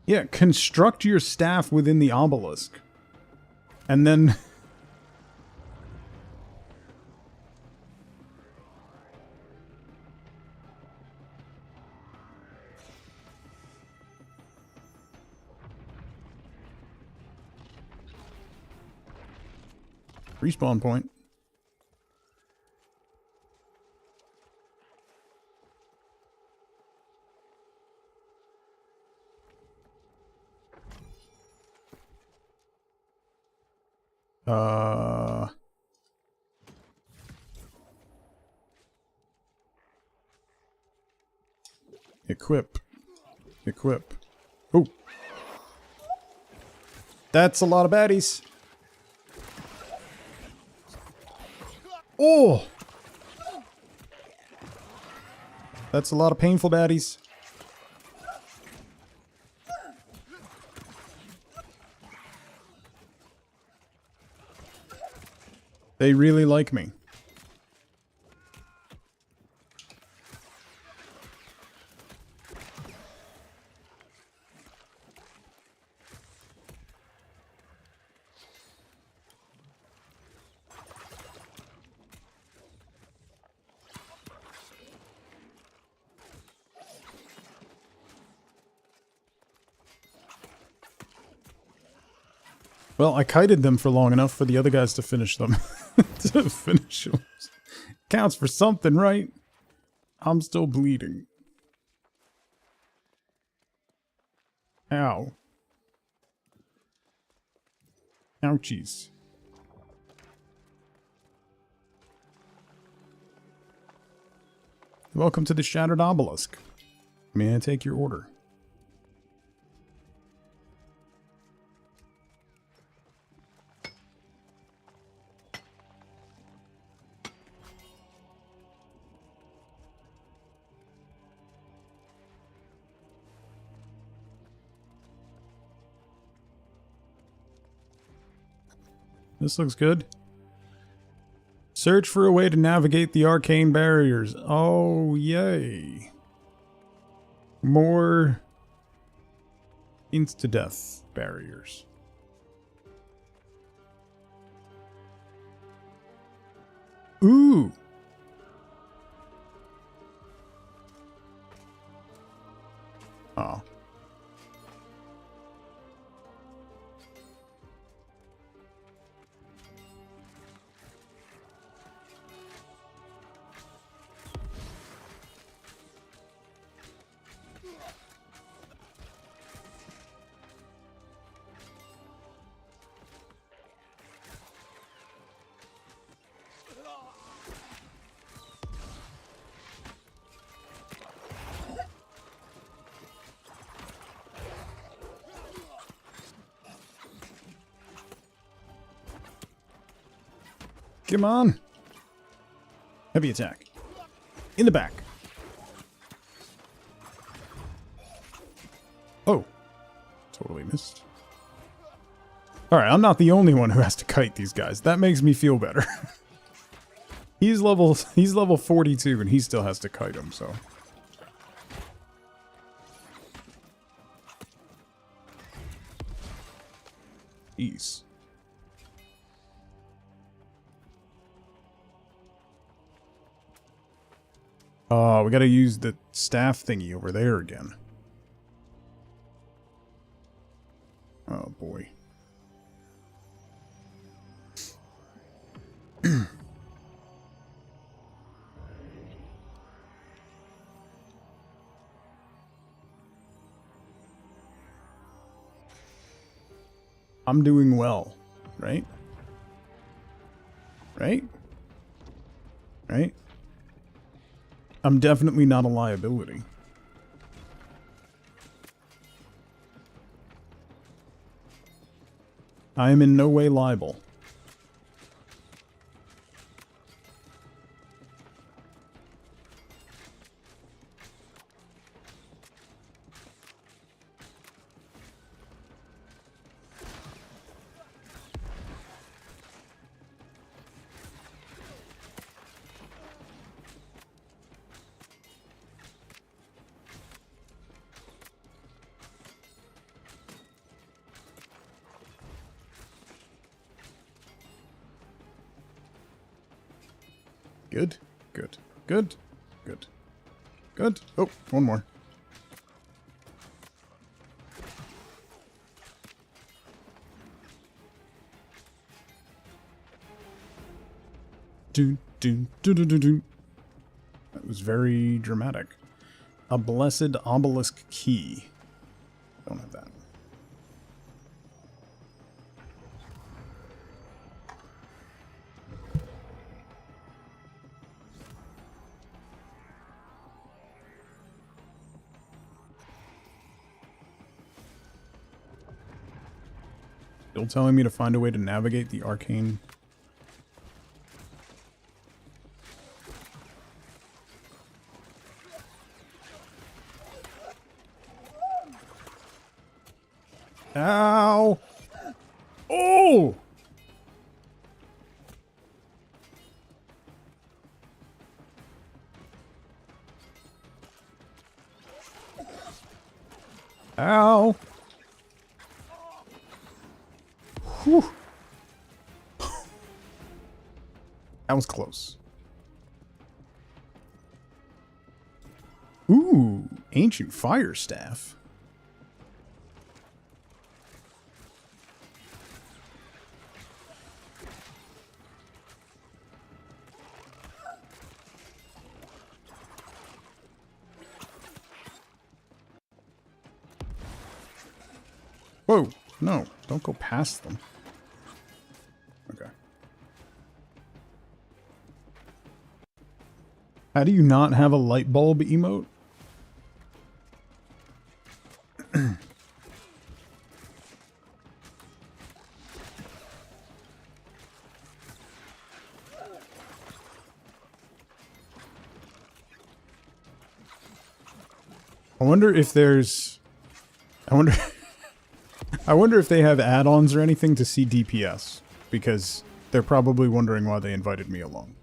A: Yeah, construct your staff within the obelisk. And then... Respawn point. Equip. Equip. Oh. That's a lot of baddies. Oh. That's a lot of painful baddies. They really like me. Well, I kited them for long enough for the other guys to finish them. To finish them. Counts for something, right? I'm still bleeding. Ow. Ouchies. Welcome to the Shattered Obelisk. May I take your order? This looks good. Search for a way to navigate the arcane barriers. Oh, yay. More insta-death barriers. Ooh. Oh. Come on. Heavy attack. In the back. Oh. Totally missed. Alright, I'm not the only one who has to kite these guys. That makes me feel better. He's level 42 and he still has to kite them, so. Jeez. Oh, we gotta use the staff thingy over there again. Oh boy. I'm doing well, right? Right? Right? I'm definitely not a liability. I am in no way liable. Good, good, good, good, good. Oh, one more. Do, do, do, do, do, do. That was very dramatic. A blessed obelisk key. Don't have that. Still telling me to find a way to navigate the arcane. Ow! Oh! Ow! Whew. That was close. Ooh, ancient fire staff. Whoa, no, don't go past them. Okay. How do you not have a light bulb emote? I wonder if there's... I wonder if they have add-ons or anything to see DPS, because they're probably wondering why they invited me along.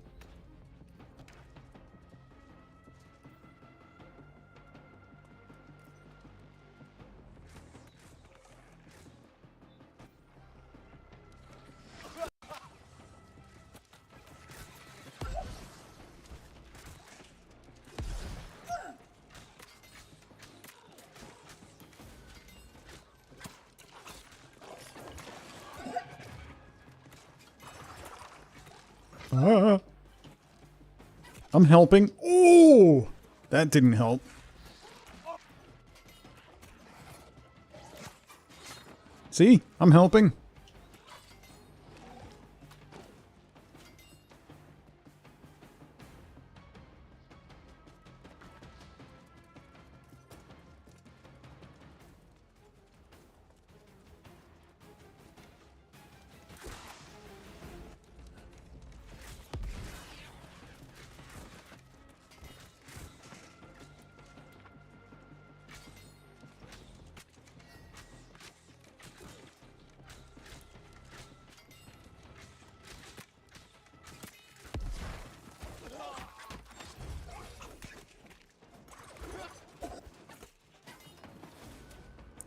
A: I'm helping. Oh, that didn't help. See, I'm helping.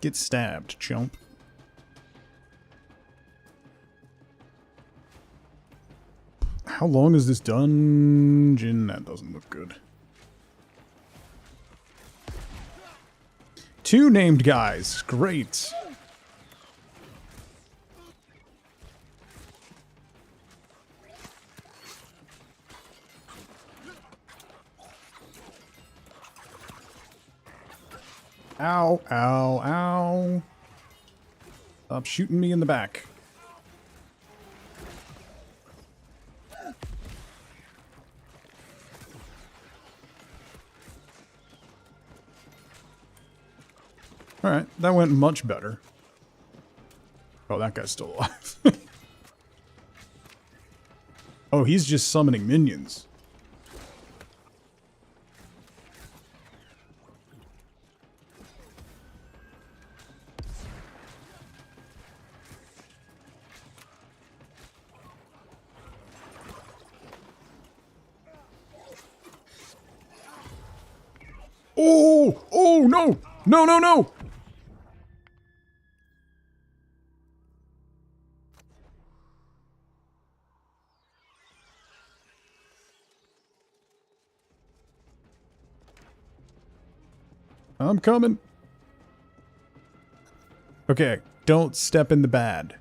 A: Get stabbed, chump. How long is this dungeon? That doesn't look good. 2 named guys. Great. Ow, ow, ow. Stop shooting me in the back. Alright, that went much better. Oh, that guy's still alive. Oh, he's just summoning minions. Oh! Oh, no! No, no, no! I'm coming. Okay, don't step in the bad.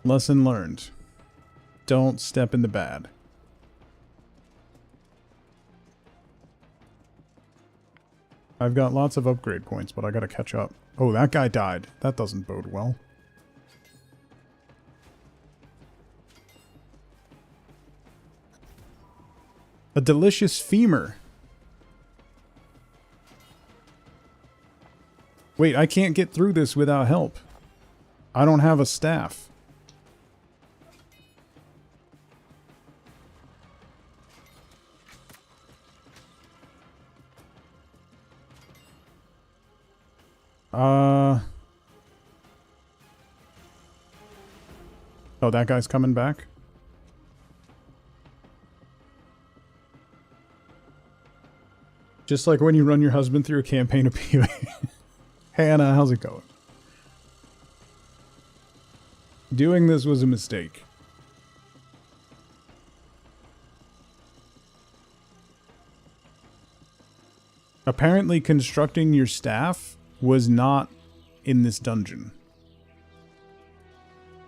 A: Lesson learned. Don't step in the bad. I've got lots of upgrade points, but I gotta catch up. Oh, that guy died. That doesn't bode well. A delicious femur. Wait, I can't get through this without help. I don't have a staff. Oh, that guy's coming back? Just like when you run your husband through a campaign of PvE. Hey Anna, how's it going? Doing this was a mistake. Apparently constructing your staff was not in this dungeon.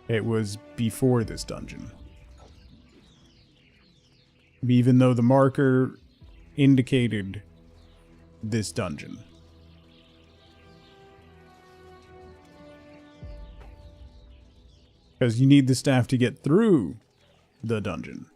A: It was before this dungeon. Even though the marker indicated this dungeon. Because you need the staff to get through the dungeon.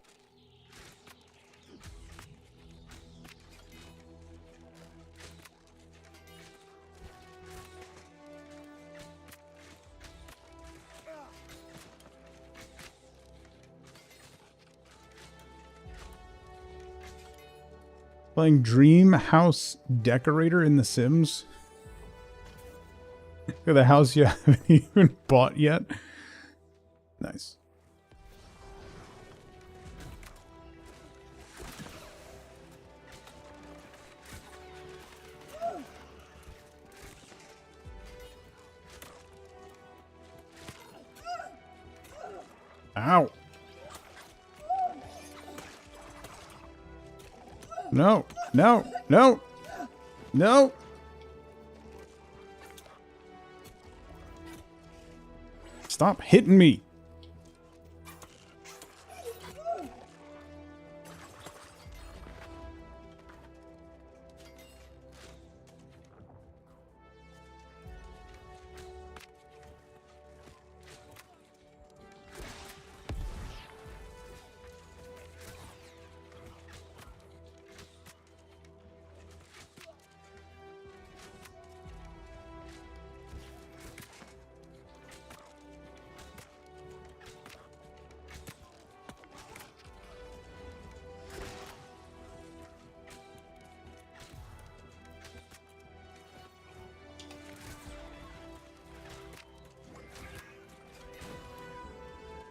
A: Playing Dream House Decorator in The Sims? The house you haven't even bought yet? Nice. Ow. No, no, no, no. Stop hitting me.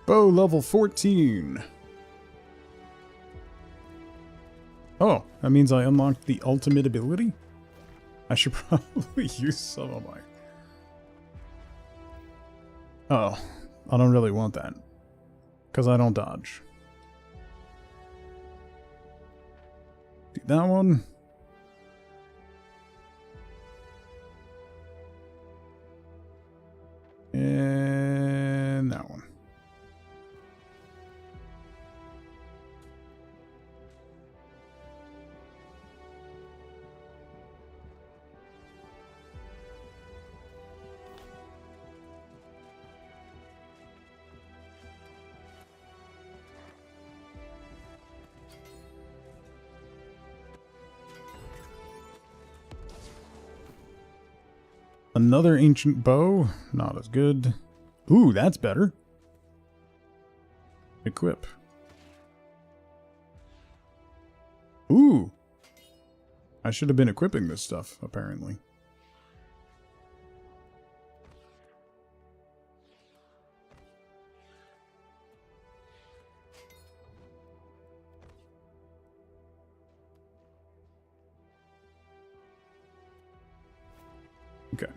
A: Bow level 14. Oh, that means I unlocked the ultimate ability? I should probably use some of my... Oh, I don't really want that. Because I don't dodge. Do that one. And that one. Another ancient bow. Not as good. Ooh, that's better. Equip. Ooh. I should have been equipping this stuff, apparently. Okay.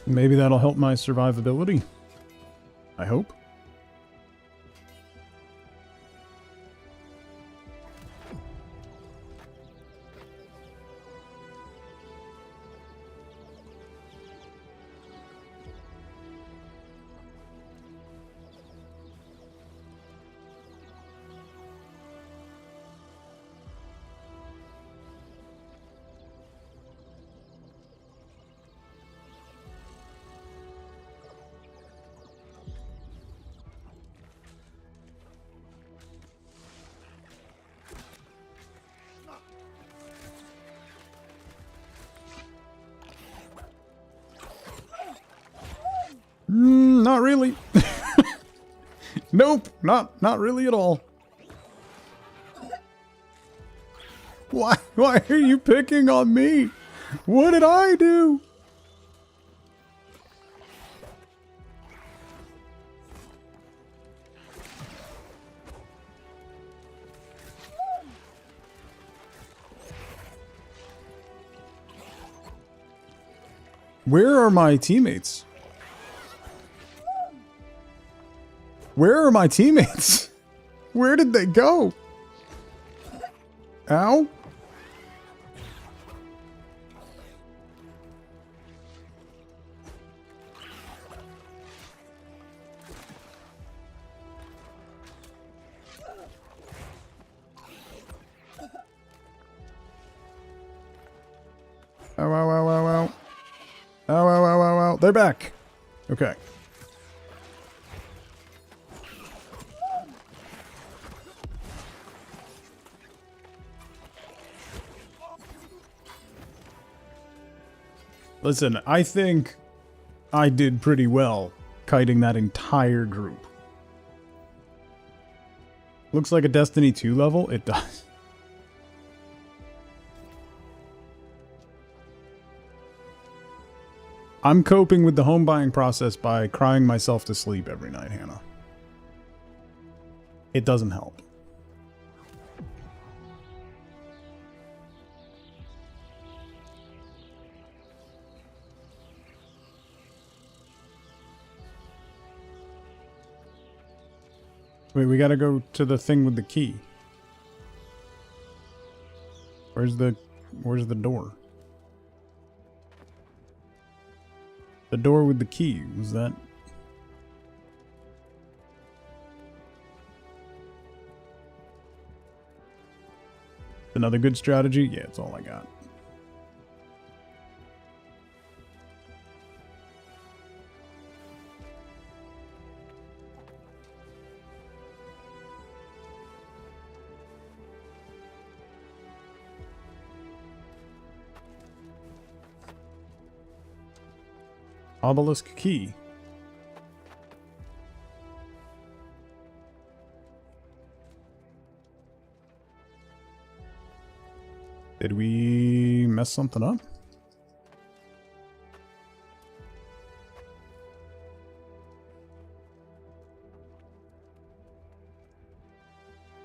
A: Maybe that'll help my survivability. I hope. Not really. Nope, not really at all. Why are you picking on me? What did I do? Where are my teammates? Where are my teammates? Where did they go? Ow. Ow, ow, ow, ow, ow. Ow, ow, ow, ow, ow. They're back. Okay. Listen, I think I did pretty well kiting that entire group. Looks like a Destiny 2 level. It does. I'm coping with the home buying process by crying myself to sleep every night, Hannah. It doesn't help. Wait, we gotta go to the thing with the key. Where's the door? The door with the key, was that? Another good strategy? Yeah, it's all I got. Obelisk key. Did we mess something up?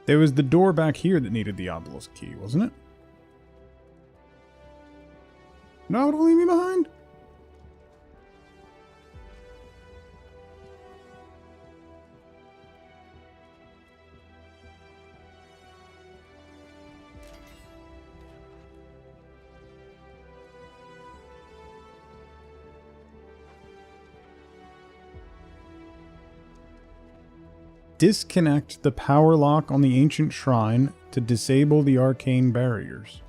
A: There was the door back here that needed the obelisk key, wasn't it? No, don't leave me behind. Disconnect the power lock on the ancient shrine to disable the arcane barriers.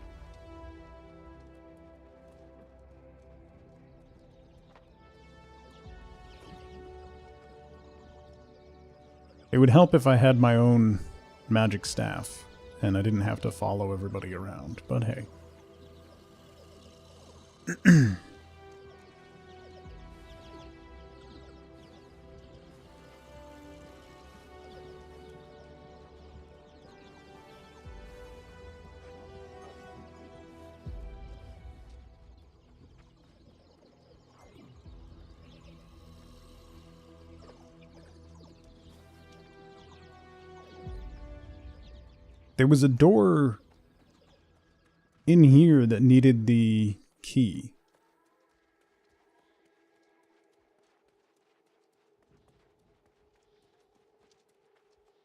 A: It would help if I had my own magic staff and I didn't have to follow everybody around, but hey. There was a door in here that needed the key.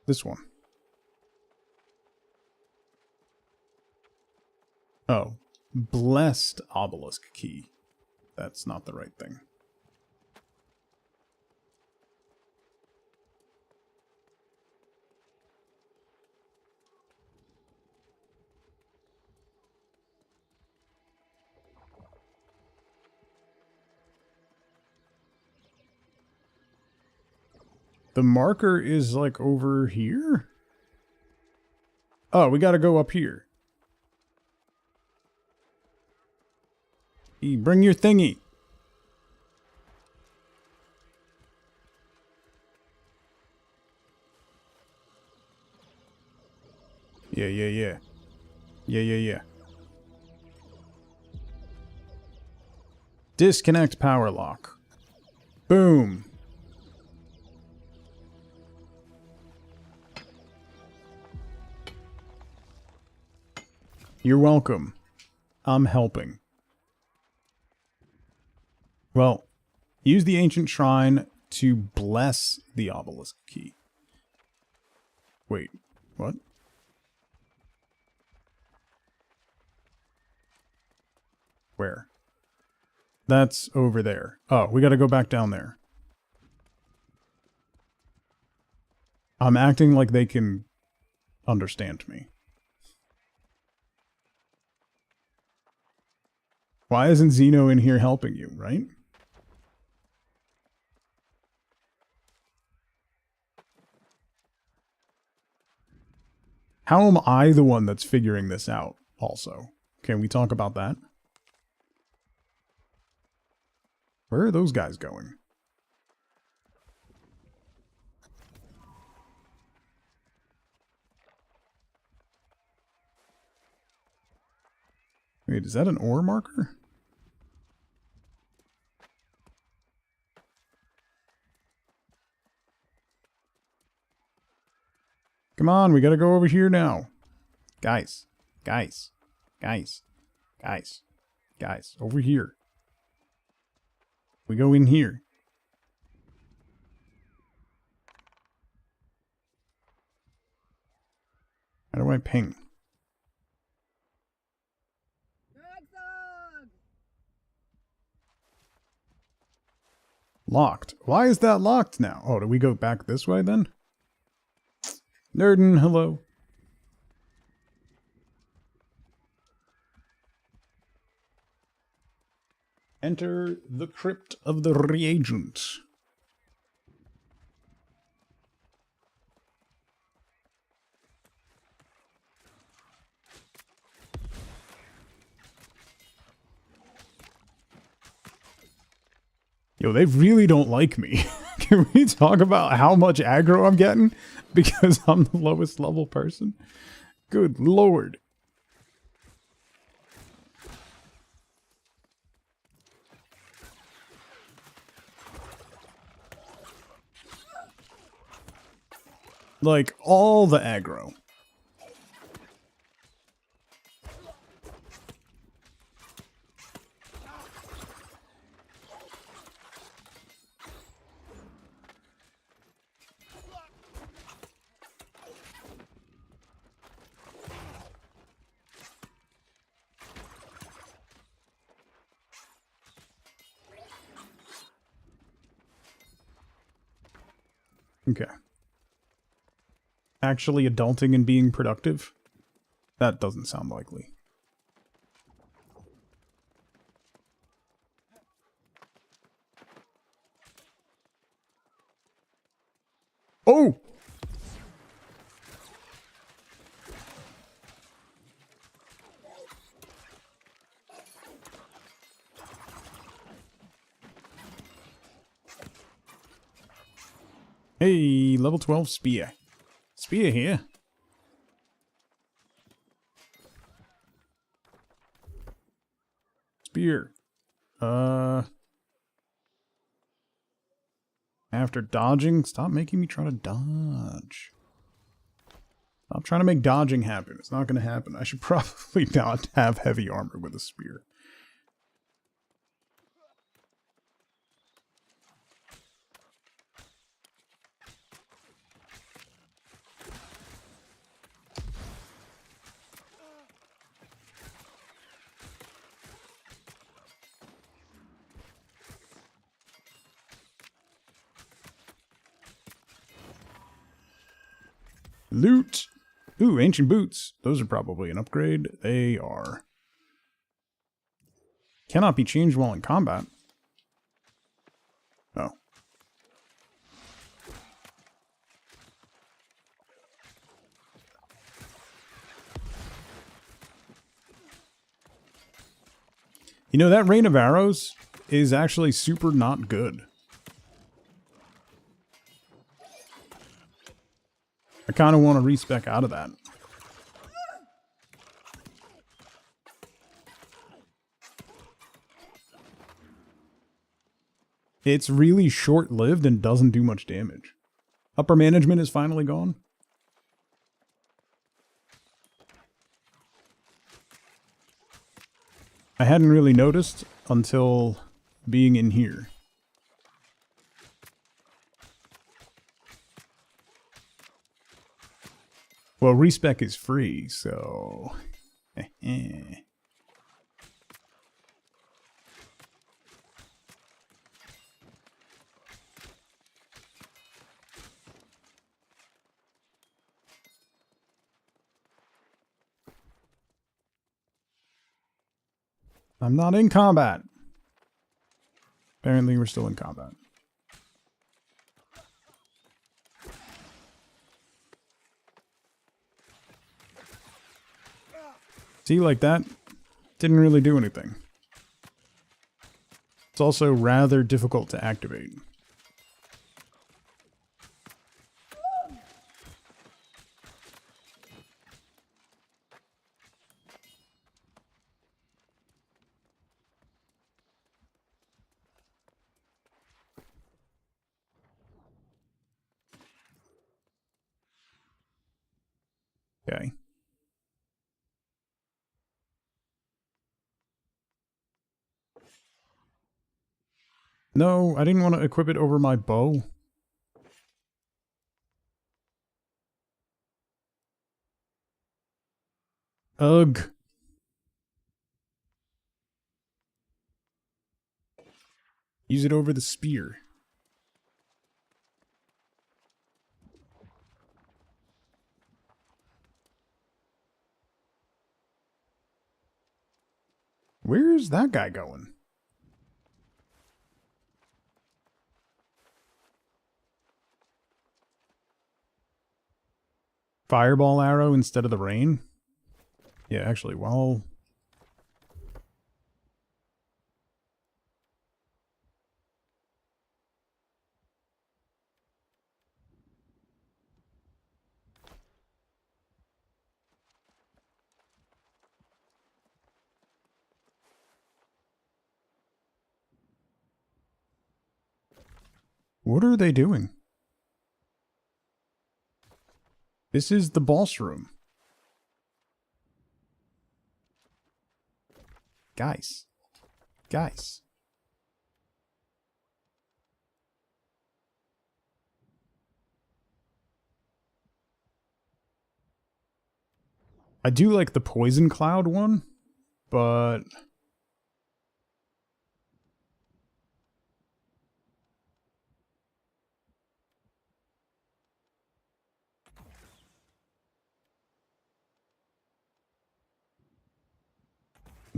A: This one. Oh, blessed obelisk key. That's not the right thing. The marker is like over here? Oh, we gotta go up here. Bring your thingy. Yeah. Yeah. Disconnect power lock. Boom. You're welcome. I'm helping. Well, use the ancient shrine to bless the obelisk key. Wait, what? Where? That's over there. Oh, we gotta go back down there. I'm acting like they can understand me. Why isn't Zeno in here helping you, right? How am I the one that's figuring this out also? Can we talk about that? Where are those guys going? Wait, is that an ore marker? Come on, we gotta go over here now. Guys, over here. We go in here. How do I ping? Locked. Why is that locked now? Oh, do we go back this way then? Nerdin, hello. Enter the crypt of the reagent. Yo, they really don't like me. Can we talk about how much aggro I'm getting? Because I'm the lowest level person? Good lord. Like, all the aggro. Okay. Actually adulting and being productive? That doesn't sound likely. Oh! Hey, level 12 spear. Spear here. Spear. After dodging, stop making me try to dodge. Stop trying to make dodging happen. It's not going to happen. I should probably not have heavy armor with a spear. Loot. Ooh, ancient boots. Those are probably an upgrade. They are. Cannot be changed while in combat. Oh. You know, that rain of arrows is actually super not good. I kind of want to respec out of that. It's really short-lived and doesn't do much damage. Upper management is finally gone. I hadn't really noticed until being in here. Well, respec is free, so... I'm not in combat. Apparently we're still in combat. See, like that? Didn't really do anything. It's also rather difficult to activate. Okay. No, I didn't want to equip it over my bow. Ugh. Use it over the spear. Where's that guy going? Fireball arrow instead of the rain? Yeah, actually, well... What are they doing? This is the boss room. Guys. Guys. I do like the poison cloud one, but...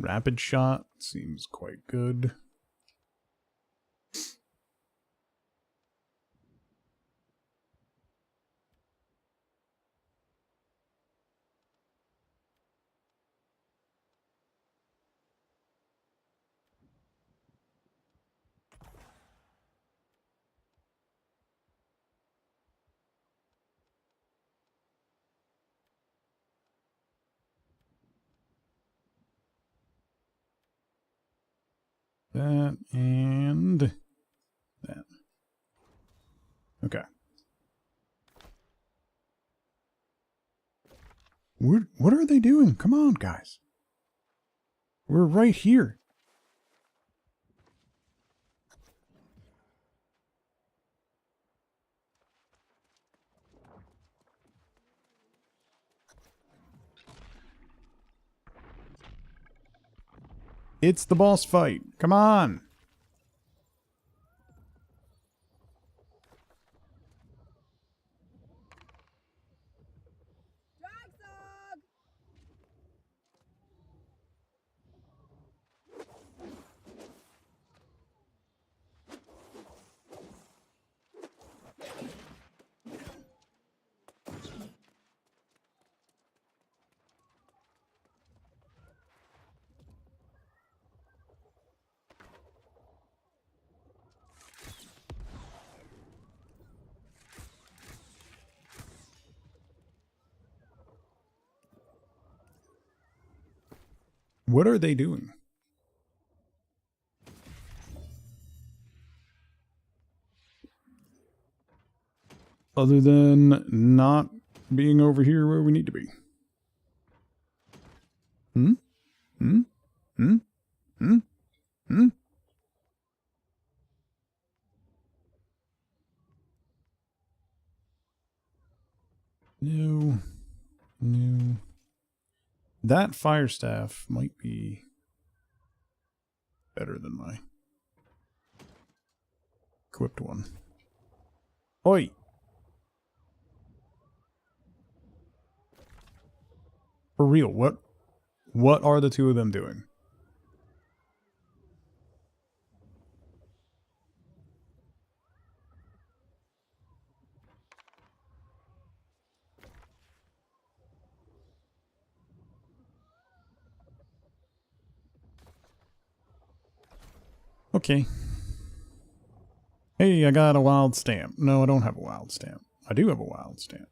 A: Rapid shot seems quite good. That and that. Okay. What are they doing? Come on, guys. We're right here. It's the boss fight. Come on. What are they doing? Other than not being over here where we need to be. Hmm? Hmm? Hmm? Hmm? Hmm? No. No. That fire staff might be better than my equipped one. Oi! For real, what are the two of them doing? Okay. Hey, I got a wild stamp. No, I don't have a wild stamp. I do have a wild stamp.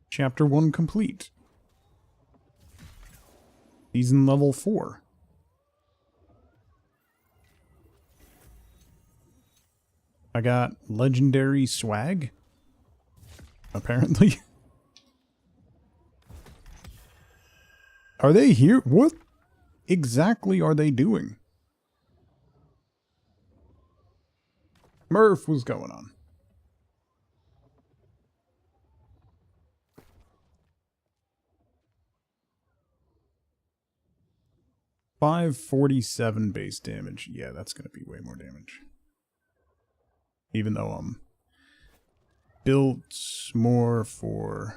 A: Chapter 1 complete. Season level 4. I got legendary swag. Apparently. Are they here? What exactly are they doing? Murph, what's going on? $547 base damage. Yeah, that's going to be way more damage. Even though I'm built more for...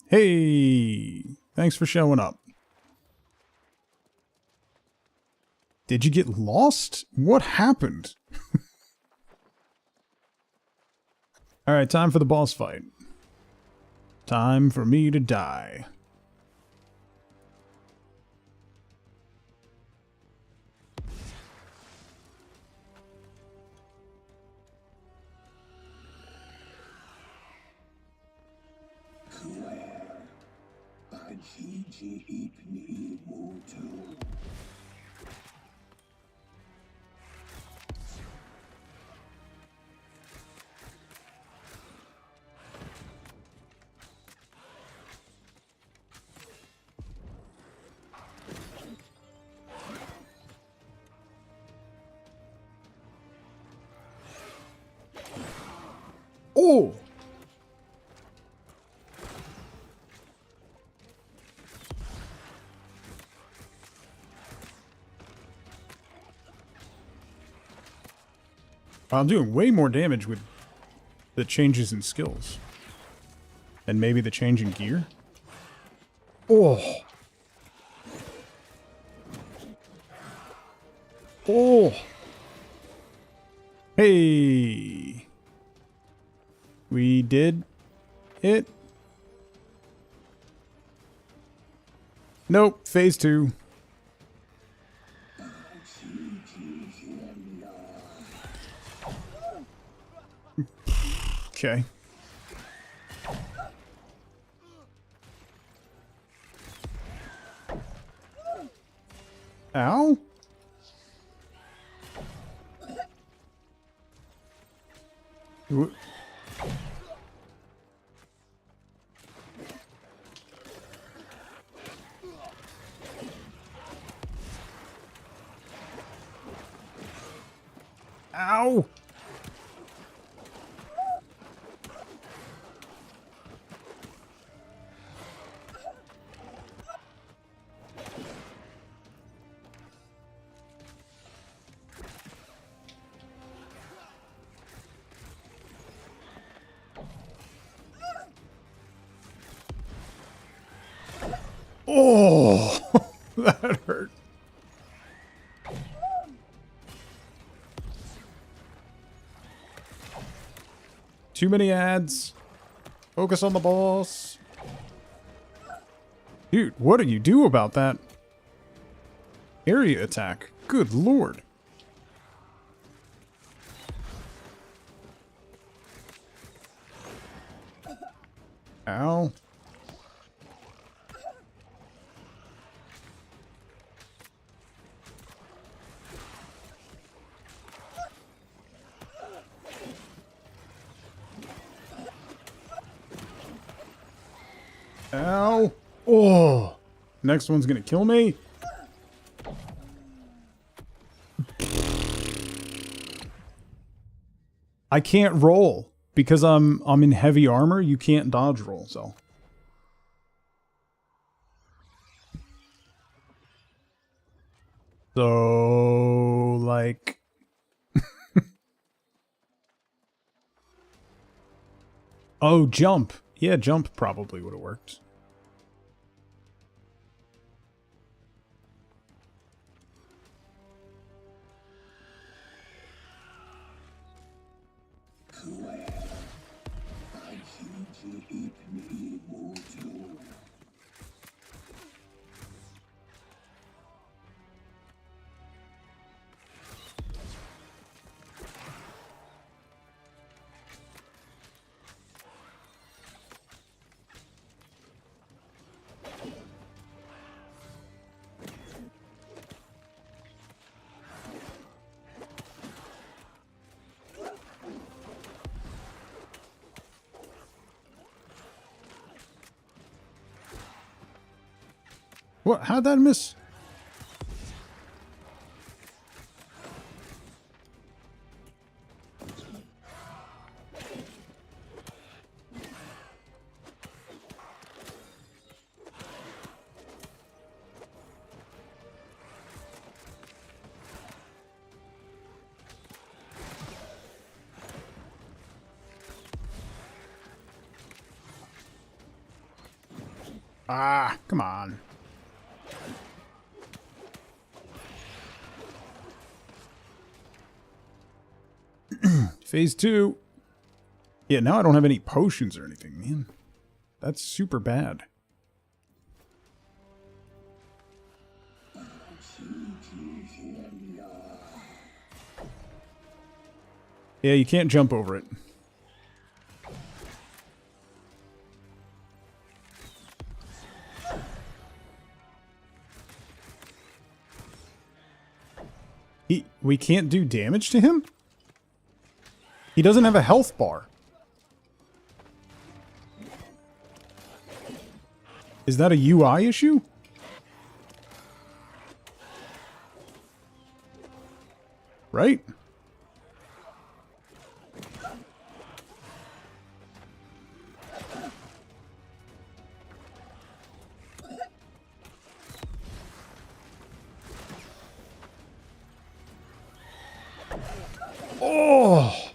A: Hey! Thanks for showing up. Did you get lost? What happened? Alright, time for the boss fight. Time for me to die. Oh! I'm doing way more damage with the changes in skills. And maybe the change in gear? Oh! Oh! Hey! We did it. Nope, phase 2. Okay. Ow? Ow! Oh, that hurt. Too many ads. Focus on the boss. Dude, what do you do about that area attack? Good lord. Ow. Ow. Oh. Next one's gonna kill me. I can't roll because I'm in heavy armor. You can't dodge roll, so. So like oh, jump. Yeah, jump probably would have worked. What? How'd that miss? Ah, come on. Phase 2. Yeah, now I don't have any potions or anything, man. That's super bad. Yeah, you can't jump over it. We can't do damage to him? He doesn't have a health bar. Is that a UI issue? Right? Oh!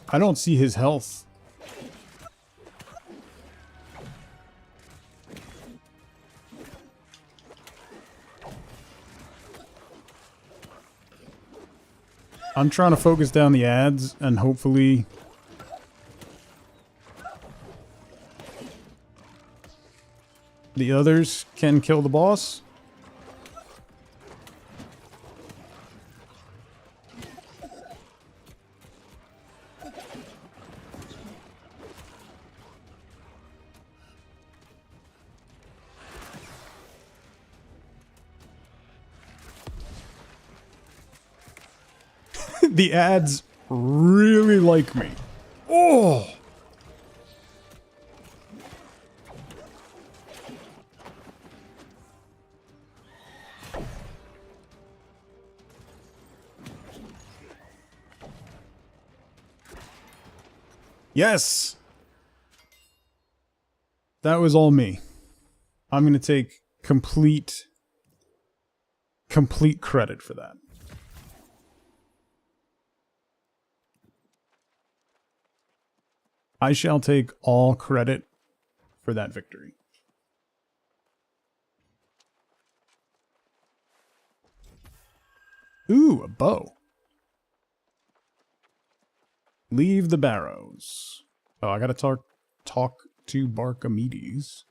A: I don't see his health. I'm trying to focus down the ads and hopefully the others can kill the boss. The ads really like me. Oh! Yes! That was all me. I'm going to take complete credit for that. I shall take all credit for that victory. Ooh, a bow. Leave the barrows. Oh, I gotta talk to Barkamedes.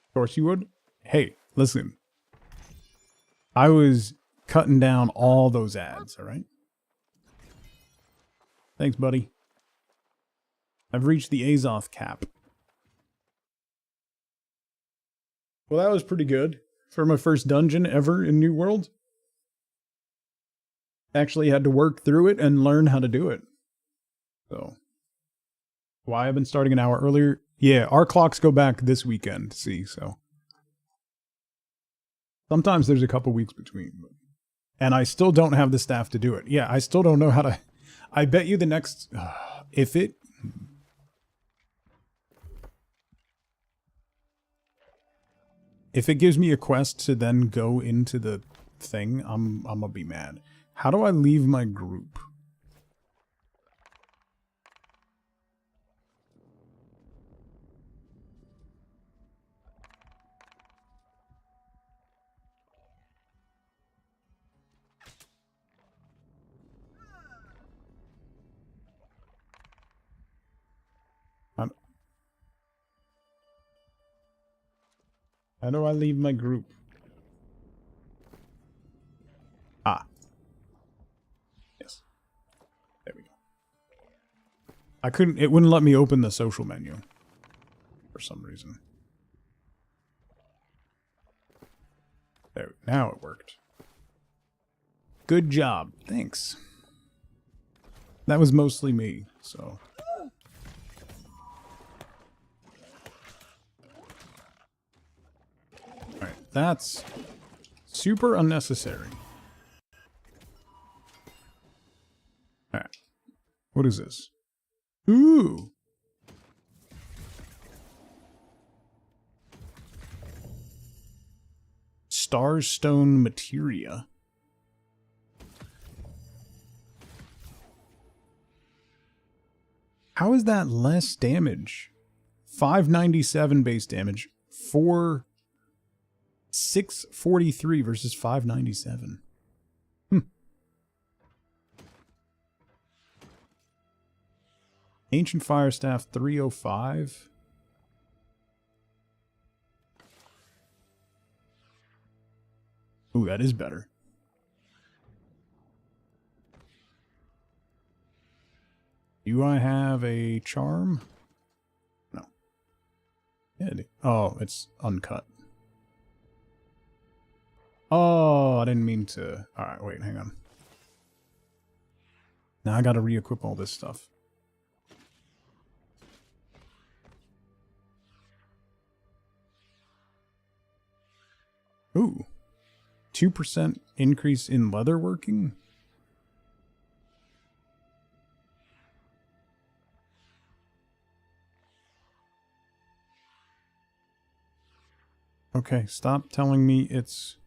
A: Of course you would. Hey, listen. I was cutting down all those ads, alright? Thanks, buddy. I've reached the Azoth cap. Well, that was pretty good. For my first dungeon ever in New World. Actually had to work through it and learn how to do it. So, why I've been starting an hour earlier? Yeah, our clocks go back this weekend, see, so. Sometimes there's a couple weeks between. And I still don't have the staff to do it. Yeah, I still don't know how to... I bet you the next... if it... If it gives me a quest to then go into the thing, I'm gonna be mad. How do I leave my group? How do I leave my group? Ah. Yes. There we go. I couldn't, it wouldn't let me open the social menu. For some reason. There, now it worked. Good job. Thanks. That was mostly me, so... Alright, that's super unnecessary. Alright. What is this? Ooh! Starstone materia. How is that less damage? 597 base damage. 643 versus 597. Ancient Fire Staff 305. Ooh, that is better. Do I have a charm? No. Yeah, oh, it's uncut. Oh, I didn't mean to. Alright, wait, hang on. Now I gotta re-equip all this stuff. Ooh. 2% increase in leatherworking? Okay, stop telling me it's...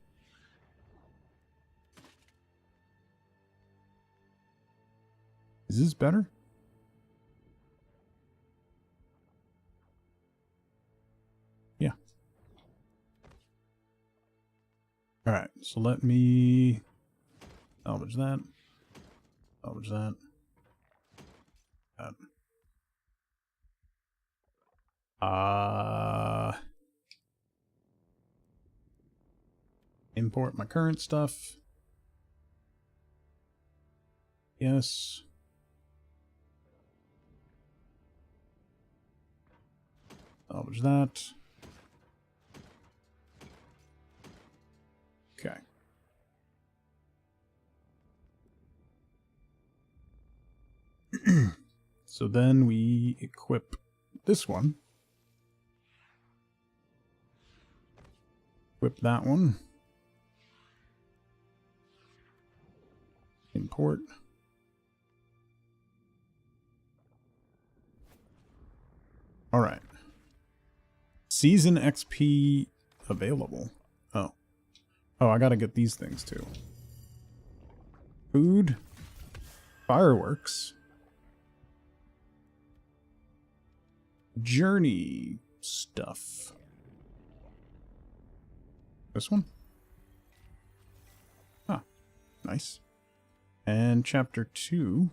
A: Is this better? Yeah. Alright, so let me salvage that. Salvage that. Import my current stuff. Yes. Salvage that. Okay. So then we equip this one. Equip that one. Import. All right. Season XP available. Oh. Oh, I gotta get these things too. Food. Fireworks. Journey stuff. This one? Ah, nice. And chapter 2.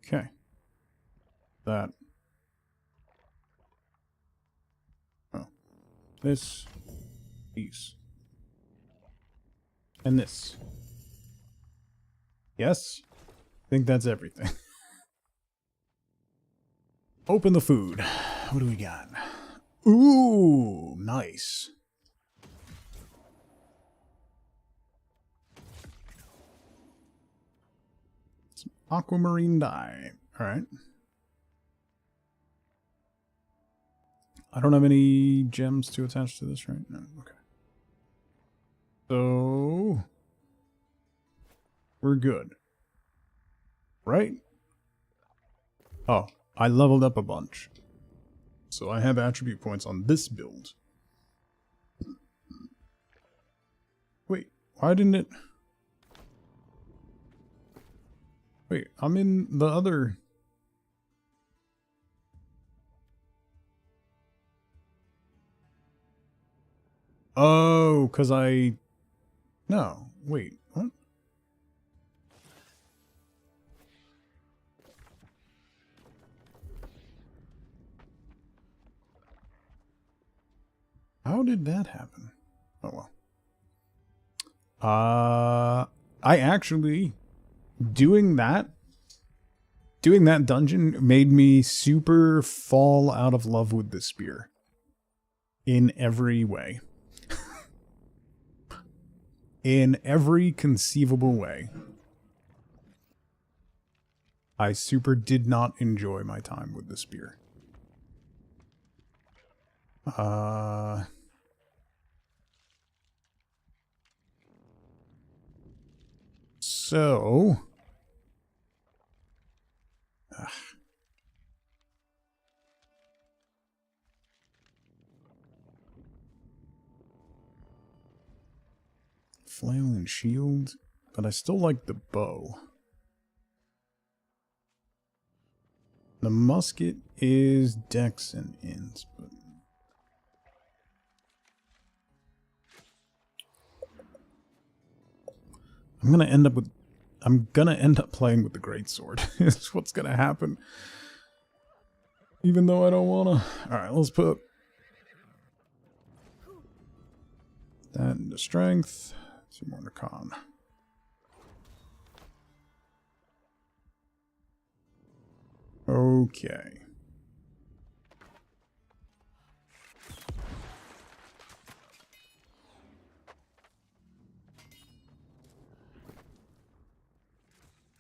A: Okay. That. Oh. This. These. And this. Yes? I think that's everything. Open the food. What do we got? Ooh, nice. Some aquamarine dye. Alright. I don't have any gems to attach to this, right? No, okay. So we're good. Right? Oh, I leveled up a bunch. So I have attribute points on this build. Wait, why didn't it... Wait, I'm in the other... Oh, because I... No, wait, what? How did that happen? Oh well. I actually doing that dungeon made me super fall out of love with the spear in every way. In every conceivable way. I super did not enjoy my time with the spear. So... Ugh. Flail and shield, but I still like the bow. The musket is dex and ins, but... I'm gonna end up playing with the greatsword. Is what's gonna happen. Even though I don't wanna. Alright, let's put that into strength. 2 more to con. Okay.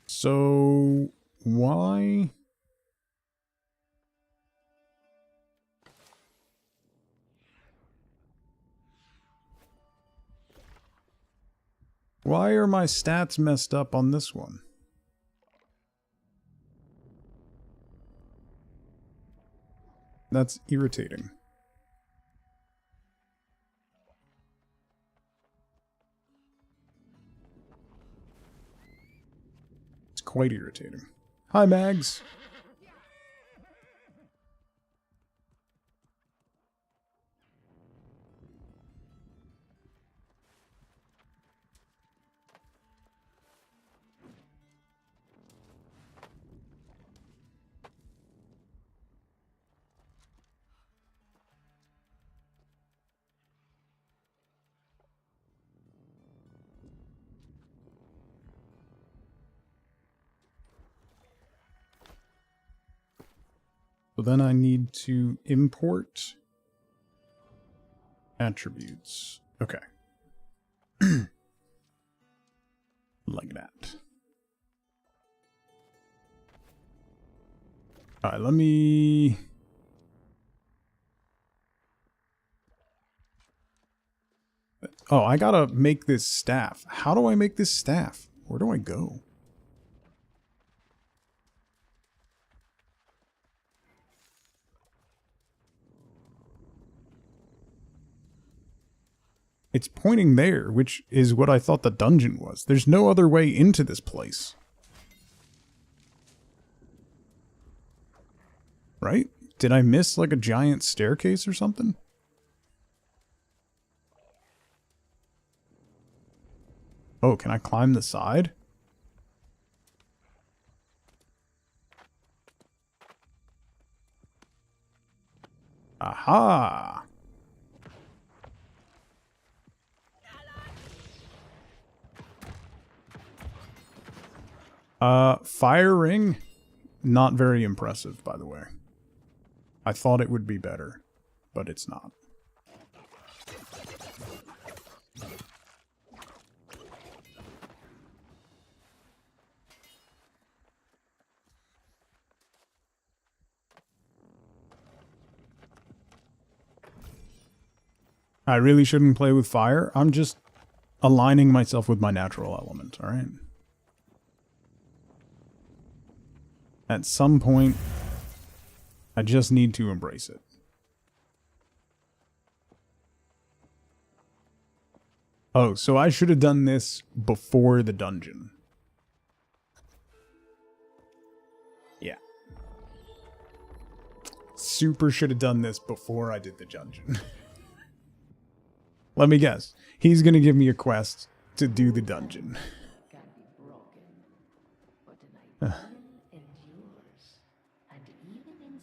A: So, why... Why are my stats messed up on this one? That's irritating. It's quite irritating. Hi, Mags. So then I need to import attributes. Okay. Like that. Alright, let me... Oh, I gotta make this staff. How do I make this staff? Where do I go? It's pointing there, which is what I thought the dungeon was. There's no other way into this place. Right? Did I miss like a giant staircase or something? Oh, can I climb the side? Aha! Fire ring, not very impressive, by the way. I thought it would be better, but it's not. I really shouldn't play with fire. I'm just aligning myself with my natural element, alright? At some point, I just need to embrace it. Oh, so I should have done this before the dungeon. Yeah. Super should have done this before I did the dungeon. Let me guess. He's gonna give me a quest to do the dungeon.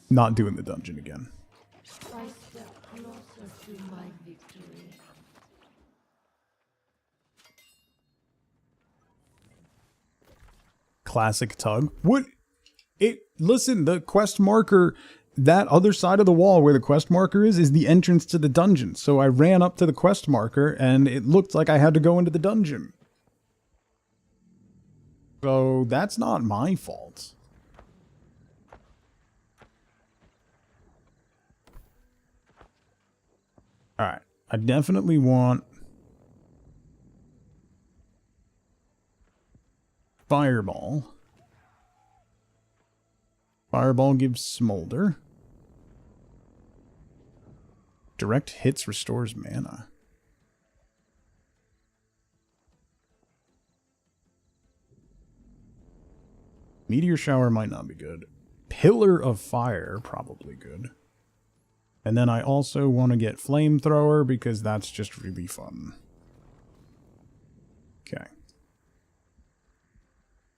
A: Not doing the dungeon again. Classic tug. What? Listen, the quest marker, that other side of the wall where the quest marker is the entrance to the dungeon. So I ran up to the quest marker and it looked like I had to go into the dungeon. So that's not my fault. Alright, I definitely want Fireball. Fireball gives Smolder. Direct hits restores mana. Meteor Shower might not be good. Pillar of Fire, probably good. And then I also want to get Flamethrower because that's just really fun. Okay.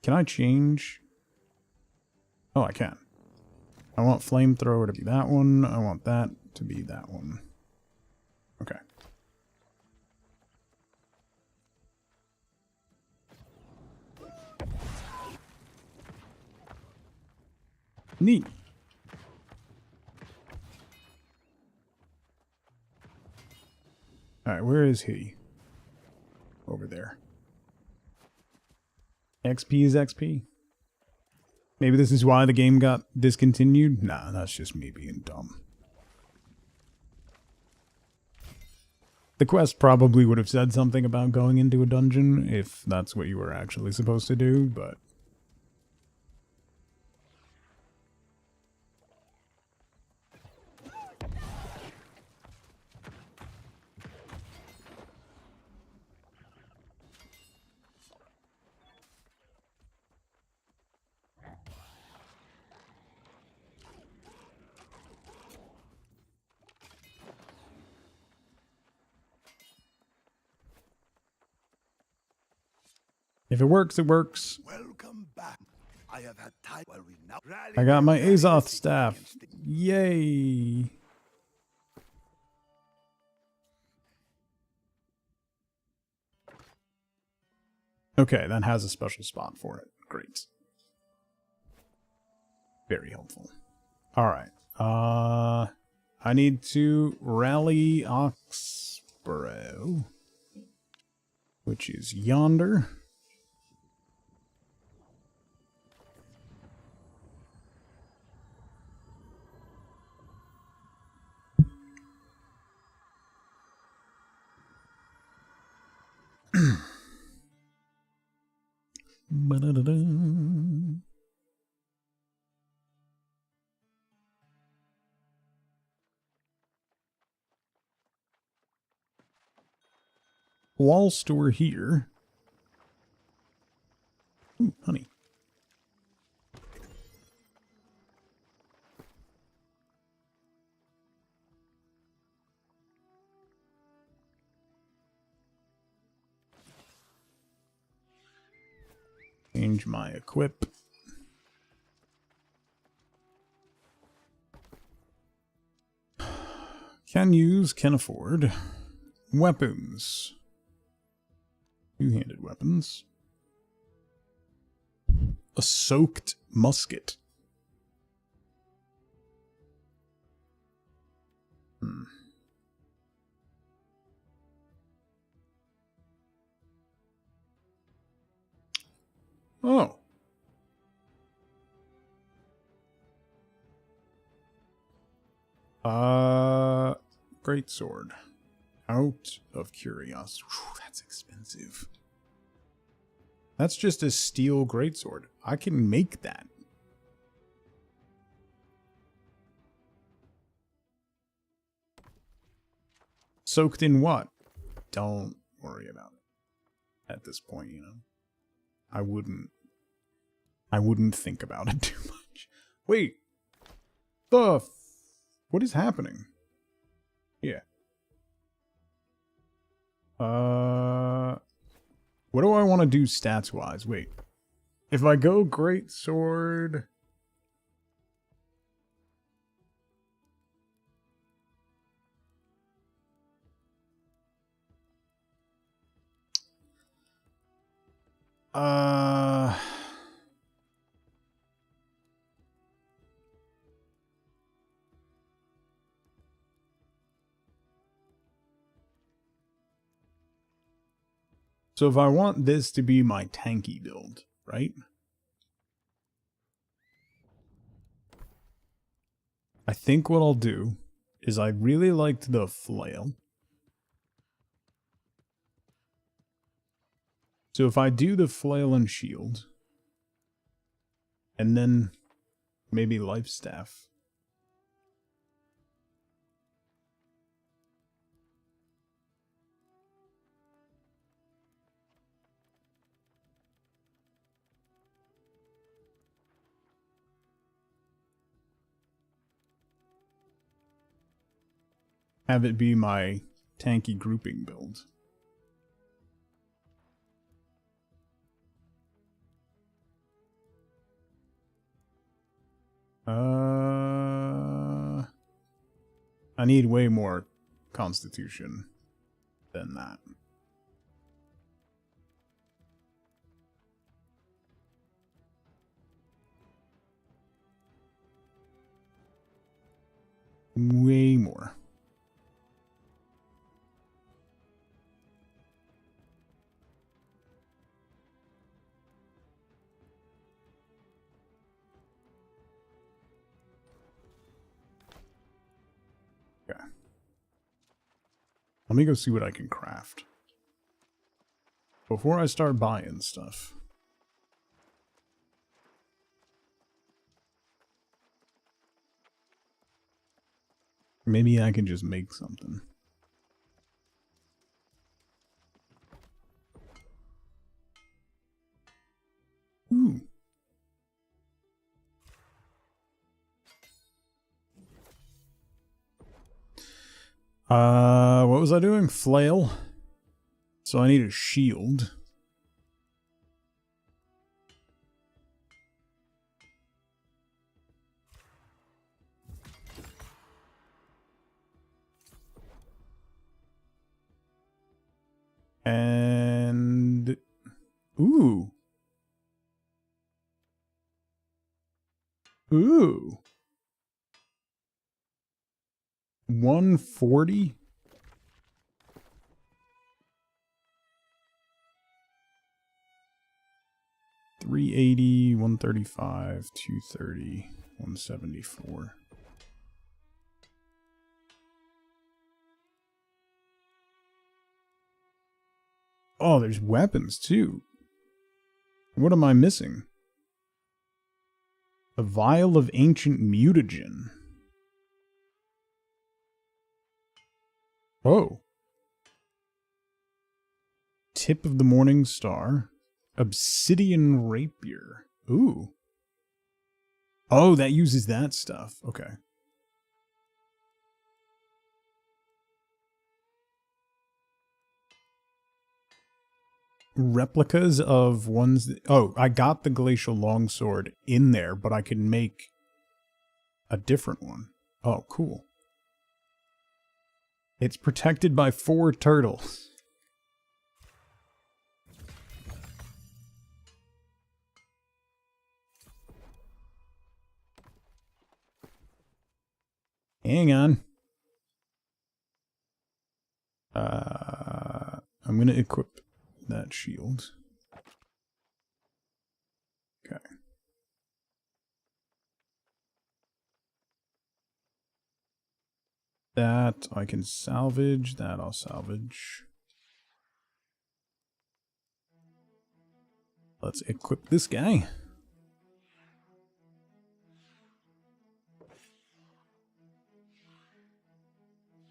A: Can I change? Oh, I can. I want Flamethrower to be that one. I want that to be that one. Okay. Neat. Alright, where is he? Over there. XP is XP. Maybe this is why the game got discontinued? Nah, that's just me being dumb. The quest probably would have said something about going into a dungeon if that's what you were actually supposed to do, but... if it works, it works.
F: Welcome back. I have had time while we now rally.
A: I got my Azoth staff. Yay! Okay, that has a special spot for it. Great. Very helpful. Alright. I need to rally Oxborough, which is yonder. Ba-da-da-da. Whilst we're here, ooh, honey. Change my equip. Can use, can afford. Weapons. Two-handed weapons. A soaked musket. Oh. Great sword. Out of curiosity. Whew, that's expensive. That's just a steel greatsword. I can make that. Soaked in what? Don't worry about it. At this point, you know. I wouldn't think about it too much. Wait. What is happening? Yeah. What do I want to do stats-wise? Wait. If I go great sword... So if I want this to be my tanky build, right? I think what I'll do is I really liked the flail. So if I do the flail and shield, and then maybe life staff. Have it be my tanky grouping build. I need way more constitution than that. Way more. Okay. Let me go see what I can craft before I start buying stuff. Maybe I can just make something. Ooh. What was I doing? Flail. So I need a shield. And... Ooh. Ooh. 140? $380, $135, $230, $174. Oh, there's weapons too. What am I missing? A vial of ancient mutagen. Oh. Tip of the Morning Star. Obsidian Rapier. Ooh. Oh, that uses that stuff. Okay. Replicas of ones that... Oh, I got the Glacial Longsword in there, but I can make a different one. Oh, cool. It's protected by 4 turtles. Hang on. I'm going to equip that shield. Okay. That I can salvage. That I'll salvage. Let's equip this guy.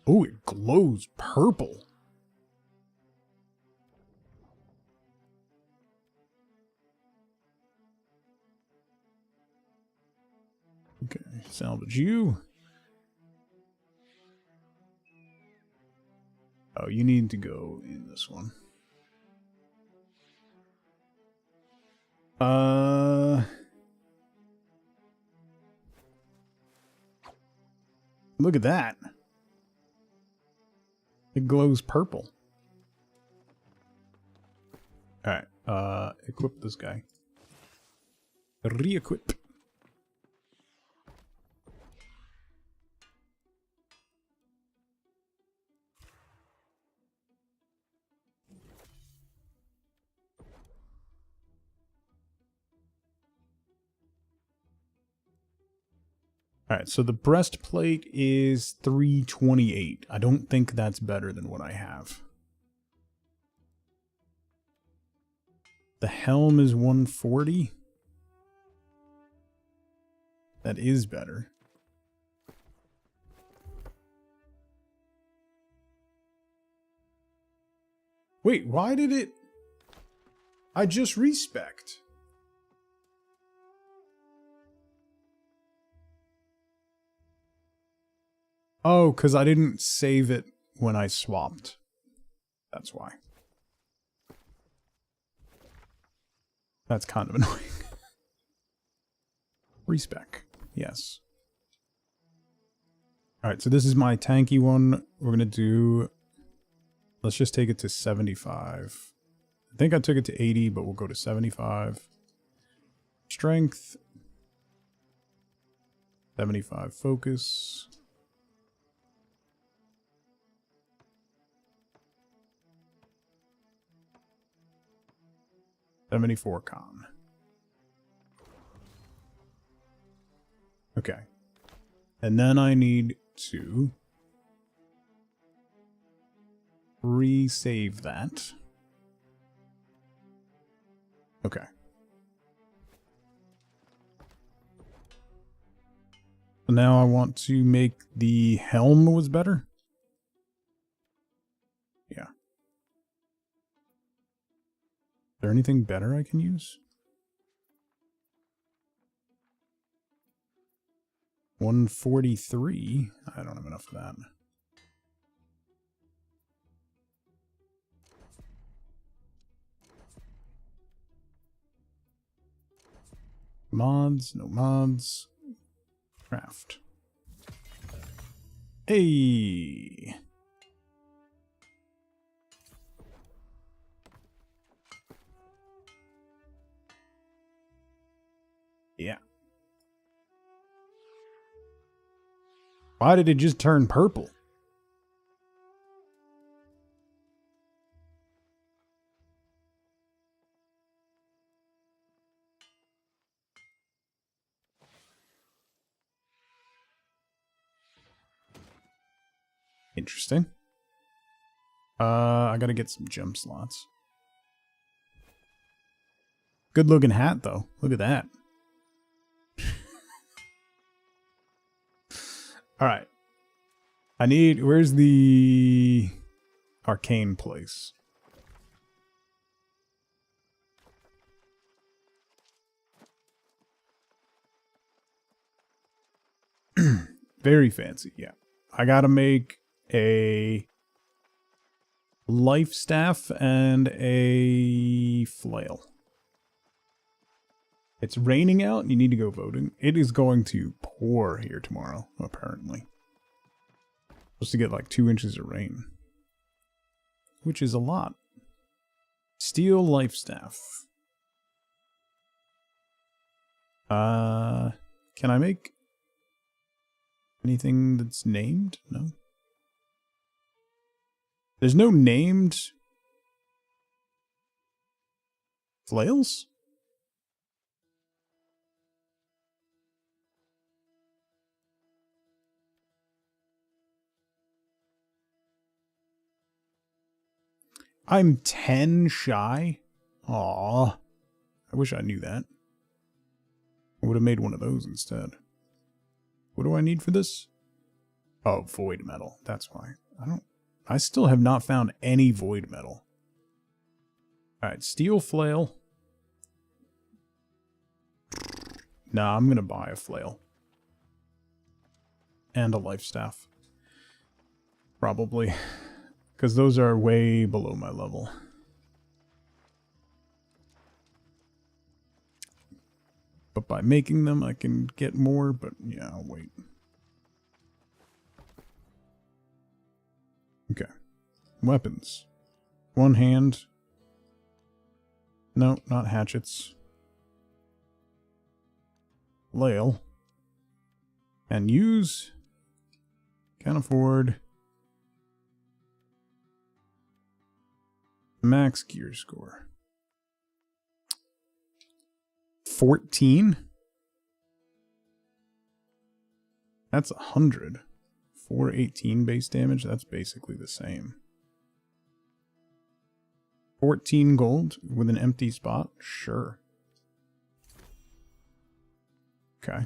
A: Oh, it glows purple. Okay, salvage you. Oh, you need to go in this one. Look at that. It glows purple. Alright, equip this guy. Re-equip. Alright, so the breastplate is 328. I don't think that's better than what I have. The helm is 140. That is better. Wait, why did it... I just respect. Oh, because I didn't save it when I swapped. That's why. That's kind of annoying. Respec. Yes. Alright, so this is my tanky one. We're going to do... Let's just take it to 75. I think I took it to 80, but we'll go to 75. Strength. 75 focus. $74 con. Okay. And then I need to resave that. Okay. So now I want to make the helm was better. Yeah. Is there anything better I can use? 143. I don't have enough of that. Mods, no mods. Craft. Hey. Yeah. Why did it just turn purple? Interesting. I gotta get some gem slots. Good looking hat though. Look at that. All right. Where's the arcane place? Very fancy, yeah. I gotta make a life staff and a flail. It's raining out. You need to go voting. It is going to pour here tomorrow, apparently. Supposed to get like 2 inches of rain, which is a lot. Steel life staff. Can I make anything that's named? No. There's no named flails? I'm 10 shy? Aw. I wish I knew that. I would have made one of those instead. What do I need for this? Oh, void metal. That's why. I still have not found any void metal. Alright, steel flail. Nah, I'm gonna buy a flail. And a life staff. Probably. Because those are way below my level. But by making them, I can get more, but yeah, I'll wait. Okay. Weapons. One hand. No, not hatchets. Flail. And use. Can't afford. Max gear score. 14? That's 100. 418 base damage, that's basically the same. 14 gold with an empty spot? Sure. Okay.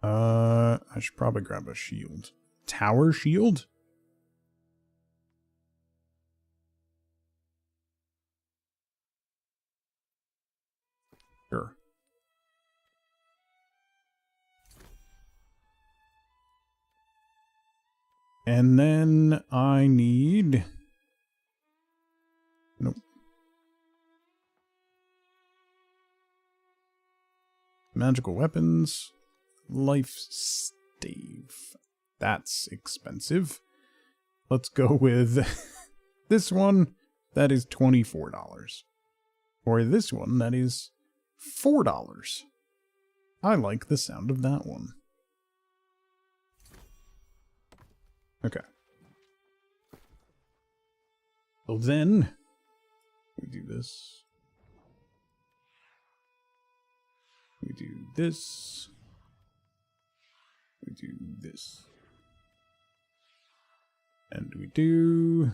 A: I should probably grab a shield. Tower shield? Sure. And then I need... Nope. Magical weapons. Life stave. That's expensive. Let's go with this one. That is $24. Or this one, that is $4. I like the sound of that one. Okay. So then, we do this. We do this. We do this. And we do...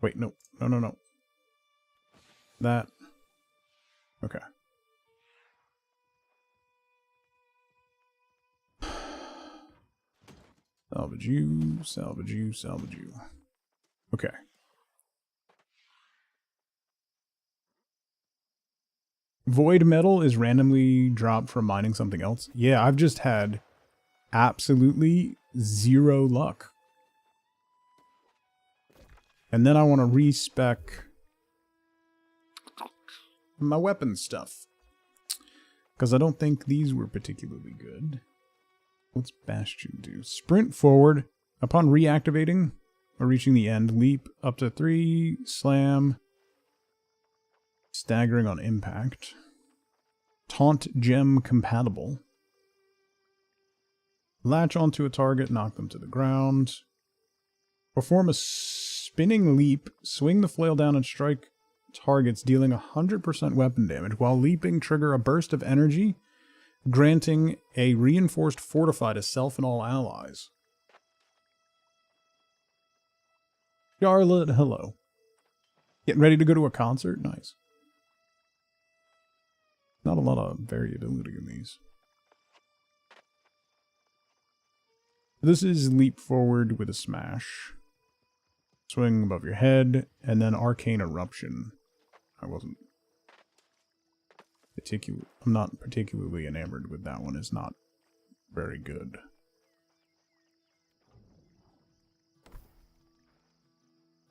A: Wait, no. No, no, no. That. Okay. Salvage you, salvage you, salvage you. Okay. Void metal is randomly dropped from mining something else. Yeah, I've just had absolutely zero luck. And then I want to respec my weapon stuff. Because I don't think these were particularly good. What's Bastion do? Sprint forward. Upon reactivating or reaching the end, leap up to 3, slam, staggering on impact. Taunt gem compatible. Latch onto a target, knock them to the ground. Perform a spinning leap, swing the flail down and strike targets, dealing 100% weapon damage. While leaping, trigger a burst of energy, granting a reinforced fortify to self and all allies. Charlotte, hello. Getting ready to go to a concert? Nice. Not a lot of variability in these. This is leap forward with a smash. Swing above your head, and then arcane eruption. I'm not particularly enamored with that one. It's not very good.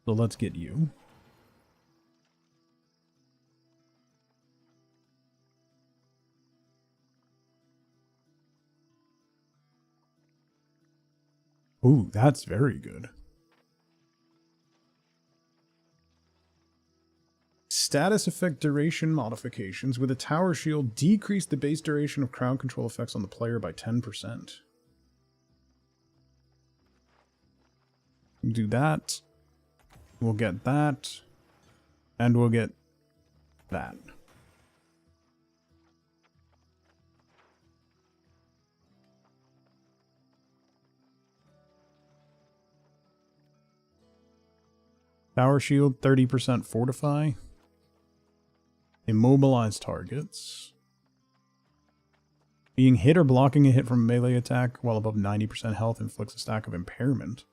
A: So let's get you. Ooh, that's very good. Status effect duration modifications. With a tower shield, decrease the base duration of crowd control effects on the player by 10%. Do that. We'll get that. And we'll get that. Power shield, 30% fortify. Immobilize targets. Being hit or blocking a hit from a melee attack while above 90% health inflicts a stack of impairment.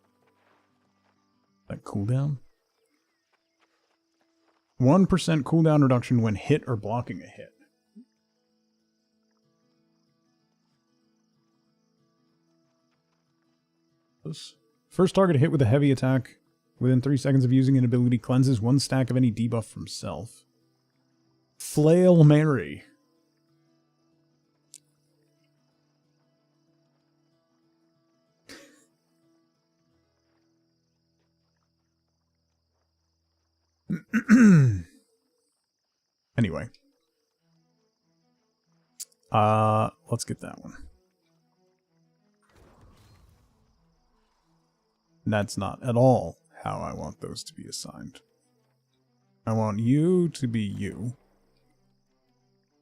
A: That cooldown? 1% cooldown reduction when hit or blocking a hit. First target hit with a heavy attack within 3 seconds of using an ability cleanses 1 stack of any debuff from self. Flail Mary. Anyway. Let's get that one. That's not at all how I want those to be assigned. I want you to be you.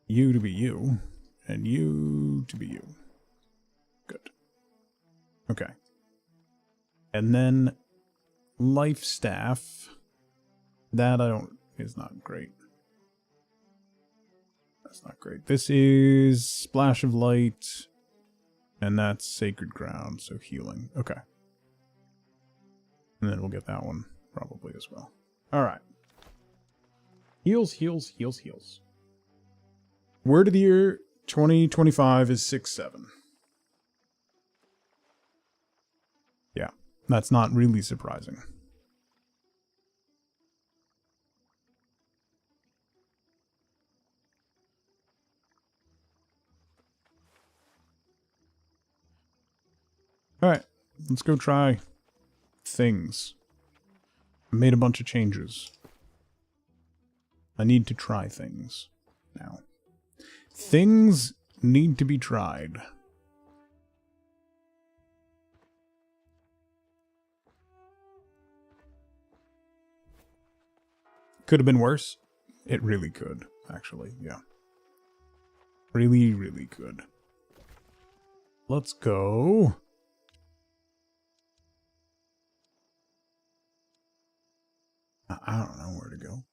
A: You to be you. And you to be you. Good. Okay. And then life staff. That is not great. That's not great. This is splash of light. And that's sacred ground, so healing. Okay. And then we'll get that one probably as well. Alright. Heals, heals, heals, heals. Word of the year 2025 is 6-7. Yeah, that's not really surprising. Alright, let's go try things. I made a bunch of changes. I need to try things now. Things need to be tried. Could have been worse. It really could, actually, yeah. Really, really could. Let's go. I don't know where to go.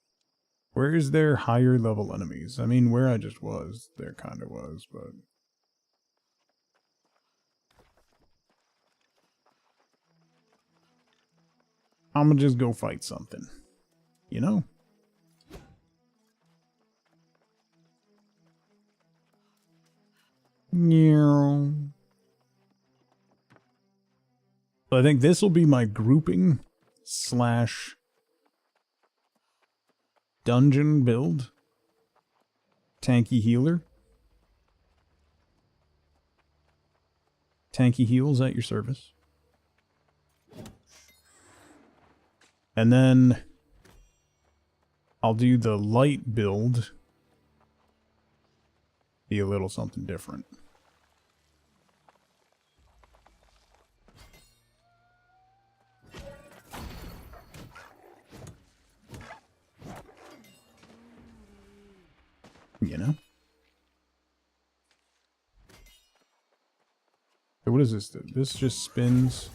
A: Where is there higher level enemies? I mean, where I just was, there kind of was, but... I'm gonna just go fight something. You know? Yeah. So I think this will be my grouping slash dungeon build. Tanky healer. Tanky heals at your service. And then I'll do the light build. Be a little something different. You know? So what does this do? This just spins.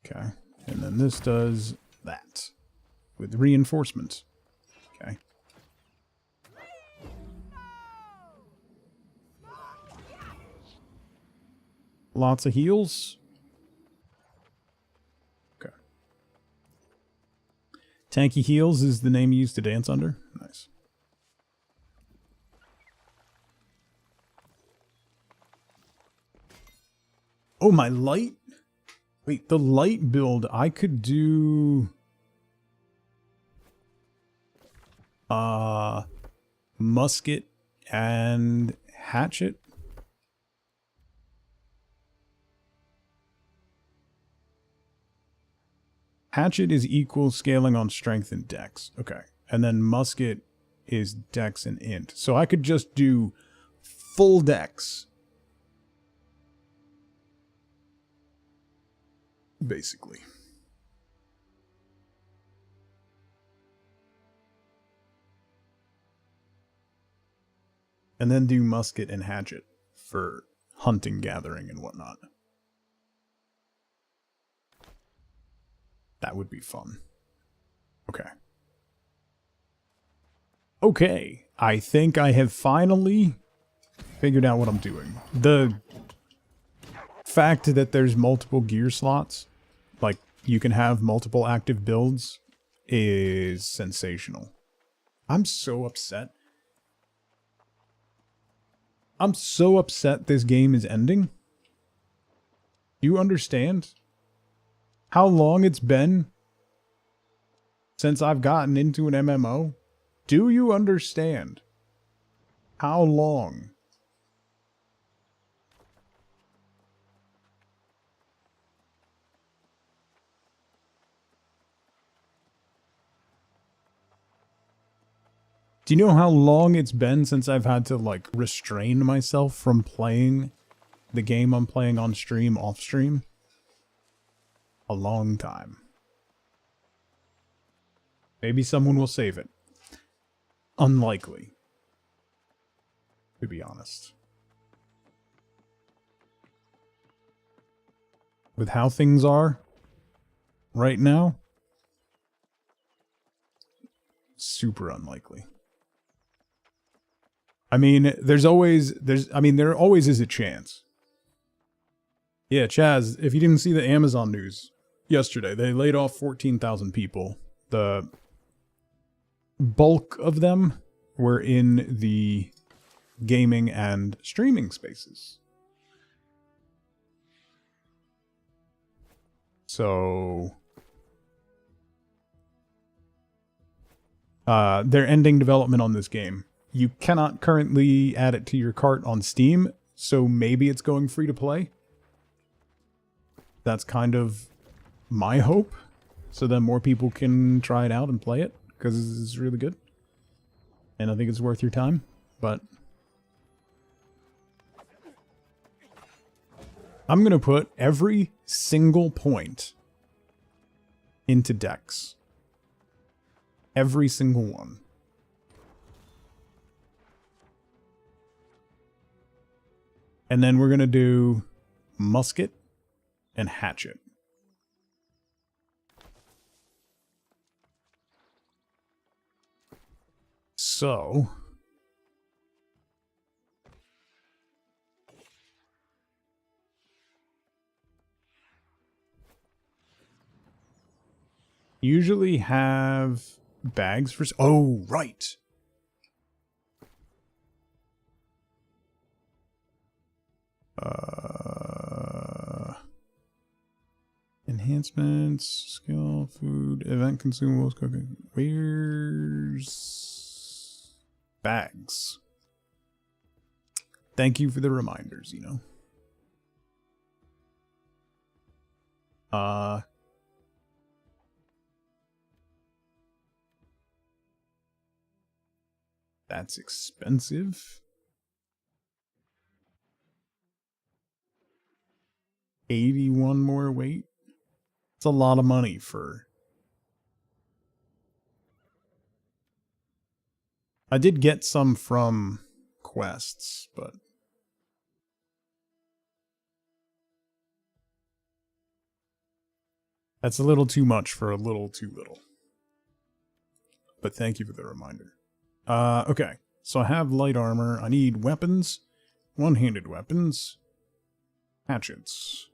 A: Okay. And then this does that. With reinforcement. Okay. Lots of heals. Okay. Tanky heals is the name you used to dance under. Nice. Oh, my light? Wait, the light build, I could do... musket and hatchet. Hatchet is equal scaling on strength and dex. Okay. And then musket is dex and int. So I could just do full dex. Basically. And then do musket and hatchet for hunting, gathering, and whatnot. That would be fun. Okay. Okay. I think I have finally figured out what I'm doing. The fact that there's multiple gear slots, like you can have multiple active builds, is sensational. I'm so upset. I'm so upset this game is ending. Do you understand how long it's been since I've gotten into an MMO? Do you understand how long? Do you know how long it's been since I've had to, like, restrain myself from playing the game I'm playing on stream, off stream? A long time. Maybe someone will save it. Unlikely. To be honest. With how things are right now, super unlikely. I mean, there always is a chance. Yeah, Chaz, if you didn't see the Amazon news yesterday, they laid off 14,000 people. The bulk of them were in the gaming and streaming spaces. So they're ending development on this game. You cannot currently add it to your cart on Steam, so maybe it's going free to play. That's kind of my hope, so that more people can try it out and play it, because it's really good. And I think it's worth your time, but I'm going to put every single point into Dex. Every single one. And then we're going to do musket and hatchet. So usually have bags for... Oh, right. Enhancements, skill, food, event consumables, cooking. Where's bags? Thank you for the reminders, you know. That's expensive. 81 more weight. It's a lot of money for... I did get some from quests, but... That's a little too much for a little too little. But thank you for the reminder. Okay. So I have light armor. I need weapons. One-handed weapons. Hatchets.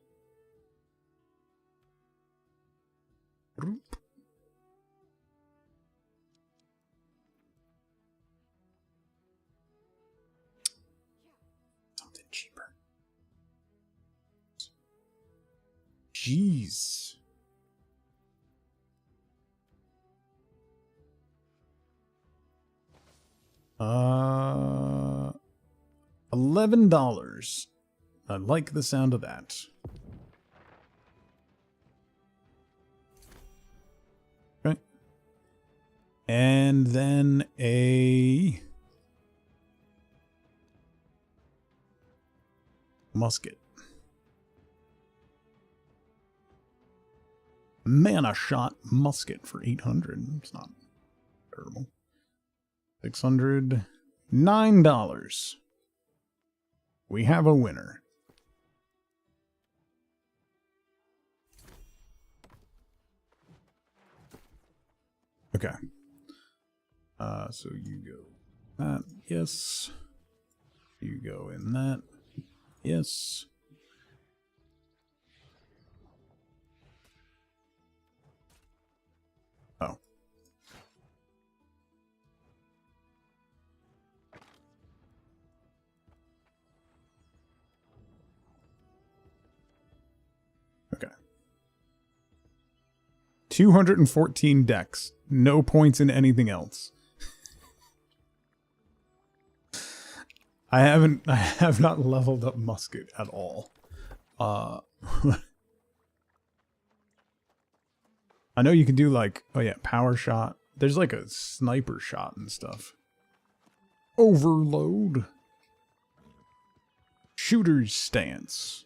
A: Something cheaper. Jeez. $11. I like the sound of that. Okay. And then a musket. Mana shot musket for 800. It's not terrible. 600. $9. We have a winner. Okay. So you go that. Yes. You go in that. Yes. Oh. Okay. 214 decks. No points in anything else. I have not leveled up musket at all. I know you can do like, oh yeah, power shot. There's like a sniper shot and stuff. Overload. Shooter's stance.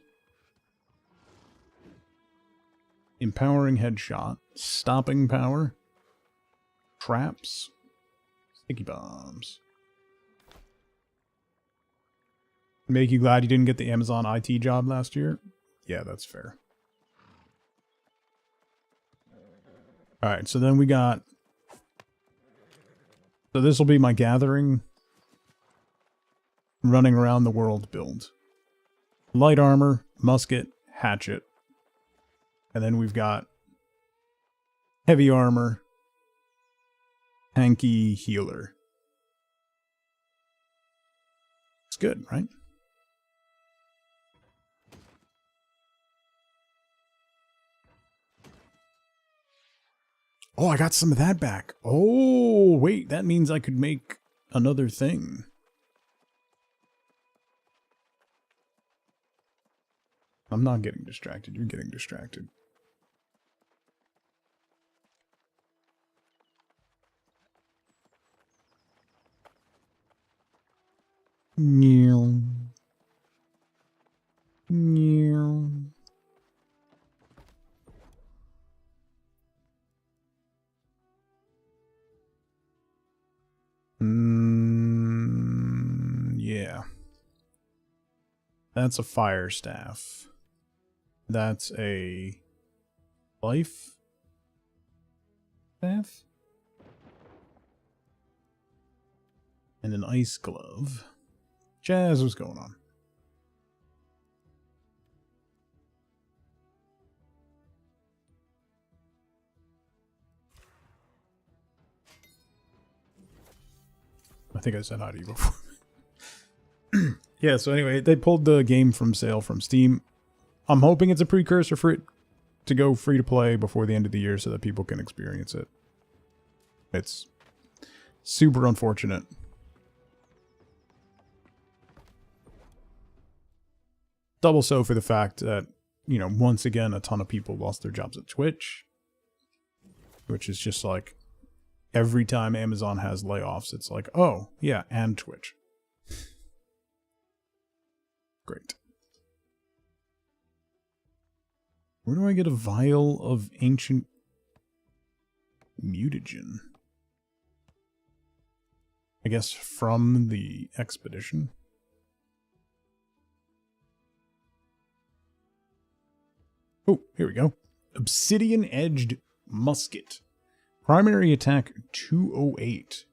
A: Empowering headshot. Stopping power. Traps. Sticky bombs. Make you glad you didn't get the Amazon IT job last year? Yeah, that's fair. Alright, so then we got... So this will be my gathering. Running around the world build. Light armor, musket, hatchet. And then we've got... heavy armor. Tanky healer. It's good, right? Oh, I got some of that back. Oh, wait, that means I could make another thing. I'm not getting distracted. You're getting distracted. Meow. Meow. Yeah. That's a fire staff. That's a life staff. And an ice glove. Jazz, what's going on? I think I said hi to you before. Yeah, so anyway, they pulled the game from sale from Steam. I'm hoping it's a precursor for it to go free to play before the end of the year so that people can experience it. It's super unfortunate. Double so for the fact that, you know, once again, a ton of people lost their jobs at Twitch. Which is just like, every time Amazon has layoffs, it's like, oh, yeah, and Twitch. Great. Where do I get a vial of ancient mutagen? I guess from the expedition. Oh, here we go. Obsidian-edged musket. Primary attack 208.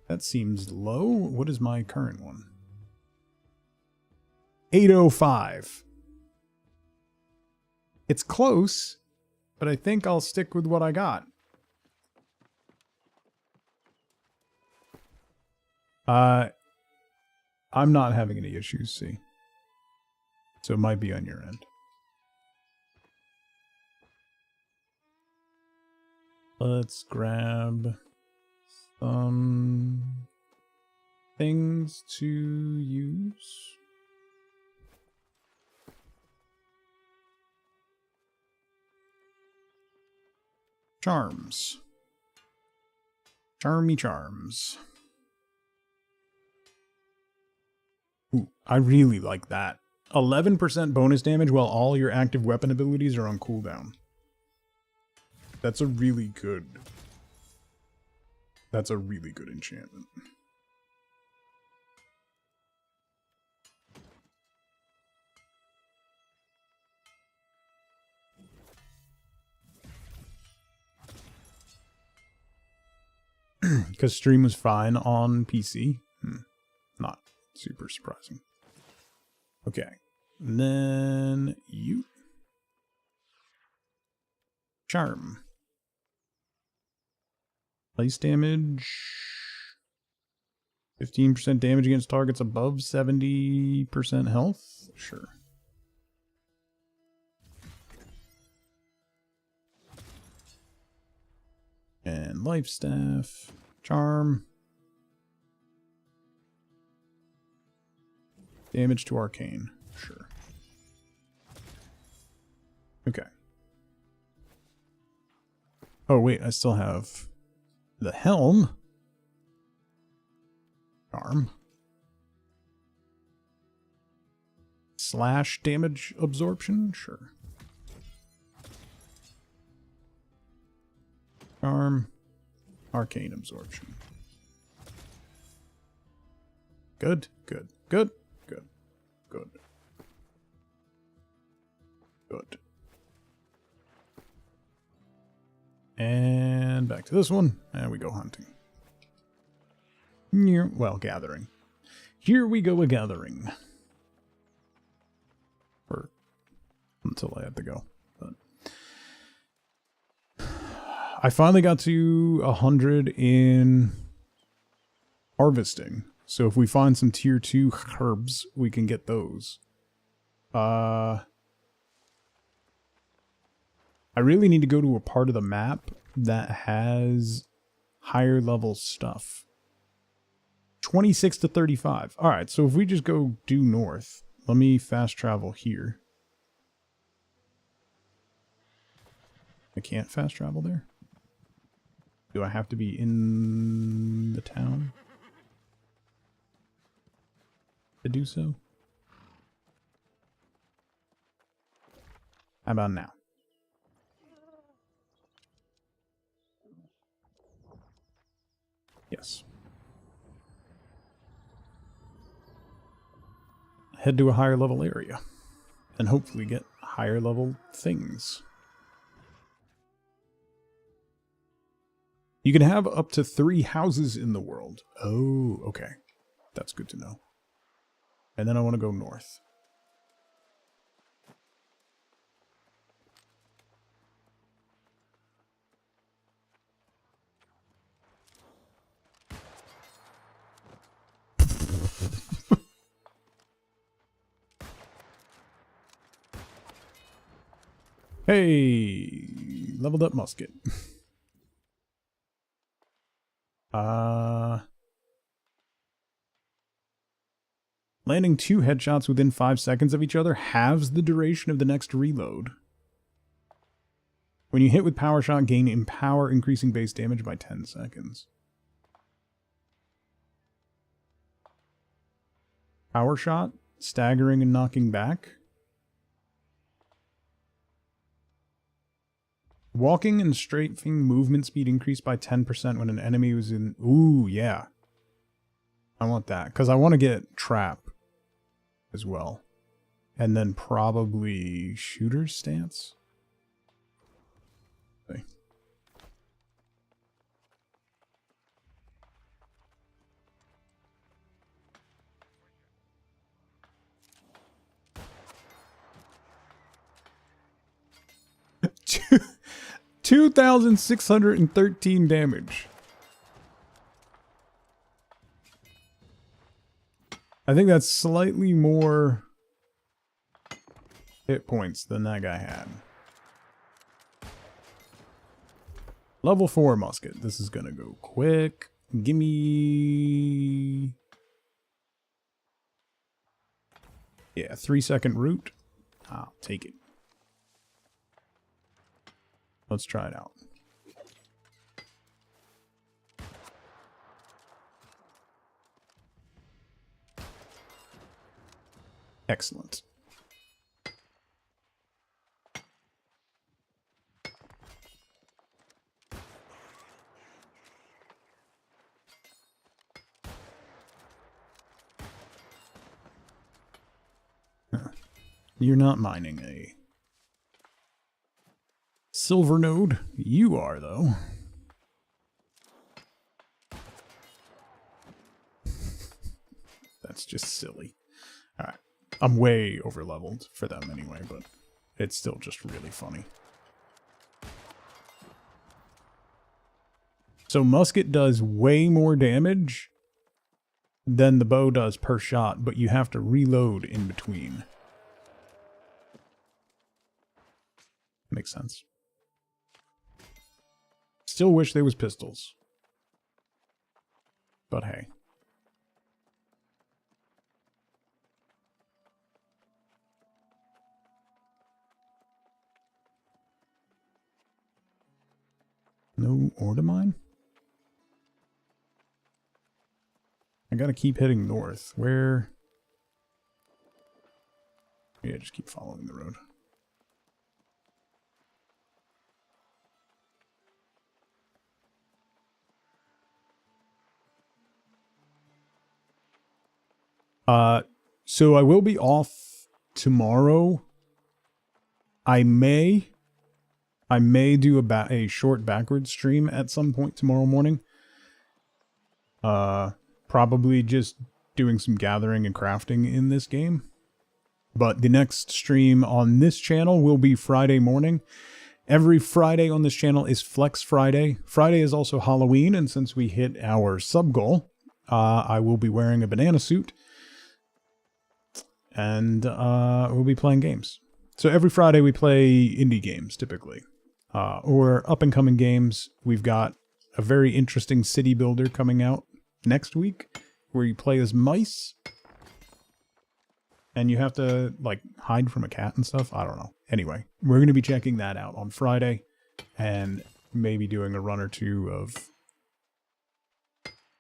A: That seems low. What is my current one? 805. It's close, but I think I'll stick with what I got. I'm not having any issues, see. So it might be on your end. Let's grab some things to use. Charms. Charmy charms. Ooh, I really like that. 11% bonus damage while all your active weapon abilities are on cooldown. That's a really good... That's a really good enchantment. Because stream was fine on PC. Not super surprising. Okay. And then you. Charm. Place damage. 15% damage against targets above 70% health. Sure. And life staff. Charm. Damage to arcane. Sure. Okay. Oh, wait, I still have the helm. Charm. Slash damage absorption? Sure. Charm. Arcane absorption. Good, good, good, good, good. Good. And back to this one, and we go hunting. Well, gathering. Here we go a gathering. Or until I have to go. But I finally got to 100 in harvesting. So if we find some tier 2 herbs, we can get those. I really need to go to a part of the map that has higher level stuff. 26 to 35. Alright, so if we just go due north, let me fast travel here. I can't fast travel there? Do I have to be in the town to do so? How about now? Yes. Head to a higher level area and hopefully get higher level things. You can have up to 3 houses in the world. Oh, okay. That's good to know. And then I want to go north. Hey, leveled up musket. Landing 2 headshots within 5 seconds of each other halves the duration of the next reload. When you hit with power shot, gain empower, increasing base damage by 10 seconds. Power shot, staggering and knocking back. Walking and strafing movement speed increased by 10% when an enemy was in... Ooh, yeah. I want that, because I want to get trap as well. And then probably shooter's stance. Okay. Two- 2,613 damage. I think that's slightly more hit points than that guy had. Level 4 musket. This is gonna go quick. Gimme... Yeah, 3-second root. I'll take it. Let's try it out. Excellent. You're not mining a silver node. You are, though. That's just silly. Alright. I'm way over leveled for them anyway, but it's still just really funny. So musket does way more damage than the bow does per shot, but you have to reload in between. Makes sense. Still wish there was pistols. But hey. No ore to mine? I gotta keep heading north. Where? Yeah, just keep following the road. So I will be off tomorrow. I may do a short backwards stream at some point tomorrow morning. Probably just doing some gathering and crafting in this game. But the next stream on this channel will be Friday morning. Every Friday on this channel is Flex Friday. Friday is also Halloween, and since we hit our sub goal, I will be wearing a banana suit. And we'll be playing games. So every Friday we play indie games, typically. Or up-and-coming games. We've got a very interesting city builder coming out next week, where you play as mice. And you have to, like, hide from a cat and stuff. I don't know. Anyway, we're going to be checking that out on Friday. And maybe doing a run or two of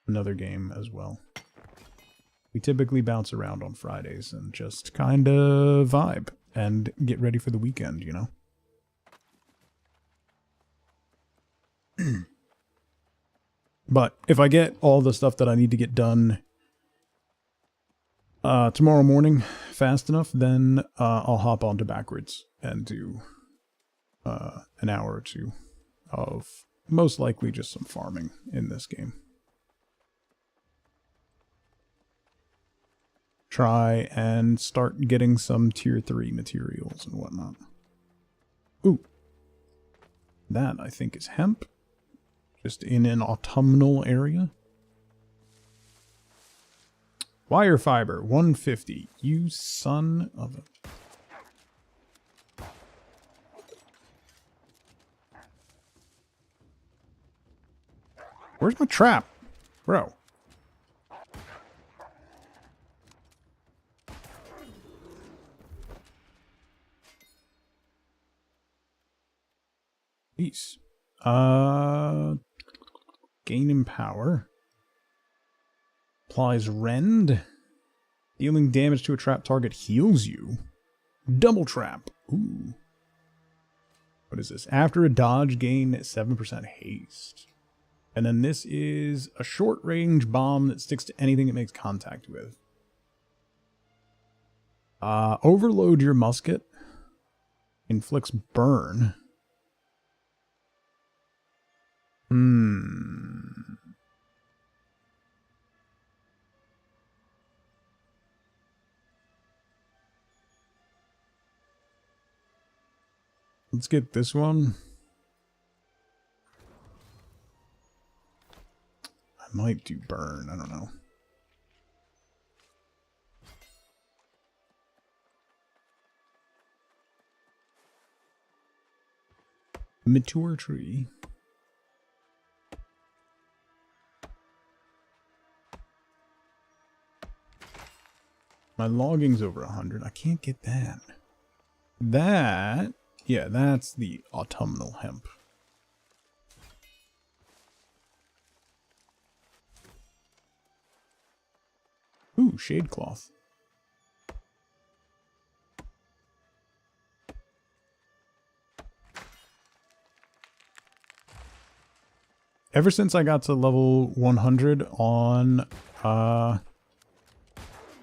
A: another game as well. We typically bounce around on Fridays and just kind of vibe and get ready for the weekend, you know? But if I get all the stuff that I need to get done tomorrow morning fast enough, then I'll hop onto backwards and do an hour or two of most likely just some farming in this game. Try and start getting some tier 3 materials and whatnot. Ooh. That, I think, is hemp. Just in an autumnal area. Wire fiber, 150. You son of a... Where's my trap? Bro. Peace. Gain in power. Applies rend. Dealing damage to a trap target heals you. Double trap. Ooh. What is this? After a dodge, gain 7% haste. And then this is a short range bomb that sticks to anything it makes contact with. Overload your musket. Inflicts burn. Let's get this one. I might do burn. I don't know. Mature tree. My logging's over 100. I can't get that. That, yeah, that's the autumnal hemp. Ooh, shade cloth. Ever since I got to level 100 on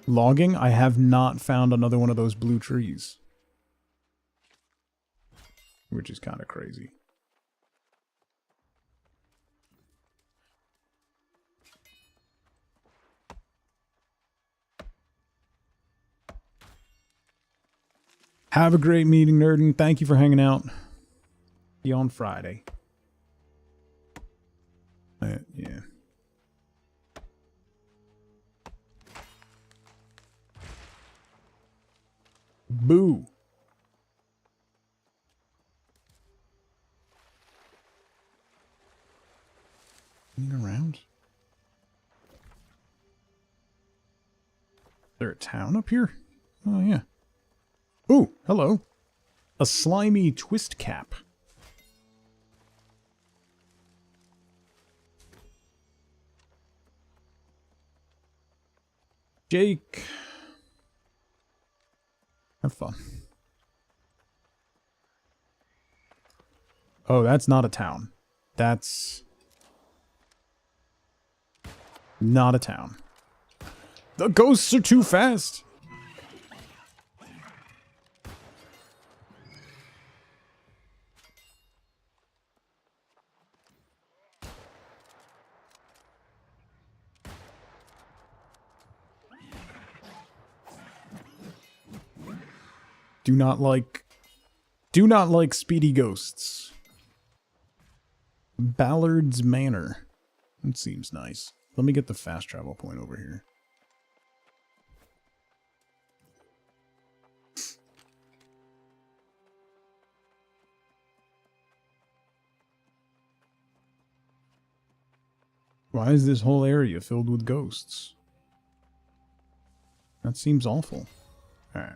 A: logging, I have not found another one of those blue trees. Which is kind of crazy. Have a great meeting, Nerdin. Thank you for hanging out. See you on Friday. Yeah. Boo. Around? Is there a town up here? Oh, yeah. Ooh, hello. A slimy twist cap. Jake. Have fun. Oh, that's not a town. That's not a town. The ghosts are too fast. Do not like speedy ghosts. Ballard's Manor. That seems nice. Let me get the fast travel point over here. Why is this whole area filled with ghosts? That seems awful. Alright.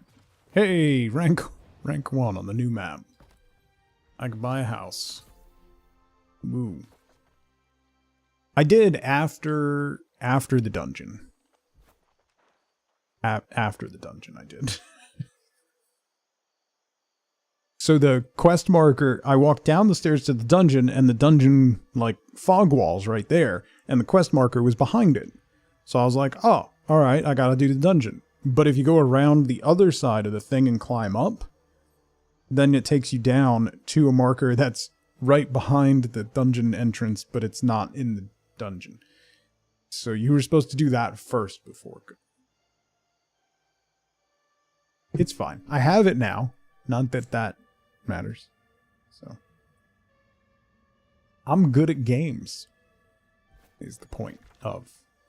A: Hey, rank 1 on the new map. I can buy a house. Woo. I did after the dungeon. After the dungeon, I did. So the quest marker, I walked down the stairs to the dungeon, and the dungeon, like, fog walls right there, and the quest marker was behind it. So I was like, oh, alright, I gotta do the dungeon. But if you go around the other side of the thing and climb up, then it takes you down to a marker that's right behind the dungeon entrance, but it's not in the dungeon. So you were supposed to do that first before. It's fine. I have it now. Not that that matters. So I'm good at games, is the point of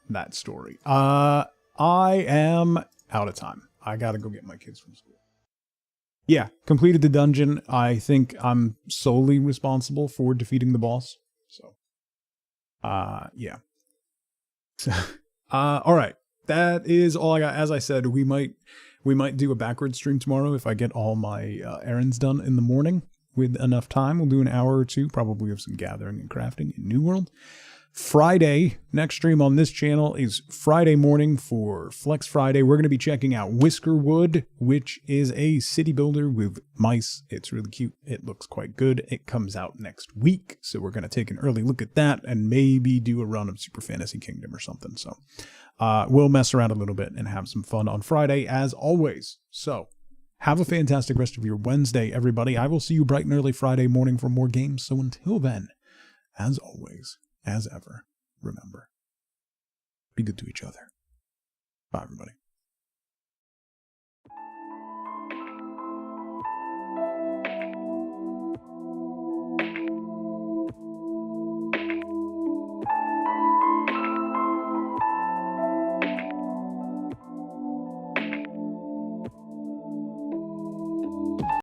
A: that story. I am out of time. I gotta go get my kids from school. Yeah, completed the dungeon. I think I'm solely responsible for defeating the boss. So, yeah. All right. That is all I got. As I said, we might do a backward stream tomorrow if I get all my errands done in the morning with enough time. We'll do an hour or two, probably of some gathering and crafting in New World. Friday, next stream on this channel is Friday morning for Flex Friday. We're going to be checking out Whiskerwood, which is a city builder with mice. It's really cute. It looks quite good. It comes out next week, so we're going to take an early look at that and maybe do a run of Super Fantasy Kingdom or something. So we'll mess around a little bit and have some fun on Friday, as always. So have a fantastic rest of your Wednesday, everybody. I will see you bright and early Friday morning for more games. So until then, as always, as ever, remember, be good to each other. Bye, everybody.